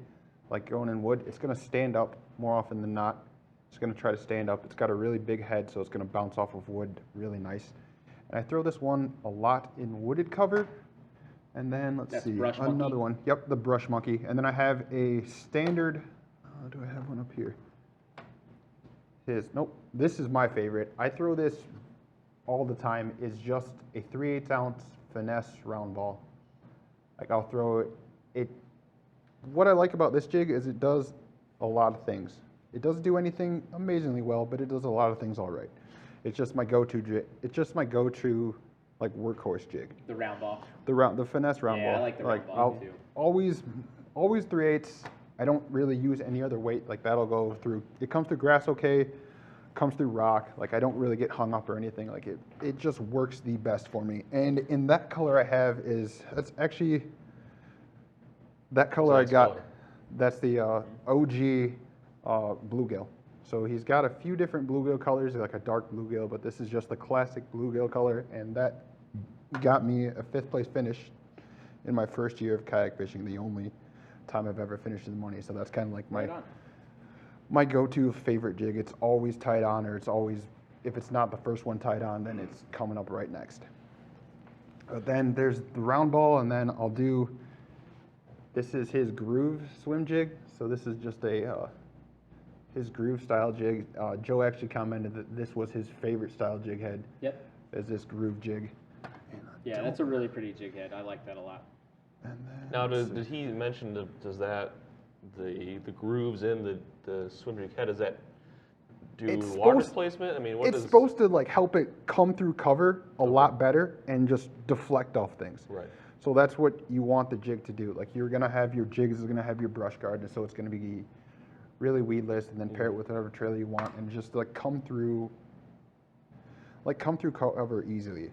like going in wood. It's going to stand up more often than not. It's going to try to stand up. It's got a really big head, so it's going to bounce off of wood really nice. And I throw this one a lot in wooded cover. And then let's see, brush another monkey? one. Yep, the brush monkey. And then I have a standard, do I have one up here? Nope, this is my favorite. I throw this all the time. Is just a 3/8 ounce finesse round ball. Like I'll throw it. What I like about this jig is it does a lot of things. It doesn't do anything amazingly well, but it does a lot of things all right. It's just my go-to jig. It's just my go-to like workhorse jig. The round ball. The finesse round ball. Yeah, I like the round ball I'll too. always 3/8. I don't really use any other weight. Like that'll go through. It comes through grass okay. Comes through rock. Like I don't really get hung up or anything. Like it just works the best for me. And in that color I have that's actually that color I got. color. That's the OG bluegill. So he's got a few different bluegill colors, like a dark bluegill, but this is just the classic bluegill color, and that got me a 5th place finish in my first year of kayak fishing, the only time I've ever finished in the money. So that's kind of like my go-to favorite jig. It's always tied on, or it's always, if it's not the first one tied on, then it's coming up right next. But then there's the round ball, and then I'll do, this is his groove swim jig. So this is just his groove style jig. Joe actually commented that this was his favorite style jig head. Yep. Is this groove jig. Yeah, that's a really pretty jig head. I like that a lot. And then, Now, did he mention, does that, the grooves in the swim jig head, does that do water displacement? I mean, what it's supposed to like help it come through cover a lot better and just deflect off things. Right. So that's what you want the jig to do. Like you're gonna have your jigs, is gonna have your brush guard, and so it's gonna be really weedless, and then pair it with whatever trailer you want, and just like come through cover easily.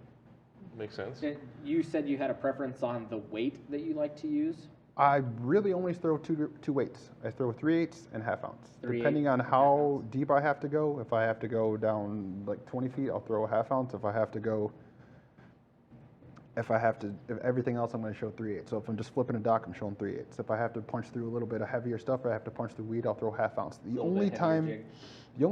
Makes sense. You said you had a preference on the weight that you like to use. I really only throw two weights. I throw 3/8 and 1/2 ounce. 3/8 Depending on how deep I have to go. If I have to go down like 20 feet, I'll throw a 1/2 ounce. If everything else, I'm going to show 3/8. So if I'm just flipping a dock, I'm showing 3/8. If I have to punch through a little bit of heavier stuff, or I have to punch through weed, I'll throw 1/2 ounce. The only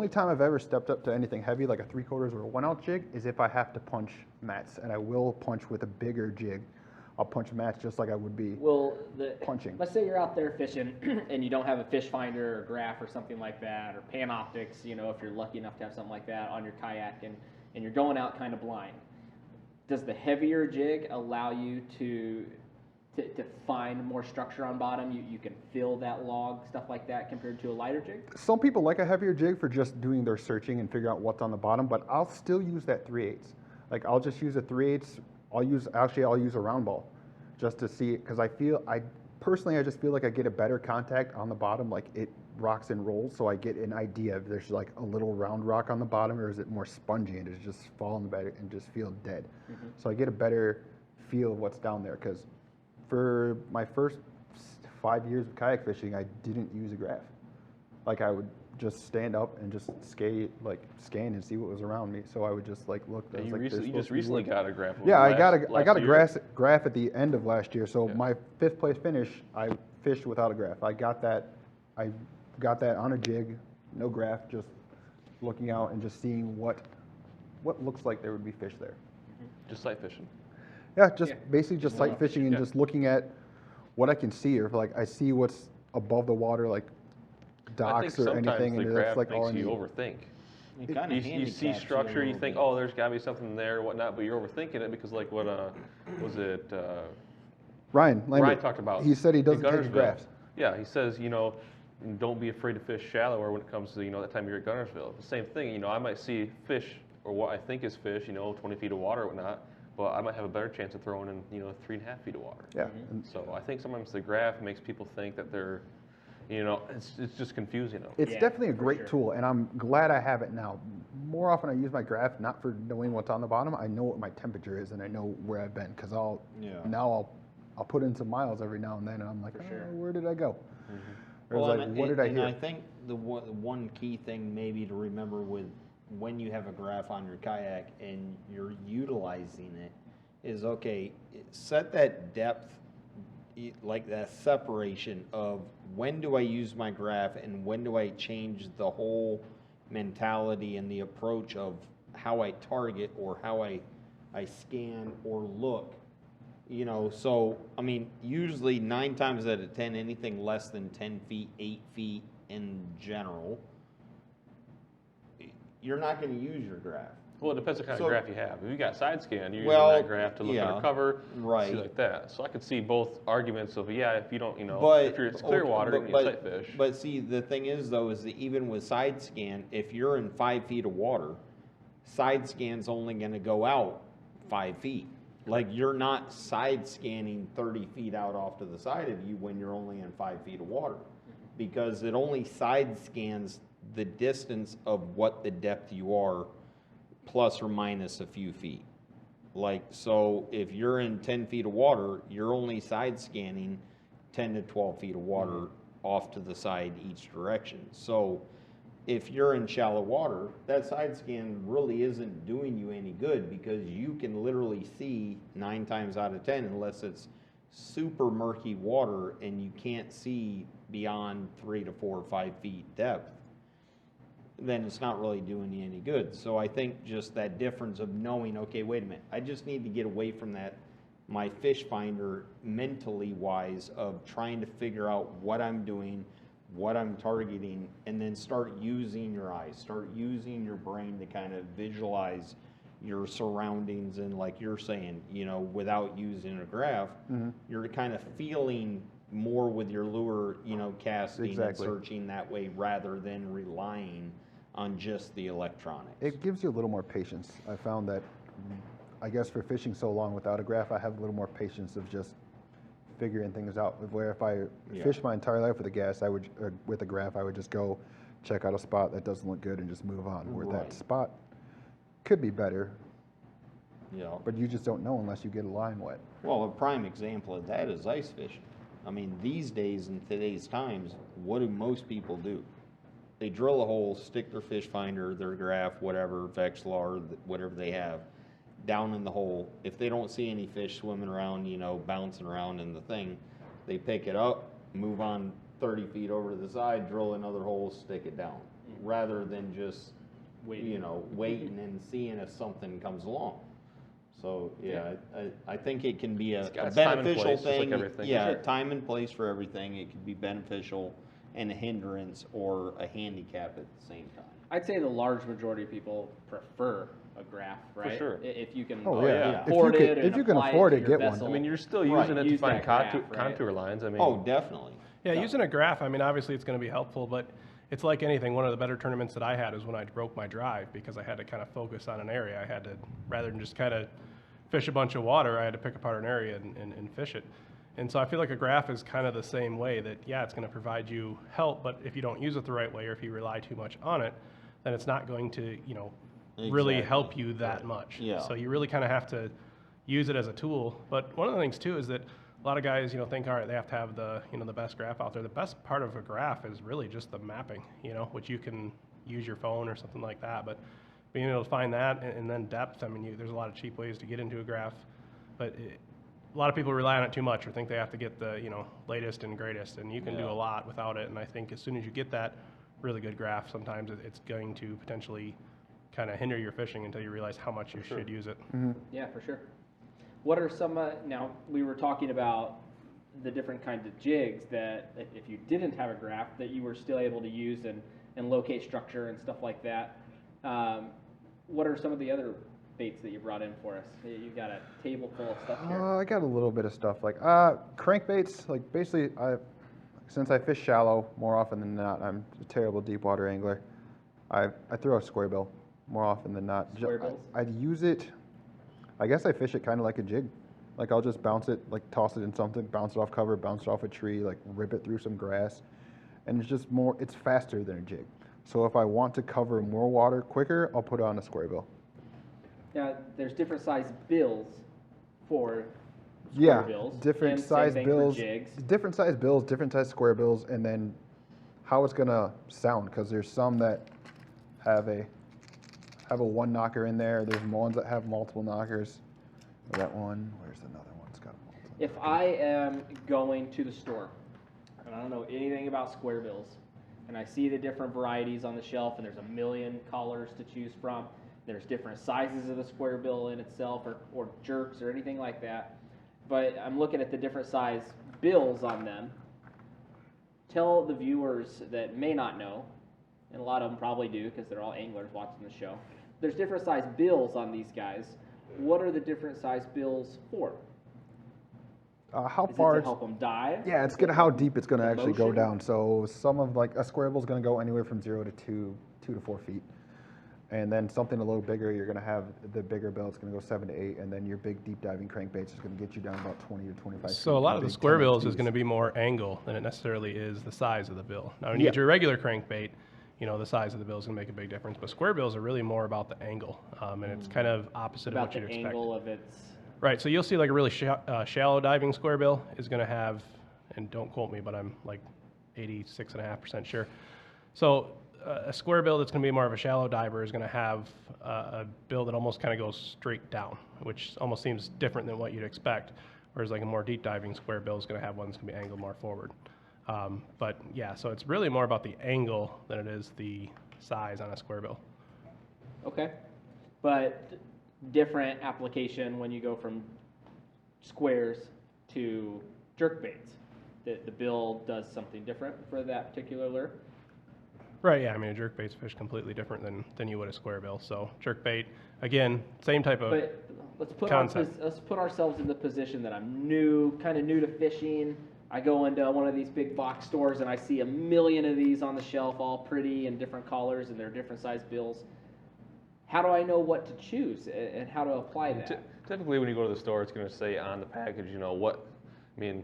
time I've ever stepped up to anything heavy, like a 3/4 or a 1 ounce jig, is if I have to punch mats, and I will punch with a bigger jig. I'll punch mats just like I would be punching. Let's say you're out there fishing and you don't have a fish finder or graph or something like that, or pan optics, you know, if you're lucky enough to have something like that on your kayak, and you're going out kind of blind. Does the heavier jig allow you to find more structure on bottom? You can feel that log, stuff like that, compared to a lighter jig? Some people like a heavier jig for just doing their searching and figure out what's on the bottom, but I'll still use that 3/8. Like I'll just use a 3/8. I'll use a round ball just to see it, because I just feel like I get a better contact on the bottom, like it rocks and rolls, so I get an idea if there's like a little round rock on the bottom, or is it more spongy and it's just falling better and just feel dead. Mm-hmm. So I get a better feel of what's down there, because for my first 5 years of kayak fishing, I didn't use a graph. Like I would just stand up and just scan and see what was around me. So I would just like look. You just recently got a graph. Yeah, I got a graph at the end of last year. So my 5th place finish, I fished without a graph. I got that on a jig, no graph, just looking out and just seeing what looks like there would be fish there. Just sight fishing. Yeah, basically just sight fishing and just looking at what I can see, or if like I see what's above the water, like docks or anything, and that's like all I makes need. you overthink. You see structure, you think, oh, there's got to be something there or whatnot, but you're overthinking it because like what was it? Ryan Lambert, Ryan talked about. He said he doesn't in take the Gunnersville. graphs. Yeah, he says, don't be afraid to fish shallower when it comes to, that time you're at Gunnersville. The same thing, I might see fish or what I think is fish, 20 feet of water or whatnot, but I might have a better chance of throwing in, 3.5 feet of water. Yeah. So I think sometimes the graph makes people think that they're, it's just confusing them. It's definitely a great tool, and I'm glad I have it now. More often I use my graph not for knowing what's on the bottom. I know what my temperature is, and I know where I've been, because I'll put in some miles every now and then, and I'm like, where did I go? Or Well, like, what did I hear? I think the one key thing maybe to remember with when you have a graph on your kayak and you're utilizing it is, okay, set that depth, like that separation of when do I use my graph and when do I change the whole mentality and the approach of how I target or how I scan or look. So, I mean, usually 9 times out of 10, anything less than 10 feet, 8 feet in general, you're not going to use your graph. Well, it depends what kind of graph you have. If you got side scan, you're Well, using that graph to look under cover, right. see like that. So I could see both arguments of, if you don't, But, if it's clear water and you sight fish. But see, the thing is, though, is that even with side scan, if you're in 5 feet of water, side scan's only going to go out 5 feet. Like, you're not side scanning 30 feet out off to the side of you when you're only in 5 feet of water, because it only side scans the distance of what the depth you are, plus or minus a few feet. Like, so if you're in 10 feet of water, you're only side scanning 10 to 12 feet of water off to the side each direction. So if you're in shallow water, that side scan really isn't doing you any good, because you can literally see 9 times out of 10, unless it's super murky water and you can't see beyond 3 to 4 or 5 feet depth, then it's not really doing you any good. So I think just that difference of knowing, okay, wait a minute, I just need to get away from that, my fish finder mentally wise, of trying to figure out what I'm doing, what I'm targeting, and then start using your eyes, start using your brain to kind of visualize your surroundings. And like you're saying, without using a graph, you're kind of feeling more with your lure, casting and searching that way, rather than relying on just the electronics. It gives you a little more patience. I found that, I guess for fishing so long without a graph, I have a little more patience of just figuring things out. Where if I fish my entire life with a gas, with a graph, I would just go check out a spot that doesn't look good and just move on. Where that spot could be better, but you just don't know unless you get a line wet. Well, a prime example of that is ice fishing. I mean, these days, in today's times, what do most people do? They drill a hole, stick their fish finder, their graph, whatever, Vexilar, whatever they have, down in the hole. If they don't see any fish swimming around, bouncing around in the thing, they pick it up, move on 30 feet over to the side, drill another hole, stick it down, rather than just, waiting and seeing if something comes along. So, I think it can be a beneficial thing. Time and place for everything. It can be beneficial and a hindrance or a handicap at the same time. I'd say the large majority of people prefer a graph, right? For sure. If you can afford it, if you can afford it, get one. I mean, you're still using it to find contour lines. I mean, definitely. Yeah, using a graph, I mean, obviously it's going to be helpful, but it's like anything. One of the better tournaments that I had is when I broke my drive, because I had to kind of focus on an area. I had to, rather than just kind of fish a bunch of water, I had to pick apart an area and fish it. And so I feel like a graph is kind of the same way, that, it's going to provide you help, but if you don't use it the right way, or if you rely too much on it, then it's not going to, really help you that much. Yeah. So you really kind of have to use it as a tool. But one of the things too is that a lot of guys, think, all right, they have to have the, the best graph out there. The best part of a graph is really just the mapping, which you can use your phone or something like that. But being able to find that, and then depth, I mean, there's a lot of cheap ways to get into a graph, but a lot of people rely on it too much, or think they have to get the, latest and greatest, and you can do a lot without it. And I think as soon as you get that really good graph, sometimes it's going to potentially kind of hinder your fishing until you realize how much you should use it. Yeah, for sure. What are some, now we were talking about the different kinds of jigs that if you didn't have a graph that you were still able to use and locate structure and stuff like that. What are some of the other baits that you brought in for us? You've got a table full of stuff here. I got a little bit of stuff like crankbaits. Like basically, since I fish shallow more often than not, I'm a terrible deep water angler. I throw a square bill more often than not. Square bills? I'd use it. I guess I fish it kind of like a jig. Like I'll just bounce it, like toss it in something, bounce it off cover, bounce it off a tree, like rip it through some grass, and it's just more. It's faster than a jig. So if I want to cover more water quicker, I'll put it on a square bill. Now, there's different size bills for square bills. Different and size same thing bills, for jigs. different size bills, different size square bills, and then how it's gonna sound. Because there's some that have a one knocker in there. There's ones that have multiple knockers. That one. Where's another one? It's got multiple. If I am going to the store and I don't know anything about square bills, and I see the different varieties on the shelf, and there's a million colors to choose from. There's different sizes of the square bill in itself, or jerks, or anything like that. But I'm looking at the different size bills on them. Tell the viewers that may not know, and a lot of them probably do because they're all anglers watching the show. There's different size bills on these guys. What are the different size bills for? How Is far? it to help them dive? Yeah, it's gonna how deep it's gonna actually go motion? down. So some of like a square bill is gonna go anywhere from 0 to 2 to 4 feet, and then something a little bigger, you're gonna have the bigger bill. It's gonna go 7 to 8, and then your big deep diving crankbaits is gonna get you down about 20 to 25 feet. So a lot of the Big square 10 bills is XPs. going to be more angle than it necessarily is the size of the bill. Now, when you Yeah. get your regular crankbait, you know, the size of the bill is going to make a big difference. But square bills are really more about the angle, and it's kind of opposite of About what the you'd expect. angle of its. Right, so you'll see like a really shallow diving square bill is going to have, and don't quote me, but I'm like 86.5% sure. So a square bill that's going to be more of a shallow diver is going to have a bill that almost kind of goes straight down, which almost seems different than what you'd expect. Whereas like a more deep diving square bill is going to have one that's going to be angled more forward. But yeah, so it's really more about the angle than it is the size on a square bill. Okay. But different application when you go from squares to jerk baits. The bill does something different for that particular lure. Right, yeah, I mean a jerk bait's fish completely different than you would a square bill. So jerk bait, again, same type of But let's concept. put ourselves in the position that I'm kind of new to fishing. I go into one of these big box stores and I see a million of these on the shelf, all pretty and different colors, and they're different size bills. How do I know what to choose and how to apply that? Typically, when you go to the store, it's going to say on the package, you know, what, I mean,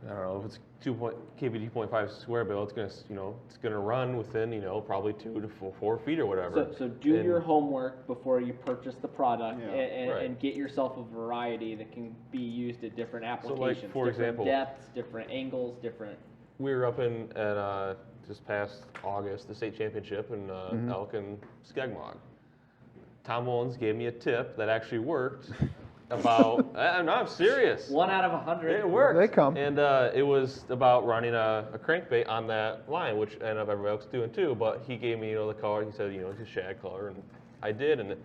I don't know, if it's KBD 2.5 square bill, it's going to, you know, it's going to run within, you know, probably 2 to 4 feet or whatever. So do your homework before you purchase the product Right. and get yourself a variety that can be used at different applications. So like, for different example, depths, different angles, different. We were up at this past August, the state championship in Elk and Skegmog. Tom Mullins gave me a tip that actually worked about, I'm serious. 1 out of 100. It worked. They come. And it was about running a crankbait on that line, which I know everybody else is doing too, but he gave me, you know, the color. He said, you know, it's a shad color, and I did, and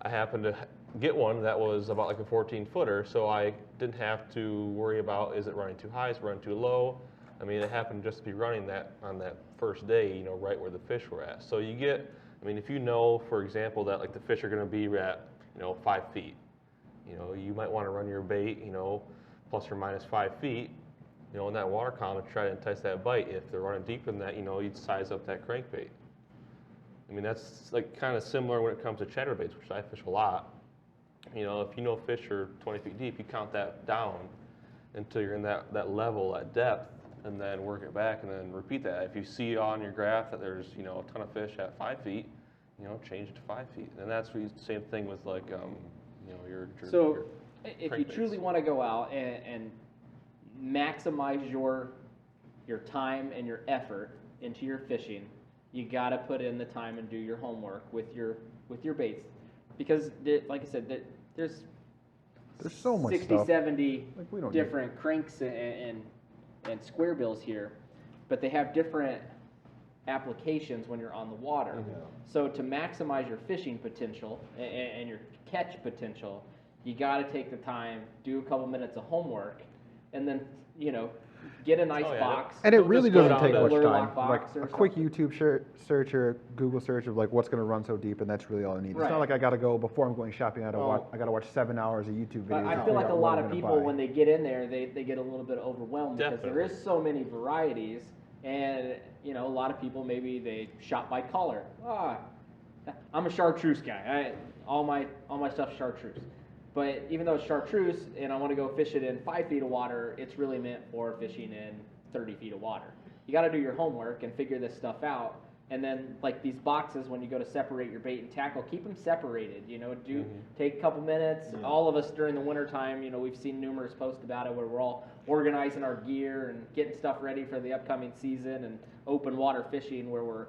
I happened to get one that was about like a 14-footer, so I didn't have to worry about, is it running too high, is it running too low? I mean, it happened just to be running that on that first day, you know, right where the fish were at. So you get, I mean, if you know, for example, that like the fish are going to be at, you know, 5 feet, you know, you might want to run your bait, you know, plus or minus 5 feet, you know, in that water column to try to entice that bite. If they're running deeper than that, you know, you'd size up that crankbait. I mean, that's like kind of similar when it comes to chatterbaits, which I fish a lot. You know, if you know fish are 20 feet deep, you count that down until you're in that level, that depth, and then work it back and then repeat that. If you see on your graph that there's, you know, a ton of fish at 5 feet, you know, change it to 5 feet. And that's the same thing with like, you know, your So if you crankbaits. truly want to go out and maximize your time and your effort into your fishing, you got to put in the time and do your homework with your baits, because like I said, there's so much 60, stuff. 70 Like, we don't different cranks and square bills here, but they have different applications when you're on the water. So to maximize your fishing potential and your catch potential, you got to take the time, do a couple minutes of homework, and then, you know, get a nice Oh, yeah. box. And it Don't really just go doesn't down take to much Lure time. lock Like box or a quick something. YouTube search or Google search of like what's going to run so deep, and that's really all I need. It's Right. not like I got to go before I'm going shopping. I Oh. got to watch 7 hours of YouTube But videos. I to feel like figure a out what lot I'm of gonna people, buy. when they get in there, they get a little bit overwhelmed because there Definitely. is so many varieties, and you know, a lot of people maybe they shop by color. I'm a chartreuse guy. All my stuff's chartreuse. But even though it's chartreuse and I want to go fish it in 5 feet of water, it's really meant for fishing in 30 feet of water. You got to do your homework and figure this stuff out. And then like these boxes, when you go to separate your bait and tackle, keep them separated. You know, take a couple minutes. Yeah. All of us during the wintertime, you know, we've seen numerous posts about it where we're all organizing our gear and getting stuff ready for the upcoming season and open water fishing, where we're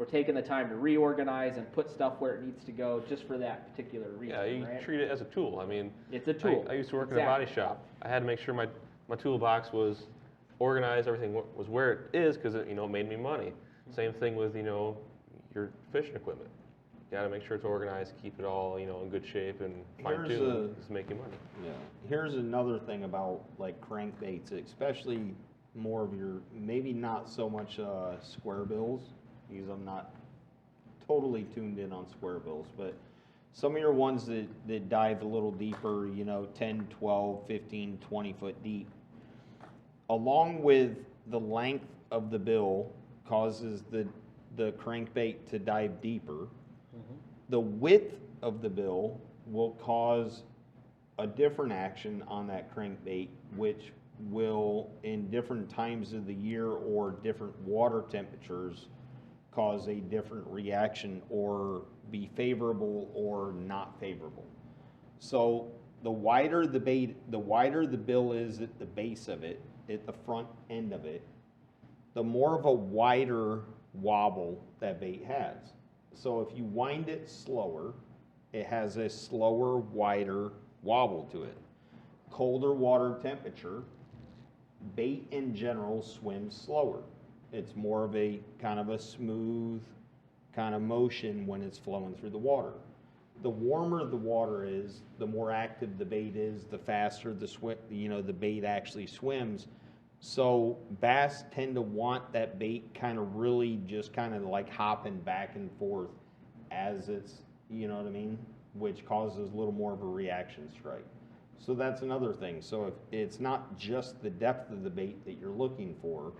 taking the time to reorganize and put stuff where it needs to go just for that particular reason. Yeah, you right? treat it as a tool. I mean, It's a tool. I used to work in a body shop. I had to make sure my toolbox was organized, everything was where it is, because it, you know, made me money. Same thing with, you know, your fishing equipment. You got to make sure it's organized, keep it all, you know, in good shape and fine-tuned to make you money. Yeah. Here's another thing about like crankbaits, especially more of your, maybe not so much square bills, because I'm not totally tuned in on square bills, but some of your ones that dive a little deeper, you know, 10, 12, 15, 20 foot deep, along with the length of the bill causes the crankbait to dive deeper. The width of the bill will cause a different action on that crankbait, which will, in different times of the year or different water temperatures, cause a different reaction or be favorable or not favorable. So the wider the bait, the wider the bill is at the base of it, at the front end of it, the more of a wider wobble that bait has. So if you wind it slower, it has a slower, wider wobble to it. Colder water temperature, bait in general swims slower. It's more of a kind of a smooth kind of motion when it's flowing through the water. The warmer the water is, the more active the bait is, the faster the bait actually swims. So bass tend to want that bait kind of really just kind of like hopping back and forth as it's, you know what I mean, which causes a little more of a reaction strike. So that's another thing. So if it's not just the depth of the bait that you're looking for,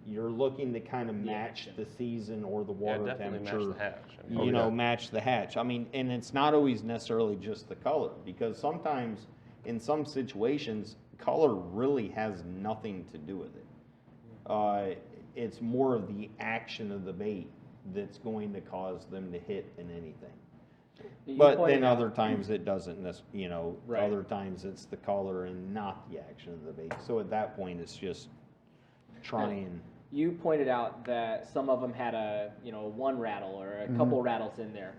you're looking to kind of match the season or the water temperature. Match the hatch. I mean, you know, match the hatch. I mean, and it's not always necessarily just the color, because sometimes in some situations, color really has nothing to do with it. It's more of the action of the bait that's going to cause them to hit than anything. But then other times it doesn't, you know, other times it's the color and not the action of the bait. So at that point, it's just trying. You pointed out that some of them had one rattle or a couple rattles in there.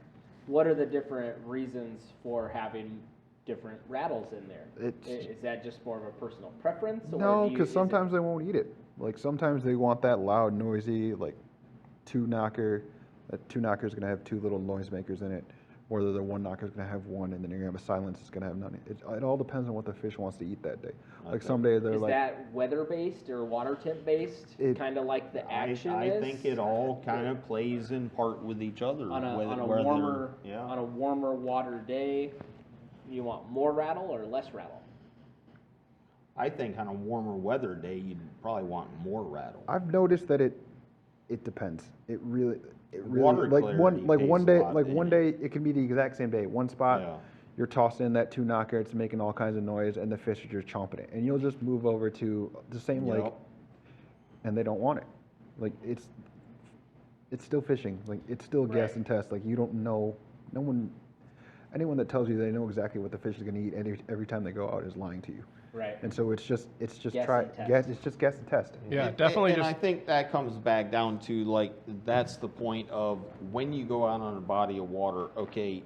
What are the different reasons for having different rattles in there? Is that just more of a personal preference? No, because sometimes they won't eat it. Like sometimes they want that loud, noisy, like two knocker. That two knocker is going to have two little noisemakers in it, or the one knocker is going to have one, and then you're going to have a silence that's going to have none. It all depends on what the fish wants to eat that day. Like someday they're like. Is that weather based or water temp based? Kind of like the action I think it all kind of plays in part with each other. On a warmer water day, you want more rattle or less rattle? I think on a warmer weather day, you'd probably want more rattle. I've noticed that it depends. It really Water one day it can be the exact same day. One spot you're tossing in that two knocker, it's making all kinds of noise, and the fish are just chomping it. And you'll just move over to the same lake, and they don't want it. Like it's still fishing. Like it's still guess and test. Like you don't know. Anyone that tells you they know exactly what the fish is going to eat every time they go out is lying to you. Right. And so it's just Guess it's just guess and test. Yeah, definitely. And I think that comes back down to like that's the point of when you go out on a body of water. Okay,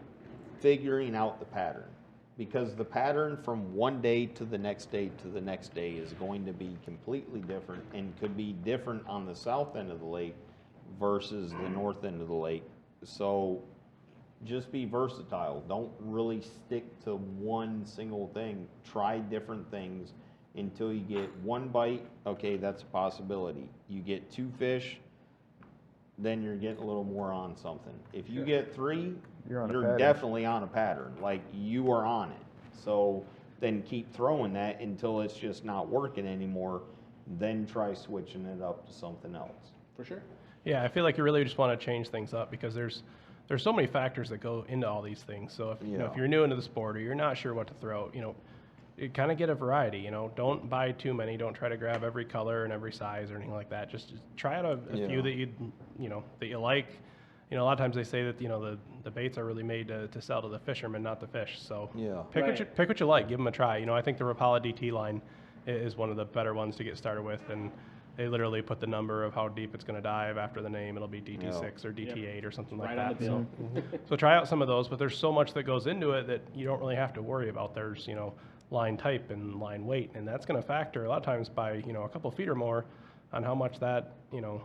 figuring out the pattern, because the pattern from one day to the next day to the next day is going to be completely different and could be different on the south end of the lake versus the north end of the lake. So just be versatile. Don't really stick to one single thing. Try different things until you get one bite. Okay, that's a possibility. You get 2 fish, then you're getting a little more on something. If you get 3, you're definitely on a pattern. Like, you are on it. So then keep throwing that until it's just not working anymore. Then try switching it up to something else. For sure. Yeah, I feel like you really just want to change things up because there's so many factors that go into all these things. So if you know, if you're new into the sport or you're not sure what to throw, you know, you kind of get a variety. You know, don't buy too many. Don't try to grab every color and every size or anything like that. Just try out a few that you like. You know, a lot of times they say that, you know, the baits are really made to sell to the fishermen, not the fish. So pick what you like. Give them a try. You know, I think the Rapala DT line is one of the better ones to get started with, and they literally put the number of how deep it's going to dive after the name. It'll be DT6 or DT8 or something like that. So try out some of those, but there's so much that goes into it that you don't really have to worry about. There's, you know, line type and line weight, and that's going to factor a lot of times by, you know, a couple feet or more on how much that, you know,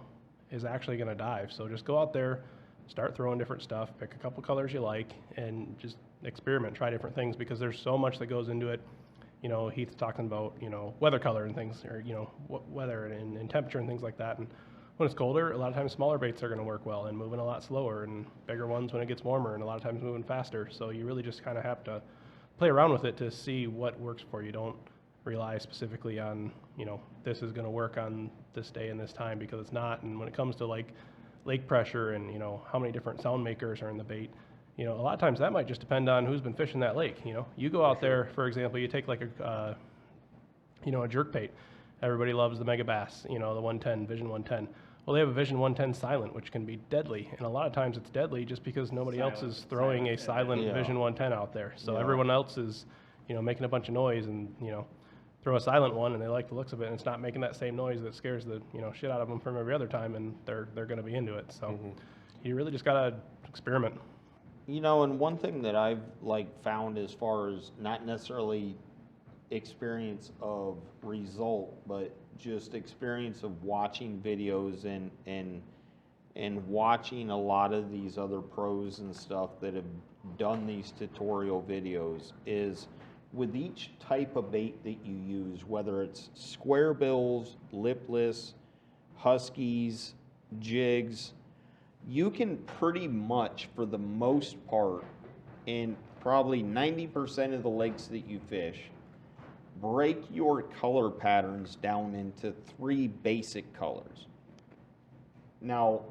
is actually going to dive. So just go out there, start throwing different stuff, pick a couple colors you like, and just experiment, try different things, because there's so much that goes into it. You know, Heath's talking about, you know, weather color and things, or, you know, weather and temperature and things like that. And when it's colder, a lot of times smaller baits are going to work well and moving a lot slower, and bigger ones when it gets warmer and a lot of times moving faster. So you really just kind of have to play around with it to see what works for you. Don't rely specifically on, you know, this is going to work on this day and this time, because it's not. And when it comes to like lake pressure and, you know, how many different sound makers are in the bait, you know, a lot of times that might just depend on who's been fishing that lake. You know, you go out there, for example, you take like a, you know, a jerk bait. Everybody loves the mega bass, you know, the 110, Vision 110. Well, they have a Vision 110 silent, which can be deadly. And a lot of times it's deadly just because nobody else is throwing a silent Vision 110 out there. So everyone else is, you know, making a bunch of noise, and, you know, throw a silent one and they like the looks of it, and it's not making that same noise that scares the, you know, shit out of them from every other time, and they're going to be into it. So you really just got to experiment. You know, and one thing that I've like found, as far as not necessarily experience of result, but just experience of watching videos and watching a lot of these other pros and stuff that have done these tutorial videos, is with each type of bait that you use, whether it's square bills, lipless, huskies, jigs, you can pretty much, for the most part, in probably 90% of the lakes that you fish, break your color patterns down into 3 basic colors. Now,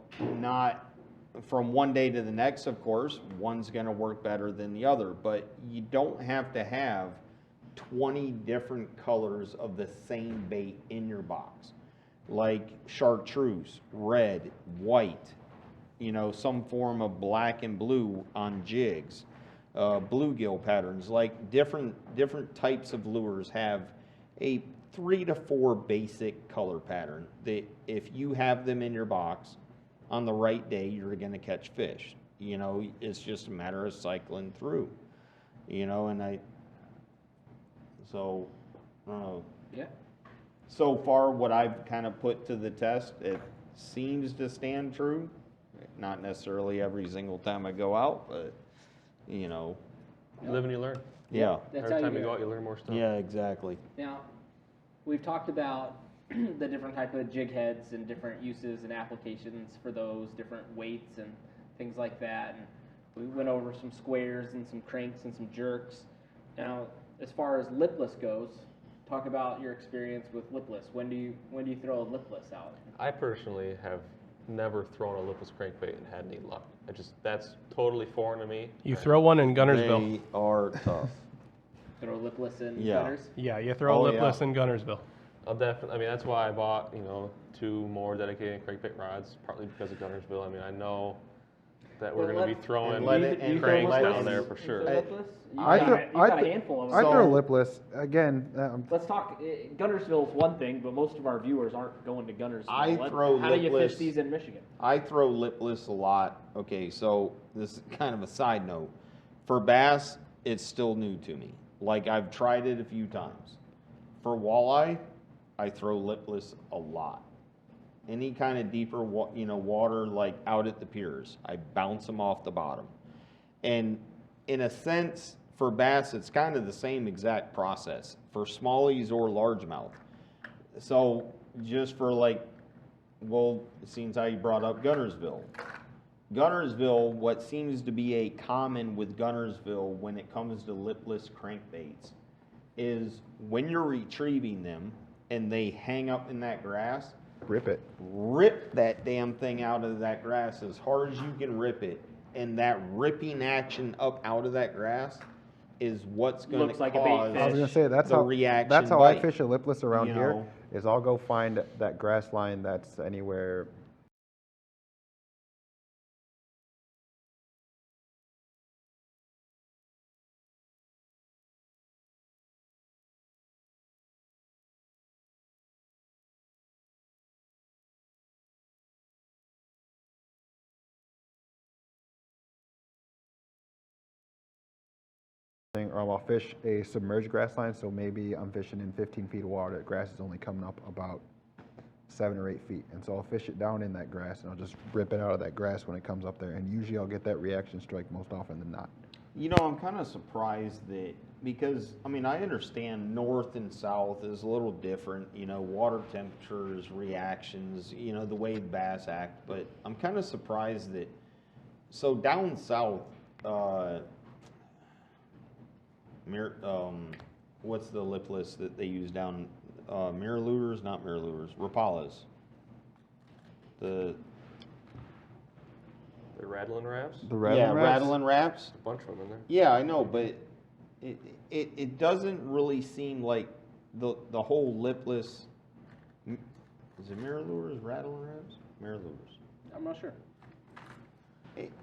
not from one day to the next, of course, one's going to work better than the other, but you don't have to have 20 different colors of the same bait in your box, like chartreuse, red, white, you know, some form of black and blue on jigs, bluegill patterns. Like different types of lures have a 3 to 4 basic color pattern that if you have them in your box on the right day, you're going to catch fish. You know, it's just a matter of cycling through, you know. And I don't know. Yeah. So far, what I've kind of put to the test, it seems to stand true. Not necessarily every single time I go out, but, you know. You live and you learn. Yeah. That's Every how time you you do go it. out, you learn more stuff. Yeah, exactly. Now, we've talked about the different type of jig heads and different uses and applications for those, different weights and things like that. And we went over some squares and some cranks and some jerks. Now, as far as lipless goes, talk about your experience with lipless. When do you throw a lipless out? I personally have never thrown a lipless crankbait and had any luck. That's totally foreign to me. You throw one in Gunnersville. They are tough. Throw lipless in Yeah. Gunners? Yeah, you throw a lipless in Gunnersville. I'll definitely. I mean, that's why I bought, you know, 2 more dedicated crankbait rods, partly because of Gunnersville. I mean, I know that we're going to be throwing cranks down there for sure. I got a handful of them. I throw lipless. Again, Let's talk. Gunnersville's one thing, but most of our viewers aren't going to Gunnersville. How do you fish these in Michigan? I throw lipless a lot. Okay, so this is kind of a side note. For bass, it's still new to me. Like, I've tried it a few times. For walleye, I throw lipless a lot. Any kind of deeper, water, like out at the piers, I bounce them off the bottom. And in a sense, for bass, it's kind of the same exact process for smallies or largemouth. So just for like, well, it seems how you brought up Guntersville. Guntersville, what seems to be a common with Guntersville when it comes to lipless crankbaits is when you're retrieving them and they hang up in that grass, rip that damn thing out of that grass as hard as you can rip it. And that ripping action up out of that grass is what's going to cause I was going to say, that's the how, reaction that's how bite. I fish a lipless around You here, know? is I'll go find that grass line that's anywhere. Or I'll fish a submerged grass line, so maybe I'm fishing in 15 feet of water. The grass is only coming up about 7 or 8 feet, and so I'll fish it down in that grass, and I'll just rip it out of that grass when it comes up there, and usually I'll get that reaction strike most often than not. You know, I'm kind of surprised that, because, I mean, I understand north and south is a little different, you know, water temperatures, reactions, you know, the way bass act, but I'm kind of surprised that, so down south, what's the lipless that they use down, mirror lures, not mirror lures, Rapalas. The rattling wraps? Rattling wraps. A bunch of them in there. Yeah, I know, but it doesn't really seem like the whole lipless, is it mirror lures, rattling wraps? Mirror lures. I'm not sure.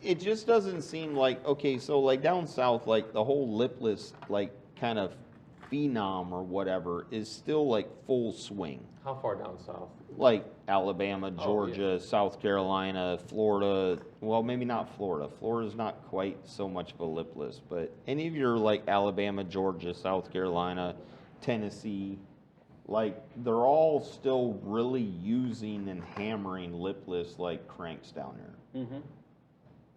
It just doesn't seem like, okay, so like down south, like the whole lipless, like kind of phenom or whatever is still like full swing. How far down south? Like Alabama, Georgia, South Carolina, Florida. Well, maybe not Florida. Florida's not quite so much of a lipless, but any of your like Alabama, Georgia, South Carolina, Tennessee, like they're all still really using and hammering lipless like cranks down there. Mm-hmm.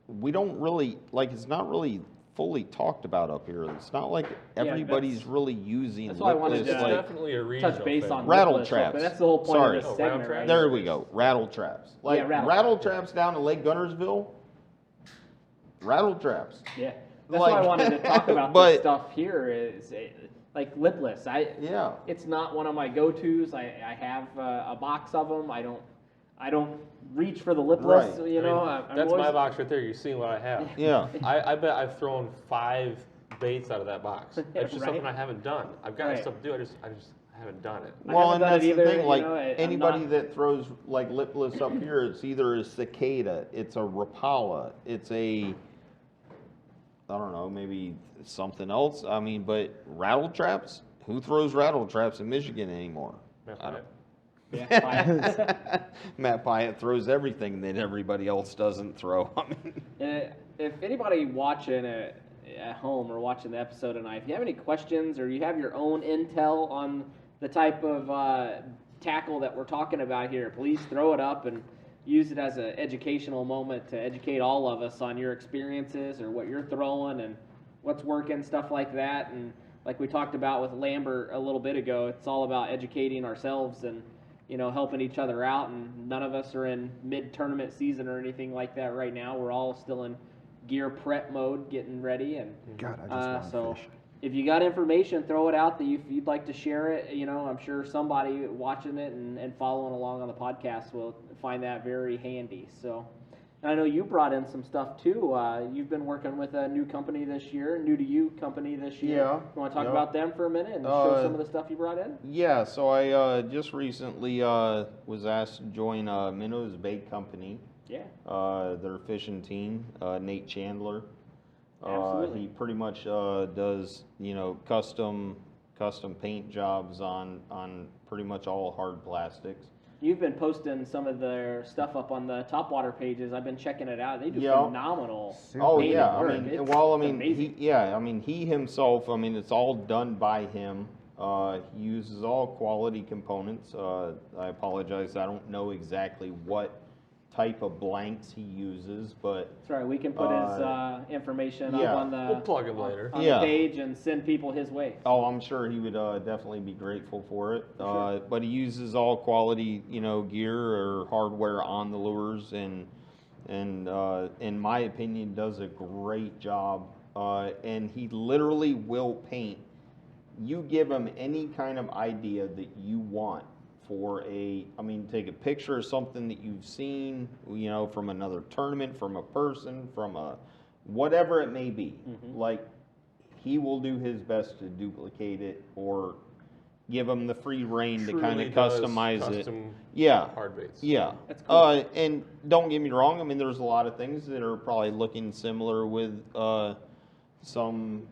We don't really, like, it's not really fully talked about up here. It's not like everybody's really using that's why I wanted to like, definitely a regional touch base on rattle lipless, traps. That's the whole point Sorry. of this segment, right? There we go. Rattle traps. Like rattle traps down to Lake Guntersville. Rattle traps. Yeah. That's why I wanted to talk about this stuff here is like lipless. It's not one of my go-tos. I have a box of them. I don't reach for the lipless, you know. That's my box right there. You've seen what I have. Yeah. I bet I've thrown 5 baits out of that box. It's just something I haven't done. I've got stuff to do. I just haven't done it. Well, and that's the thing. Like anybody that throws like lipless up here, it's either a cicada, it's a rapala, it's a, I don't know, maybe something else. I mean, but rattle traps. Who throws rattle traps in Michigan anymore? I don't. Yeah, Matt Pyatt throws everything that everybody else doesn't throw. I mean, if anybody watching at home or watching the episode tonight, if you have any questions or you have your own intel on the type of tackle that we're talking about here, please throw it up and use it as an educational moment to educate all of us on your experiences or what you're throwing and what's working, stuff like that. And like we talked about with Lambert a little bit ago, it's all about educating ourselves and, you know, helping each other out. And none of us are in mid-tournament season or anything like that right now. We're all still in gear prep mode, getting ready. And God, I just want to fish. If you got information, throw it out. That if you'd like to share it, you know, I'm sure somebody watching it and following along on the podcast will find that very handy. So, I know you brought in some stuff too. You've been working with a new company this year, new to you company this year. Yeah. You want to talk about them for a minute and show some of the stuff you brought in? Yeah, so I just recently was asked to join Minnow's Bait Company. Yeah. Their fishing team, Nate Chandler. Absolutely. He pretty much does, you know, custom paint jobs on pretty much all hard plastics. You've been posting some of their stuff up on the Topwater pages. I've been checking it out. They do phenomenal. Oh yeah, work. I mean, Amazing. he himself. I mean, it's all done by him. He uses all quality components. I apologize, I don't know exactly what type of blanks he uses, but That's right. We can put his information yeah. up on the We'll plug him later. on Yeah. the page and send people his way. oh, I'm sure he would definitely be grateful for it. Sure. But he uses all quality, gear or hardware on the lures, and in my opinion, does a great job. And he literally will paint. You give him any kind of idea that you want for take a picture of something that you've seen, from another tournament, from a person, from a whatever it may be. Mm-hmm. Like, he will do his best to duplicate it or give him the free reign to kind of customize it. Yeah. Hard baits. Yeah. That's cool. And don't get me wrong, there's a lot of things that are probably looking similar with some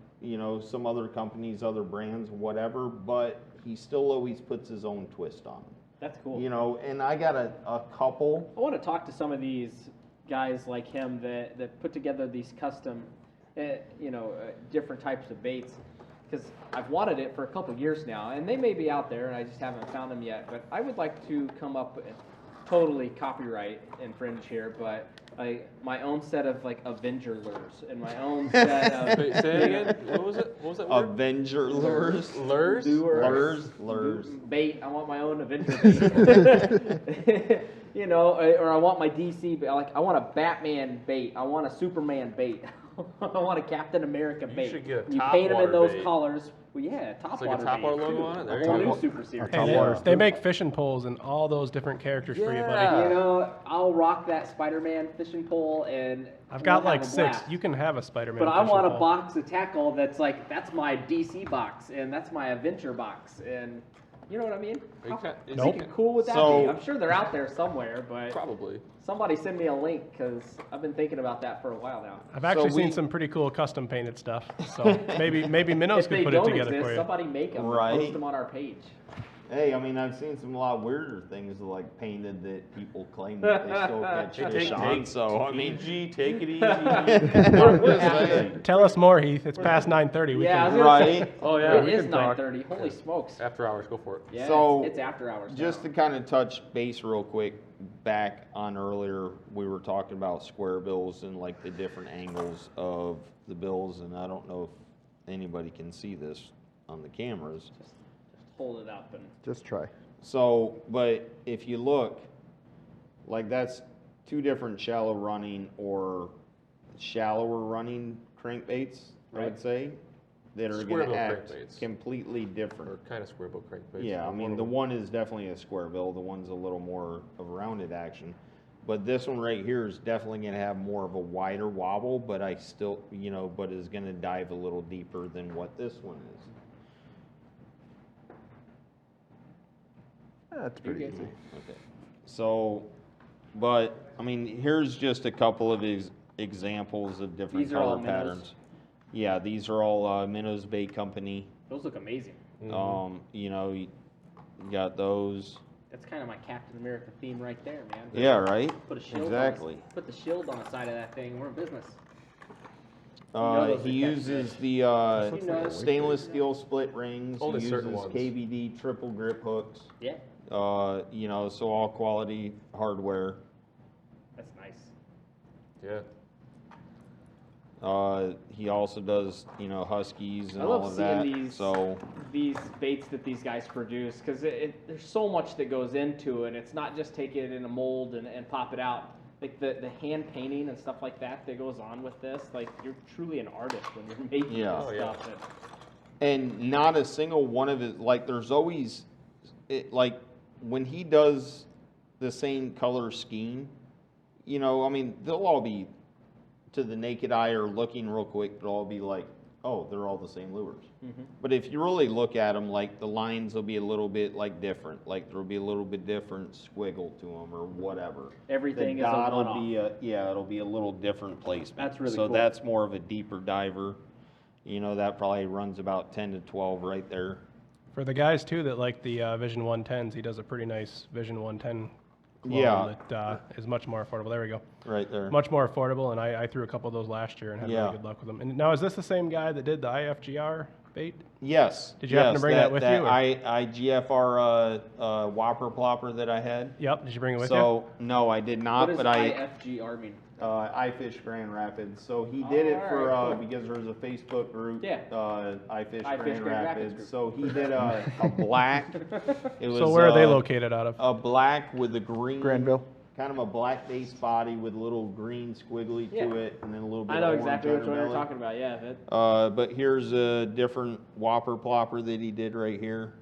other companies, other brands, whatever, but he still always puts his own twist on them. That's cool. And I got a couple. I want to talk to some of these guys like him that put together these custom, different types of baits. Because I've wanted it for a couple years now, and they may be out there, and I just haven't found them yet. But I would like to come up with totally copyright infringe here, but my own set of Avenger lures and my own set of. Wait, say it again. What was it? What was that word? Avenger lures. Lures. Lures. Bait. I want my own Avenger bait. Or I want my DC. I want a Batman bait. I want a Superman bait. I want a Captain America bait. You should get a You paint them in Topwater those bait. colors. Well, yeah, Topwater It's like a Topwater bait, logo too. on it. There A you whole go. new super series. Hey, they make fishing poles and all those different characters for you, buddy. I'll rock that Spider-Man fishing pole, and I've got we'll like have a 6. blast. You can have a Spider-Man. But I fishing want a pole. box of tackle that's my DC box, and that's my Adventure box, and you know what I mean? How freaking cool would that be? I'm sure they're out there somewhere, but probably. Somebody send me a link, because I've been thinking about that for a while now. I've actually seen some pretty cool custom painted stuff. So maybe Minnows could put it together for you. Somebody make them Right. and post them on our page. Hey, I've seen some a lot weirder things like painted that people claim that they still catch fish on. So easy, take it easy. Tell us more, Heath. It's past 9:30. We Yeah, can, right. Oh yeah, It we is can talk. 9:30. Holy smokes. After hours, go for it. Yeah, So, it's after hours. Just to kind of touch base real quick, back on earlier, we were talking about square bills and like the different angles of the bills, and I don't know if anybody can see this on the cameras. Just hold it up and Just try. So, but if you look, like that's two different shallow running or shallower running crankbaits, I would say, that are going Square to bill act crankbaits. completely different. Or kind of square bill crankbaits. Yeah, the one is definitely a square bill. The one's a little more of rounded action. But this one right here is definitely going to have more of a wider wobble, but I still, but is going to dive a little deeper than what this one is. That's pretty easy. Okay. So, but, here's just a couple of examples of different These are all color minnows? patterns. Yeah, these are all Minnows Bait Company. those look amazing. You got those. That's kind of my Captain America theme right there, man. Yeah, right? Put a shield Exactly. put the shield on the side of that thing. We're in business. He uses the stainless steel split rings. He Only uses certain ones. KBD triple grip hooks. Yeah, So all quality hardware. that's nice. Yeah. He also does, Huskies and I all love of that. seeing So these baits that these guys produce, because there's so much that goes into it. It's not just take it in a mold and pop it out. Like the hand painting and stuff like that goes on with this. Like, you're truly an artist when you're making Yeah. this Oh, yeah. stuff. and not a single one of it, like there's always, like when he does the same color scheme, they'll all be, to the naked eye or looking real quick, they'll all be like, oh, they're all the same lures. Mhm. But if you really look at them, like the lines will be a little bit like different, like there'll be a little bit different squiggle to them or whatever. Everything the is a dot will one-off. be it'll be a little different placement. That's really so cool. that's more of a deeper diver. That probably runs about 10 to 12 right there. For the guys too that like the Vision 110s, he does a pretty nice Vision 110 clone Yeah. that is much more affordable. There we go. Right there. Much more affordable, and I threw a couple of those last year and had Yeah. really good luck with them. And now, is this the same guy that did the IFGR bait? Yes. Did you happen to bring that with you, or? IGFR whopper plopper that I had. Yep. Did you bring it with So no, I did not. What but does I IFGR mean? I fish Grand Rapids. So he did it for alright, cool. because there's a Facebook group. Yeah. I fish I Fish Grand Grand Rapids Rapids. group. So he did a black. It was, So where are they located out of? A black with a green. Granville. Kind of a black base body with a little green squiggly Yeah. to it, and then a little bit I know of exactly orange which one you're underbelly. talking about. Yeah. But here's a different whopper plopper that he did right here.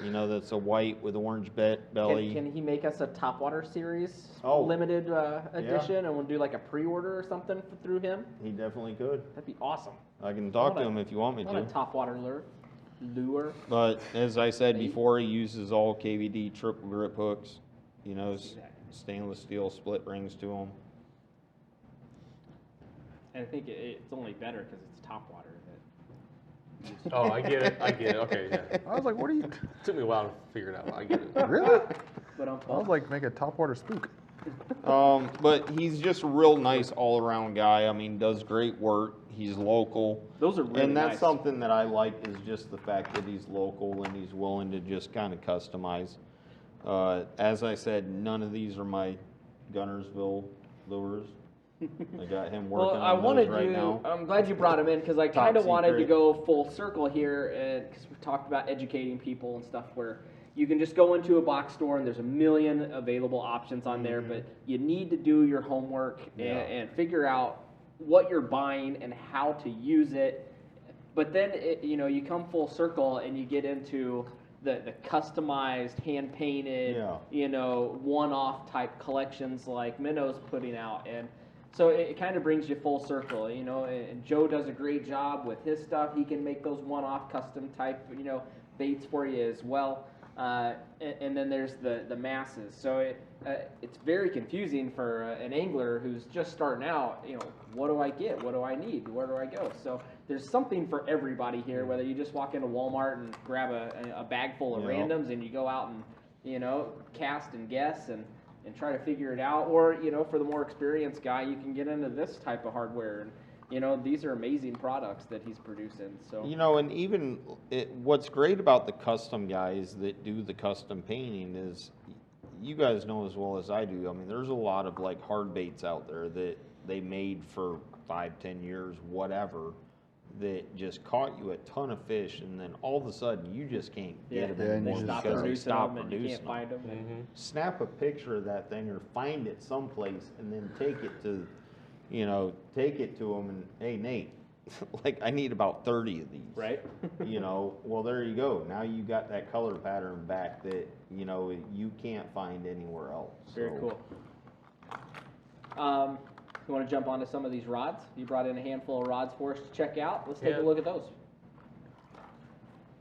You know, that's a white with orange belly. Can he make us a Topwater series Oh. limited edition, and we'll do like a pre-order or something through him? He definitely could. That'd be awesome. I can talk to him if you want me I want to. a Topwater lure. But as I said before, he uses all KVD triple grip hooks. You know, stainless steel split rings to them. And I think it's only better because it's Topwater. Oh, I get it. Okay, yeah. I was like, what are you? It took me a while to figure it out. I get it. Really? But I was like, make a topwater spook. But he's just a real nice all-around guy. I mean, does great work. He's local. Those are really And that's nice. something that I like is just the fact that he's local and he's willing to just kind of customize. As I said, none of these are my Gunnersville lures. I got him working Well, I on wanted those right you. now. I'm glad you brought him in because I Top kind of wanted to secret. go full circle here, and because we've talked about educating people and stuff, where you can just go into a box store and there's a million available options on there, but you need to do your homework and figure out what you're buying and how to use it. But then you come full circle and you get into the customized, hand painted, one-off type collections like Minnow's putting out, and so it kind of brings you full circle, and Joe does a great job with his stuff. He can make those one-off custom type, baits for you as well. And then there's the masses. So it's very confusing for an angler who's just starting out. What do I get? What do I need? Where do I go? So there's something for everybody here, whether you just walk into Walmart and grab a bag full of randoms and you go out and, cast and guess and try to figure it out. Or, for the more experienced guy, you can get into this type of hardware. And, these are amazing products that he's producing. So And even what's great about the custom guys that do the custom painting is, you guys know as well as I do. I mean, there's a lot of like hard baits out there that they made for 5-10 years, whatever, that just caught you a ton of fish, and then all of a sudden you just can't get them anymore because they stop producing them. You can't find them. Mm-hmm. Snap a picture of that thing or find it someplace, and then take it to them and, hey, Nate, like I need about 30 of these. Right. Well, there you go. Now you got that color pattern back that, you can't find anywhere else. Very cool. You want to jump onto some of these rods? You brought in a handful of rods for us to check out. Let's take a look at those.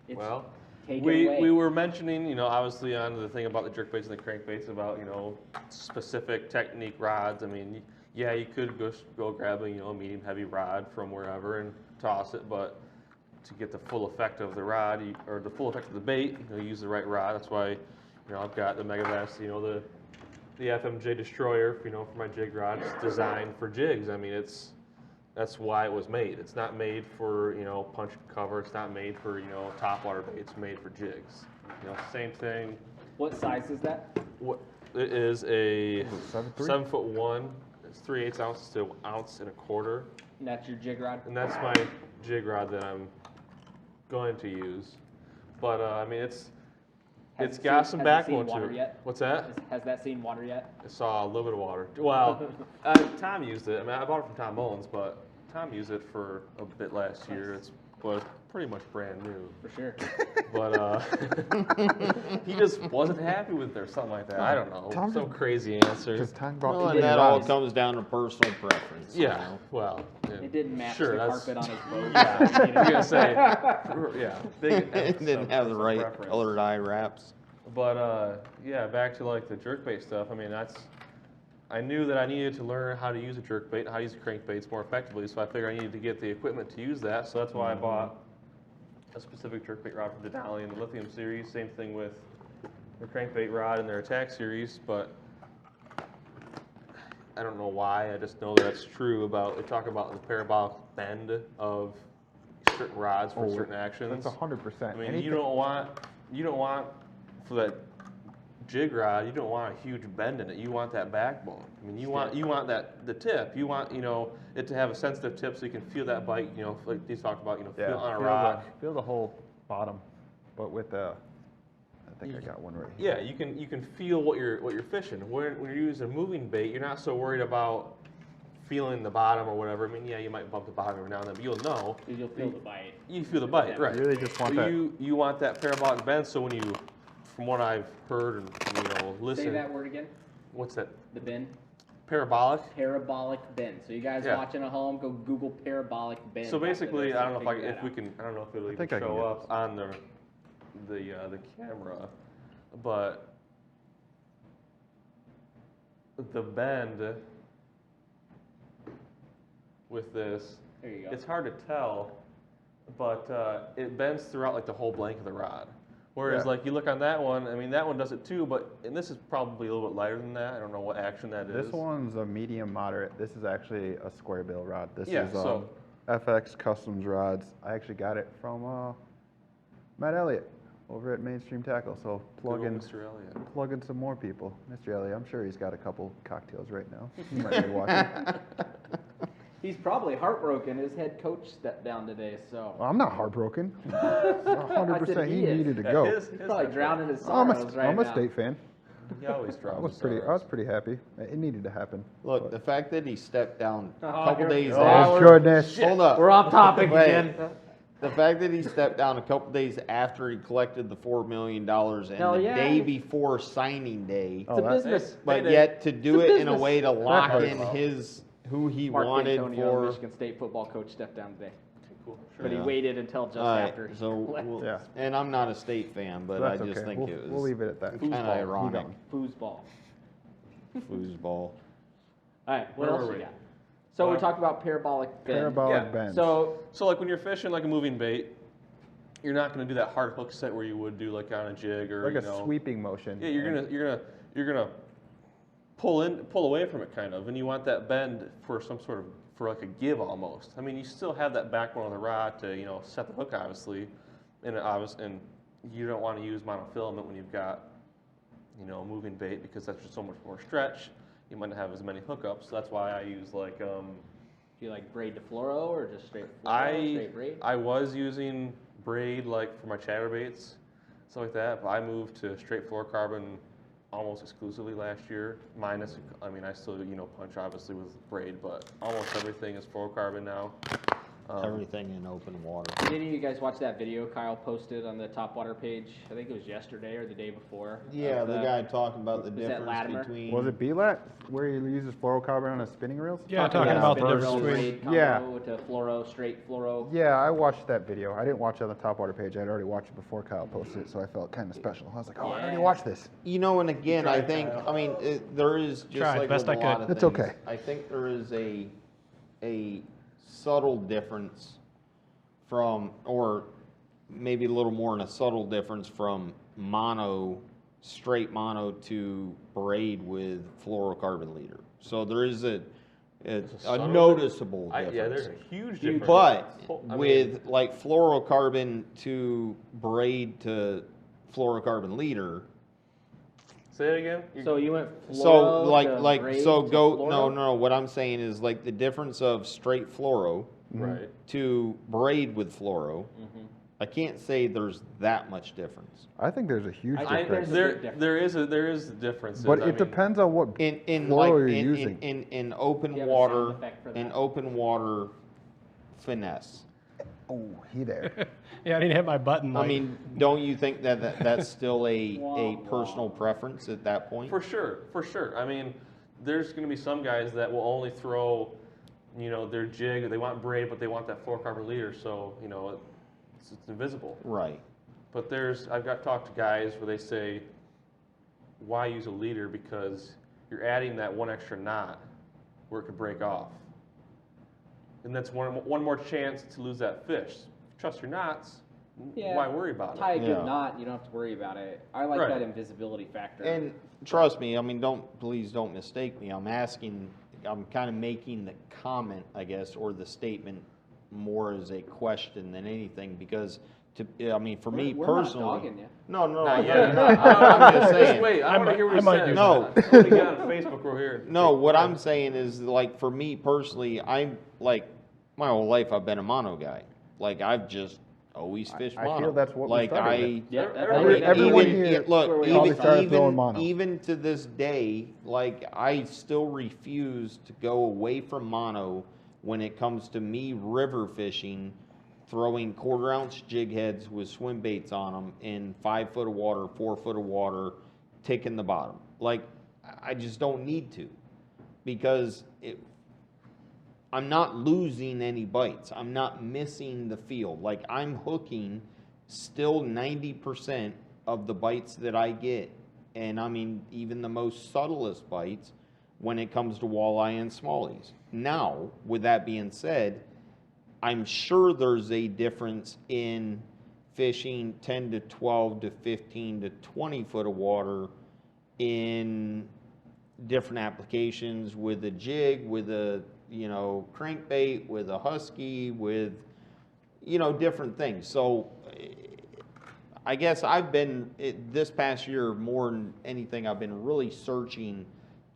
Take it away. We were mentioning, obviously on the thing about the jerkbaits and the crankbaits about, specific technique rods. I mean, yeah, you could go grab a medium heavy rod from wherever and toss it, but to get the full effect of the rod or the full effect of the bait, you use the right rod. That's why, I've got the Megavest, the FMJ Destroyer, for my jig rod. It's designed for jigs. I mean, that's why it was made. It's not made for, punch and cover. It's not made for, topwater bait. It's made for jigs. Same thing. What size is that? It is a 7'3"? 7'1". It's 3/8 ounces to 1.25 ounces. And that's your jig rod? And that's my jig rod that I'm going to use. But, I mean, it's got some backbone to it. Yet? What's that? Has that seen water yet? I saw a little bit of water. Well, Tom used it. I mean, I bought it from Tom Mullins, but Tom used it for a bit last year. It's pretty much brand new. For sure. But he just wasn't happy with it or something like that. I don't know. Some crazy answer. And that all comes down to personal preference. Yeah. Well, it didn't match the carpet on his boat. Yeah. I was gonna say. Yeah. It didn't have the right colored eye wraps. But yeah, back to like the jerkbait stuff. I mean, I knew that I needed to learn how to use a jerkbait, how to use crankbaits more effectively. So I figured I needed to get the equipment to use that. So that's why I bought a specific jerkbait rod from Denali in the Lithium series. Same thing with the crankbait rod in their Attack series. But I don't know why. I just know that it's true. They talk about the parabolic bend of certain rods for certain actions. That's 100%. I mean, you don't want for that jig rod, you don't want a huge bend in it. You want that backbone. I mean, you want the tip. You want it to have a sensitive tip so you can feel that bite. Like these talked about. Feel on a rock. Feel the whole bottom, but with I think I got one right here. Yeah, you can feel what you're fishing. When you're using a moving bait, you're not so worried about feeling the bottom or whatever. I mean, yeah, you might bump the bottom every now and then, but you'll know. You'll feel the bite. You feel the bite, right? You really just want that. You want that parabolic bend. So when you, from what I've heard and listen. Say that word again. What's that? The bend. Parabolic. Parabolic bend. So you guys watching at home, go Google parabolic bend. So basically, I don't know if we can. I don't know if it'll even show up on the camera, but the bend with this, there you go. It's hard to tell, but it bends throughout like the whole blank of the rod. Whereas like you look on that one, I mean that one does it too, and this is probably a little bit lighter than that. I don't know what action that is. This one's a medium moderate. This is actually a square bill rod. This is so FX Customs rods. I actually got it from Matt Elliott over at Mainstream Tackle. So plug in some more people. Mr. Elliott, I'm sure he's got a couple cocktails right now. He might be watching. He's probably heartbroken. His head coach stepped down today, so. Well, I'm not heartbroken. 100% he needed to go. He's probably drowning his sorrows right now. I'm a State fan. He always drowns. I was pretty happy. It needed to happen. Look, the fact that he stepped down a couple days Oh, after. goodness. Hold up. We're off topic again. The fact that he stepped down a couple days after he collected the $4 million and the day before signing day. It's a business. But yet to do it in a way to lock in who he Mark wanted Antonio, for. Michigan State football coach, stepped down today. Cool. Sure. But he waited until just after. So and I'm not a State fan, but I just think it was. We'll leave it at that. Kind of ironic. Foosball. Foosball. All right, what else you got? So we talked about parabolic bend. Parabolic bend. So like when you're fishing like a moving bait, you're not going to do that hard hook set where you would do like on a jig or like a sweeping motion. Yeah, you're gonna pull away from it kind of, and you want that bend for like a give almost. I mean, you still have that backbone of the rod to set the hook obviously, and you don't want to use monofilament when you've got moving bait because that's just so much more stretch. You might not have as many hookups. So that's why I use like. Do you like braid to fluoro or just straight fluoro, straight braid? I was using braid like for my chatterbaits, stuff like that. But I moved to straight fluorocarbon almost exclusively last year. Minus, I still punch obviously with braid, but almost everything is fluorocarbon now. Everything in open water. Did any of you guys watch that video Kyle posted on the Topwater page? I think it was yesterday or the day before. Yeah, the guy talking about the difference betwbetween. Was it BLAT where he uses fluorocarbon on his spinning reels? Yeah, talking about the difference between. To fluoro, straight fluoro. Yeah, I watched that video. I didn't watch it on the Topwater page. I'd already watched it before Kyle posted it, so I felt kind of special. I was like, I already watched this. And again, I think, there is just like with a lot of things. It's okay. I think there is a subtle difference from, or maybe a little more than a subtle difference from straight mono to braid with fluorocarbon leader. So there is a noticeable difference. Yeah, there's a huge difference. But with like fluorocarbon to braid to fluorocarbon leader. Say it again. So you went fluoro no. What I'm saying is like the difference of straight fluoro to braid with fluoro. Mm-hmm. I can't say there's that much difference. I think there's a huge difference. There is a difference. But it depends on what fluoro you're using. In open water finesse. Oh, he there. Yeah, I didn't hit my button. Don't you think that's still a personal preference at that point? For sure. There's going to be some guys that will only throw, their jig. They want braid, but they want that fluorocarbon leader, so it's invisible. Right. But I've got talked to guys where they say, why use a leader? Because you're adding that one extra knot where it could break off. And that's one more chance to lose that fish. Trust your knots. Yeah, why worry about tie a good knot, you don't have to worry about it. I like that invisibility factor. And trust me, please don't mistake me. I'm kind of making the comment, I guess, or the statement more as a question than anything because, I mean, for me We're personally. not dogging you. No, Not yet. I'm just saying. Just wait, I want to hear what he might says. do No. What do you got on Facebook over here? No, what I'm saying is, like, for me personally, I'm, like, my whole life I've been a mono guy. Like, I've just always fished mono. I feel that's what we like, started with. even, Everyone here probably started throwing mono. even to this day, like, I still refuse to go away from mono when it comes to me river fishing, throwing 1/4 ounce jig heads with swim baits on them in 5 foot of water, 4 foot of water, ticking the bottom. Like, I just don't need to, because I'm not losing any bites. I'm not missing the field. Like, I'm hooking still 90% of the bites that I get. And I mean, even the most subtlest bites when it comes to walleye and smallies. Now, with that being said, I'm sure there's a difference in fishing 10 to 12 to 15 to 20 foot of water in different applications with a jig, with a, you know, crankbait, with a husky, with, you know, different things. So I guess I've been, this past year, more than anything, I've been really searching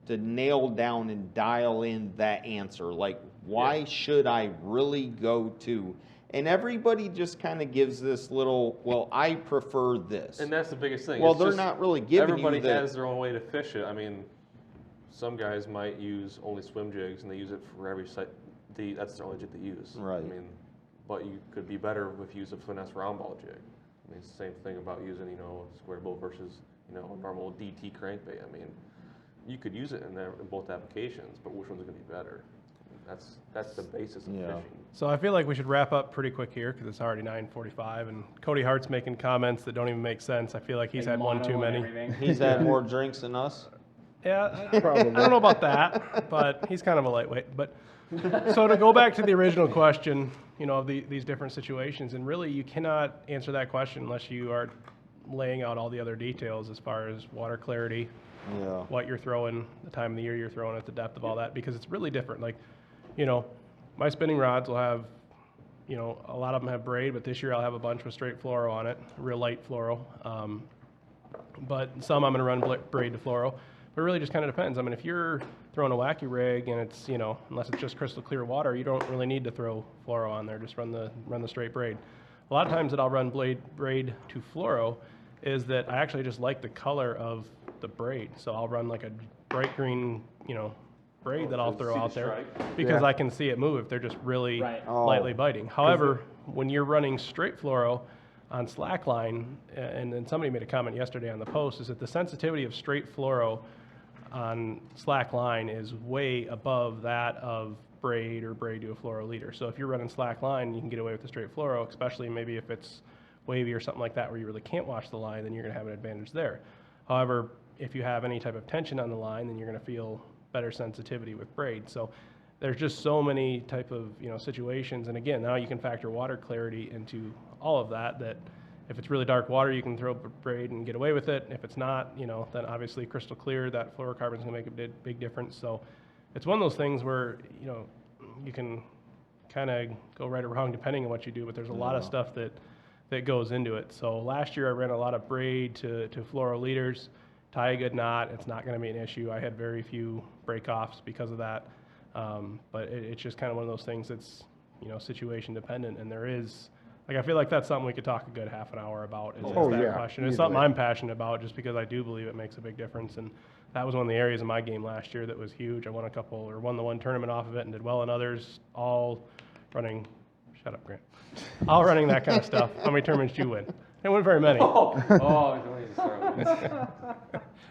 to nail down and dial in that answer. Like, why should I really go to? And everybody just kind of gives this little, well, I prefer this. And that's the biggest thing. Well, It's they're just not really giving everybody you the... has their own way to fish it. I mean, some guys might use only swim jigs, and they use it for every site. That's the only jig they use. Right. I mean, but you could be better if you use a finesse round ball jig. I mean, it's the same thing about using, you know, a square bill versus, you know, a normal DT crankbait. I mean, you could use it in both applications, but which one's going to be better? That's the basis of fishing. So I feel like we should wrap up pretty quick here because it's already 9:45, and Cody Hart's making comments that don't even make sense. I feel like he's had one too many. He's had more drinks than us? Yeah, I don't know about that, but he's kind of a lightweight. But so to go back to the original question, you know, of these different situations, and really you cannot answer that question unless you are laying out all the other details as far as water clarity, what you're throwing, the time of the year you're throwing it, the depth of all that, because it's really different. Like, you know, my spinning rods will have, you know, a lot of them have braid, but this year I'll have a bunch with straight fluoro on it, real light fluoro. But some I'm going to run braid to fluoro. But it really just kind of depends. I mean, if you're throwing a wacky rig and it's, you know, unless it's just crystal clear water, you don't really need to throw fluoro on there. Just run the straight braid. A lot of times that I'll run braid to fluoro is that I actually just like the color of the braid. So I'll run like a bright green, you know, braid that I'll throw out there because I can see it move if they're just really lightly biting. However, when you're running straight fluoro on slackline, and then somebody made a comment yesterday on the post, is that the sensitivity of straight fluoro on slackline is way above that of braid or braid to a fluoro leader. So if you're running slackline, you can get away with the straight fluoro, especially maybe if it's wavy or something like that where you really can't wash the line, then you're going to have an advantage there. However, if you have any type of tension on the line, then you're going to feel better sensitivity with braid. So there's just so many type of, you know, situations. And again, now you can factor water clarity into all of that, that if it's really dark water, you can throw braid and get away with it. If it's not, you know, then obviously crystal clear, that fluorocarbon is going to make a big difference. So it's one of those things where, you know, you can kind of go right or wrong depending on what you do, but there's a lot of stuff that goes into it. So last year I ran a lot of braid to fluoro leaders. Tie a good knot, it's not going to be an issue. I had very few break-offs because of that. But it's just kind of one of those things that's, you know, situation dependent. And there is, like, I feel like that's something we could talk a good half an hour about, is that question. It's something I'm passionate about just because I do believe it makes a big difference. And that was one of the areas of my game last year that was huge. I won the one tournament off of it and did well in others, all running, shut up, Grant, all running that kind of stuff. How many tournaments did you win? I didn't win very many.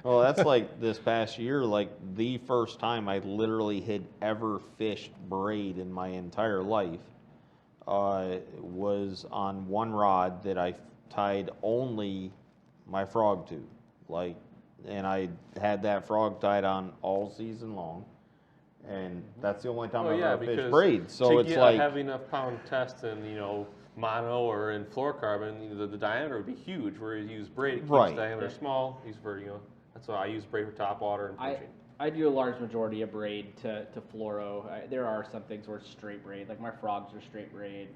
Well, that's like this past year, like the first time I literally had ever fished braid in my entire life was on one rod that I tied only my frog to. Like, and I had that frog tied on all season long. And that's the only time I've ever fished braid. So it's like, to have enough pound test and, you know, mono or in fluorocarbon, you know, the diameter would be huge. Where you use braid, it keeps the diameter small. Use for, you know, that's why I use braid for topwater and fishing. I do a large majority of braid to fluoro. There are some things where it's straight braid, like my frogs are straight braid,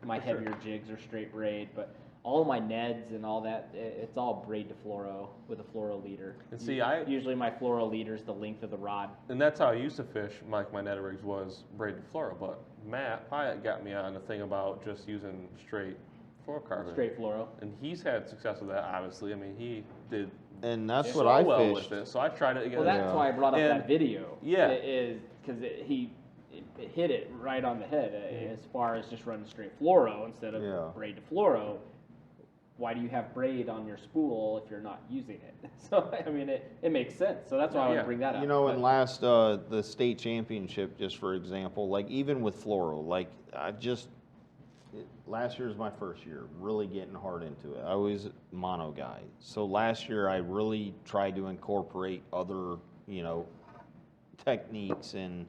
my heavier jigs are straight braid, but all of my Neds and all that, it's all braid to fluoro with a fluoro leader. And see, usually my fluoro leader is the length of the rod. And that's how I used to fish my netted rigs, was braided fluoro. But Matt Pyatt got me on the thing about just using straight fluorocarbon. Straight fluoro. And he's had success with that, obviously. I mean, he did. And that's so what I well fished. with it. So I tried it again. Well, that's why I brought up that video. Yeah. Is because he hit it right on the head as far as just running straight fluoro instead of braid to fluoro. Why do you have braid on your spool if you're not using it? So, I mean, it makes sense. So that's why I want to bring that up. You know, in last, the state championship, just for example, like even with fluoro, like last year was my first year, really getting hard into it. I was mono guy. So last year I really tried to incorporate other, techniques and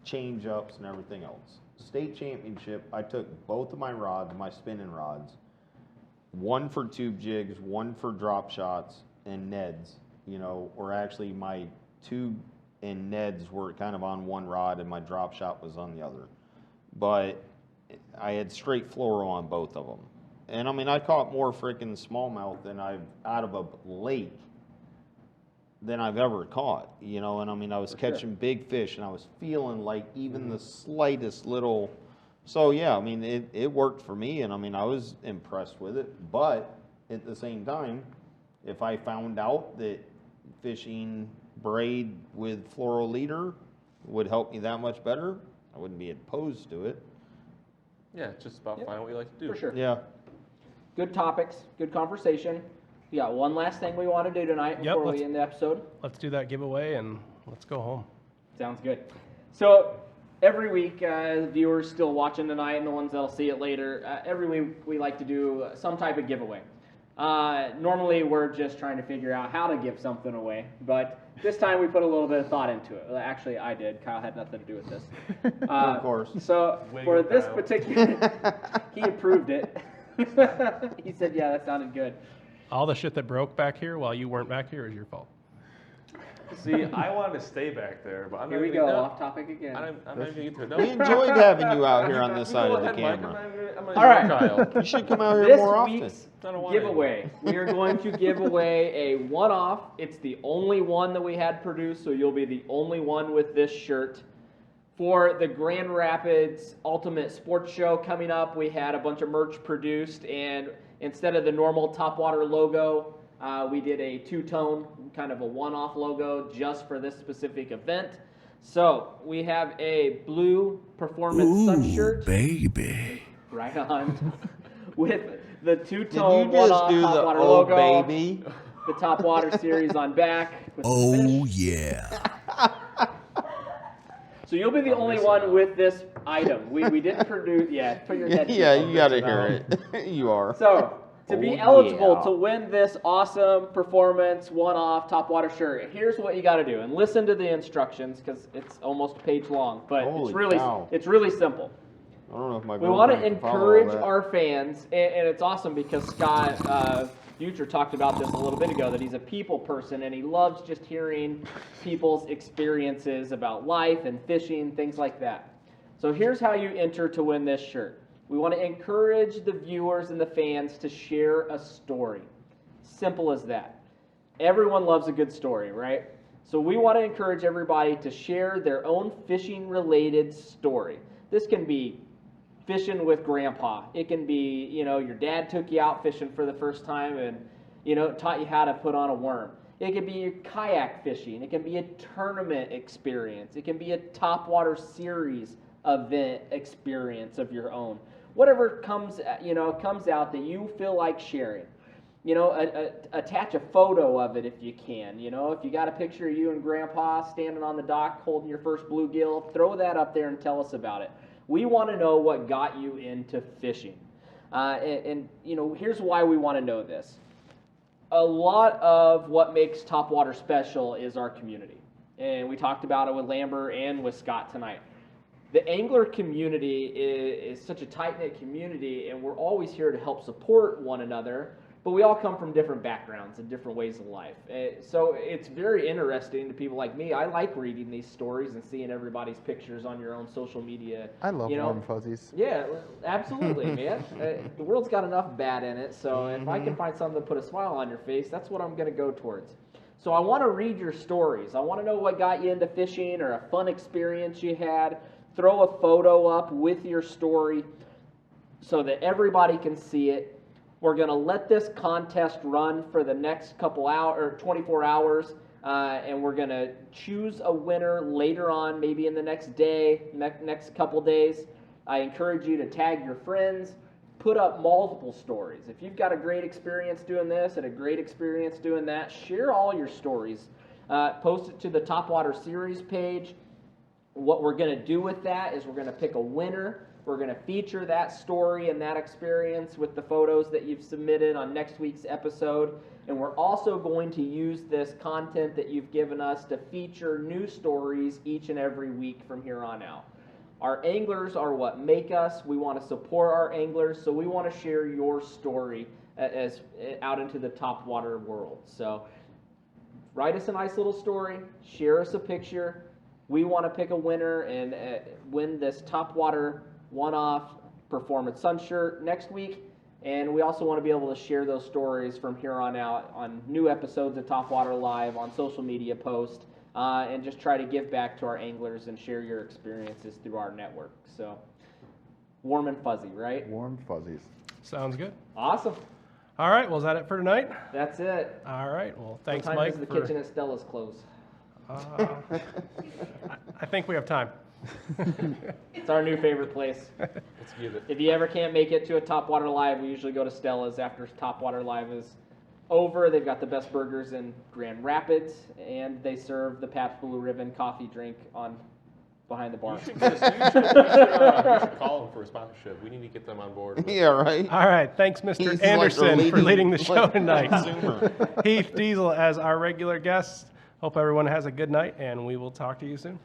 change ups and everything else. State championship, I took both of my rods, my spinning rods, one for tube jigs, one for drop shots and Neds, or actually my tube and Neds were kind of on one rod and my drop shot was on the other. But I had straight fluoro on both of them. And I mean, I caught more freaking smallmouth out of a lake than I've ever caught, and I mean, I was catching big fish and I was feeling like even the slightest little. So yeah, I mean, it worked for me, and I mean, I was impressed with it. But at the same time, if I found out that fishing braid with fluoro leader would help me that much better, I wouldn't be opposed to it. Yeah, it's just about finding what you like to do. For sure. Yeah. Good topics, good conversation. We got one last thing we want to do tonight before we end the episode. Let's do that giveaway and let's go home. Sounds good. So every week, viewers still watching tonight and the ones that'll see it later, every week we like to do some type of giveaway. Normally we're just trying to figure out how to give something away, but this time we put a little bit of thought into it. Actually, I did. Kyle had nothing to do with this. Of course. So for this particular, he approved it. He said, yeah, that sounded good. All the shit that broke back here while you weren't back here is your fault. See, I wanted to stay back there, but I'm Here not we gonna go, get off topic again. I'm not going to get to it. No. We enjoyed having you out here on this side of the camera. All right. You should come out here more often. This week's giveaway, we are going to give away a one-off. It's the only one that we had produced, so you'll be the only one with this shirt. For the Grand Rapids Ultimate Sports Show coming up, we had a bunch of merch produced, and instead of the normal Topwater logo, we did a two-tone, kind of a one-off logo just for this specific event. So we have a blue performance sun shirt. Baby. Right on. With the Did two-tone you just one-off do the Topwater oh logo. baby? The Topwater series on back. With the Oh, fish. yeah. So you'll be the only one with this item. We didn't produce. Yeah, put your head. Yeah, you got to hear it. You are. So to be eligible to win this awesome performance one-off Topwater shirt, here's what you got to do. And listen to the instructions because it's almost a page long, but Holy it's really simple. I don't know if my We want to girlfriend can follow encourage all that. our fans, and it's awesome because Scott Beutjer talked about this a little bit ago, that he's a people person and he loves just hearing people's experiences about life and fishing, things like that. So here's how you enter to win this shirt. We want to encourage the viewers and the fans to share a story. Simple as that. Everyone loves a good story, right? So we want to encourage everybody to share their own fishing-related story. This can be fishing with grandpa. It can be, your dad took you out fishing for the first time and, taught you how to put on a worm. It can be your kayak fishing. It can be a tournament experience. It can be a Topwater series event experience of your own. Whatever comes out that you feel like sharing. Attach a photo of it if you can. If you got a picture of you and grandpa standing on the dock holding your first bluegill, throw that up there and tell us about it. We want to know what got you into fishing. Here's why we want to know this. A lot of what makes Topwater special is our community. And we talked about it with Lambert and with Scott tonight. The angler community is such a tight-knit community, and we're always here to help support one another, but we all come from different backgrounds and different ways of life. So it's very interesting to people like me. I like reading these stories and seeing everybody's pictures on your own social media. I love warm fuzzies. Yeah, absolutely, man. The world's got enough bad in it, so if I can find something to put a smile on your face, that's what I'm going to go towards. So I want to read your stories. I want to know what got you into fishing or a fun experience you had. Throw a photo up with your story so that everybody can see it. We're going to let this contest run for the next couple hours, or 24 hours, and we're going to choose a winner later on, maybe in the next day, next couple days. I encourage you to tag your friends, put up multiple stories. If you've got a great experience doing this and a great experience doing that, share all your stories. Post it to the Topwater series page. What we're going to do with that is we're going to pick a winner. We're going to feature that story and that experience with the photos that you've submitted on next week's episode. And we're also going to use this content that you've given us to feature new stories each and every week from here on out. Our anglers are what make us. We want to support our anglers, so we want to share your story as out into the topwater world. So write us a nice little story, share us a picture. We want to pick a winner and win this Topwater one-off performance sun shirt next week. And we also want to be able to share those stories from here on out on new episodes of Topwater Live, on social media posts, and just try to give back to our anglers and share your experiences through our network. So warm and fuzzy, right? Warm fuzzies. Sounds good. Awesome. All right, well, is that it for tonight? That's it. All right, well, thanks, What time Mike. does the kitchen at Stella's close? I think we have time. It's our new favorite place. Let's give it. If you ever can't make it to a Topwater Live, we usually go to Stella's after Topwater Live is over. They've got the best burgers in Grand Rapids, and they serve the Pabst Blue Ribbon coffee drink on behind the bar. You should call them for a sponsorship. We need to get them on board. Yeah, right. All right, thanks, Mr. He's Anderson, for leading the like show tonight. consumer. Heath Diesel as our regular guest. Hope everyone has a good night, and we will talk to you soon.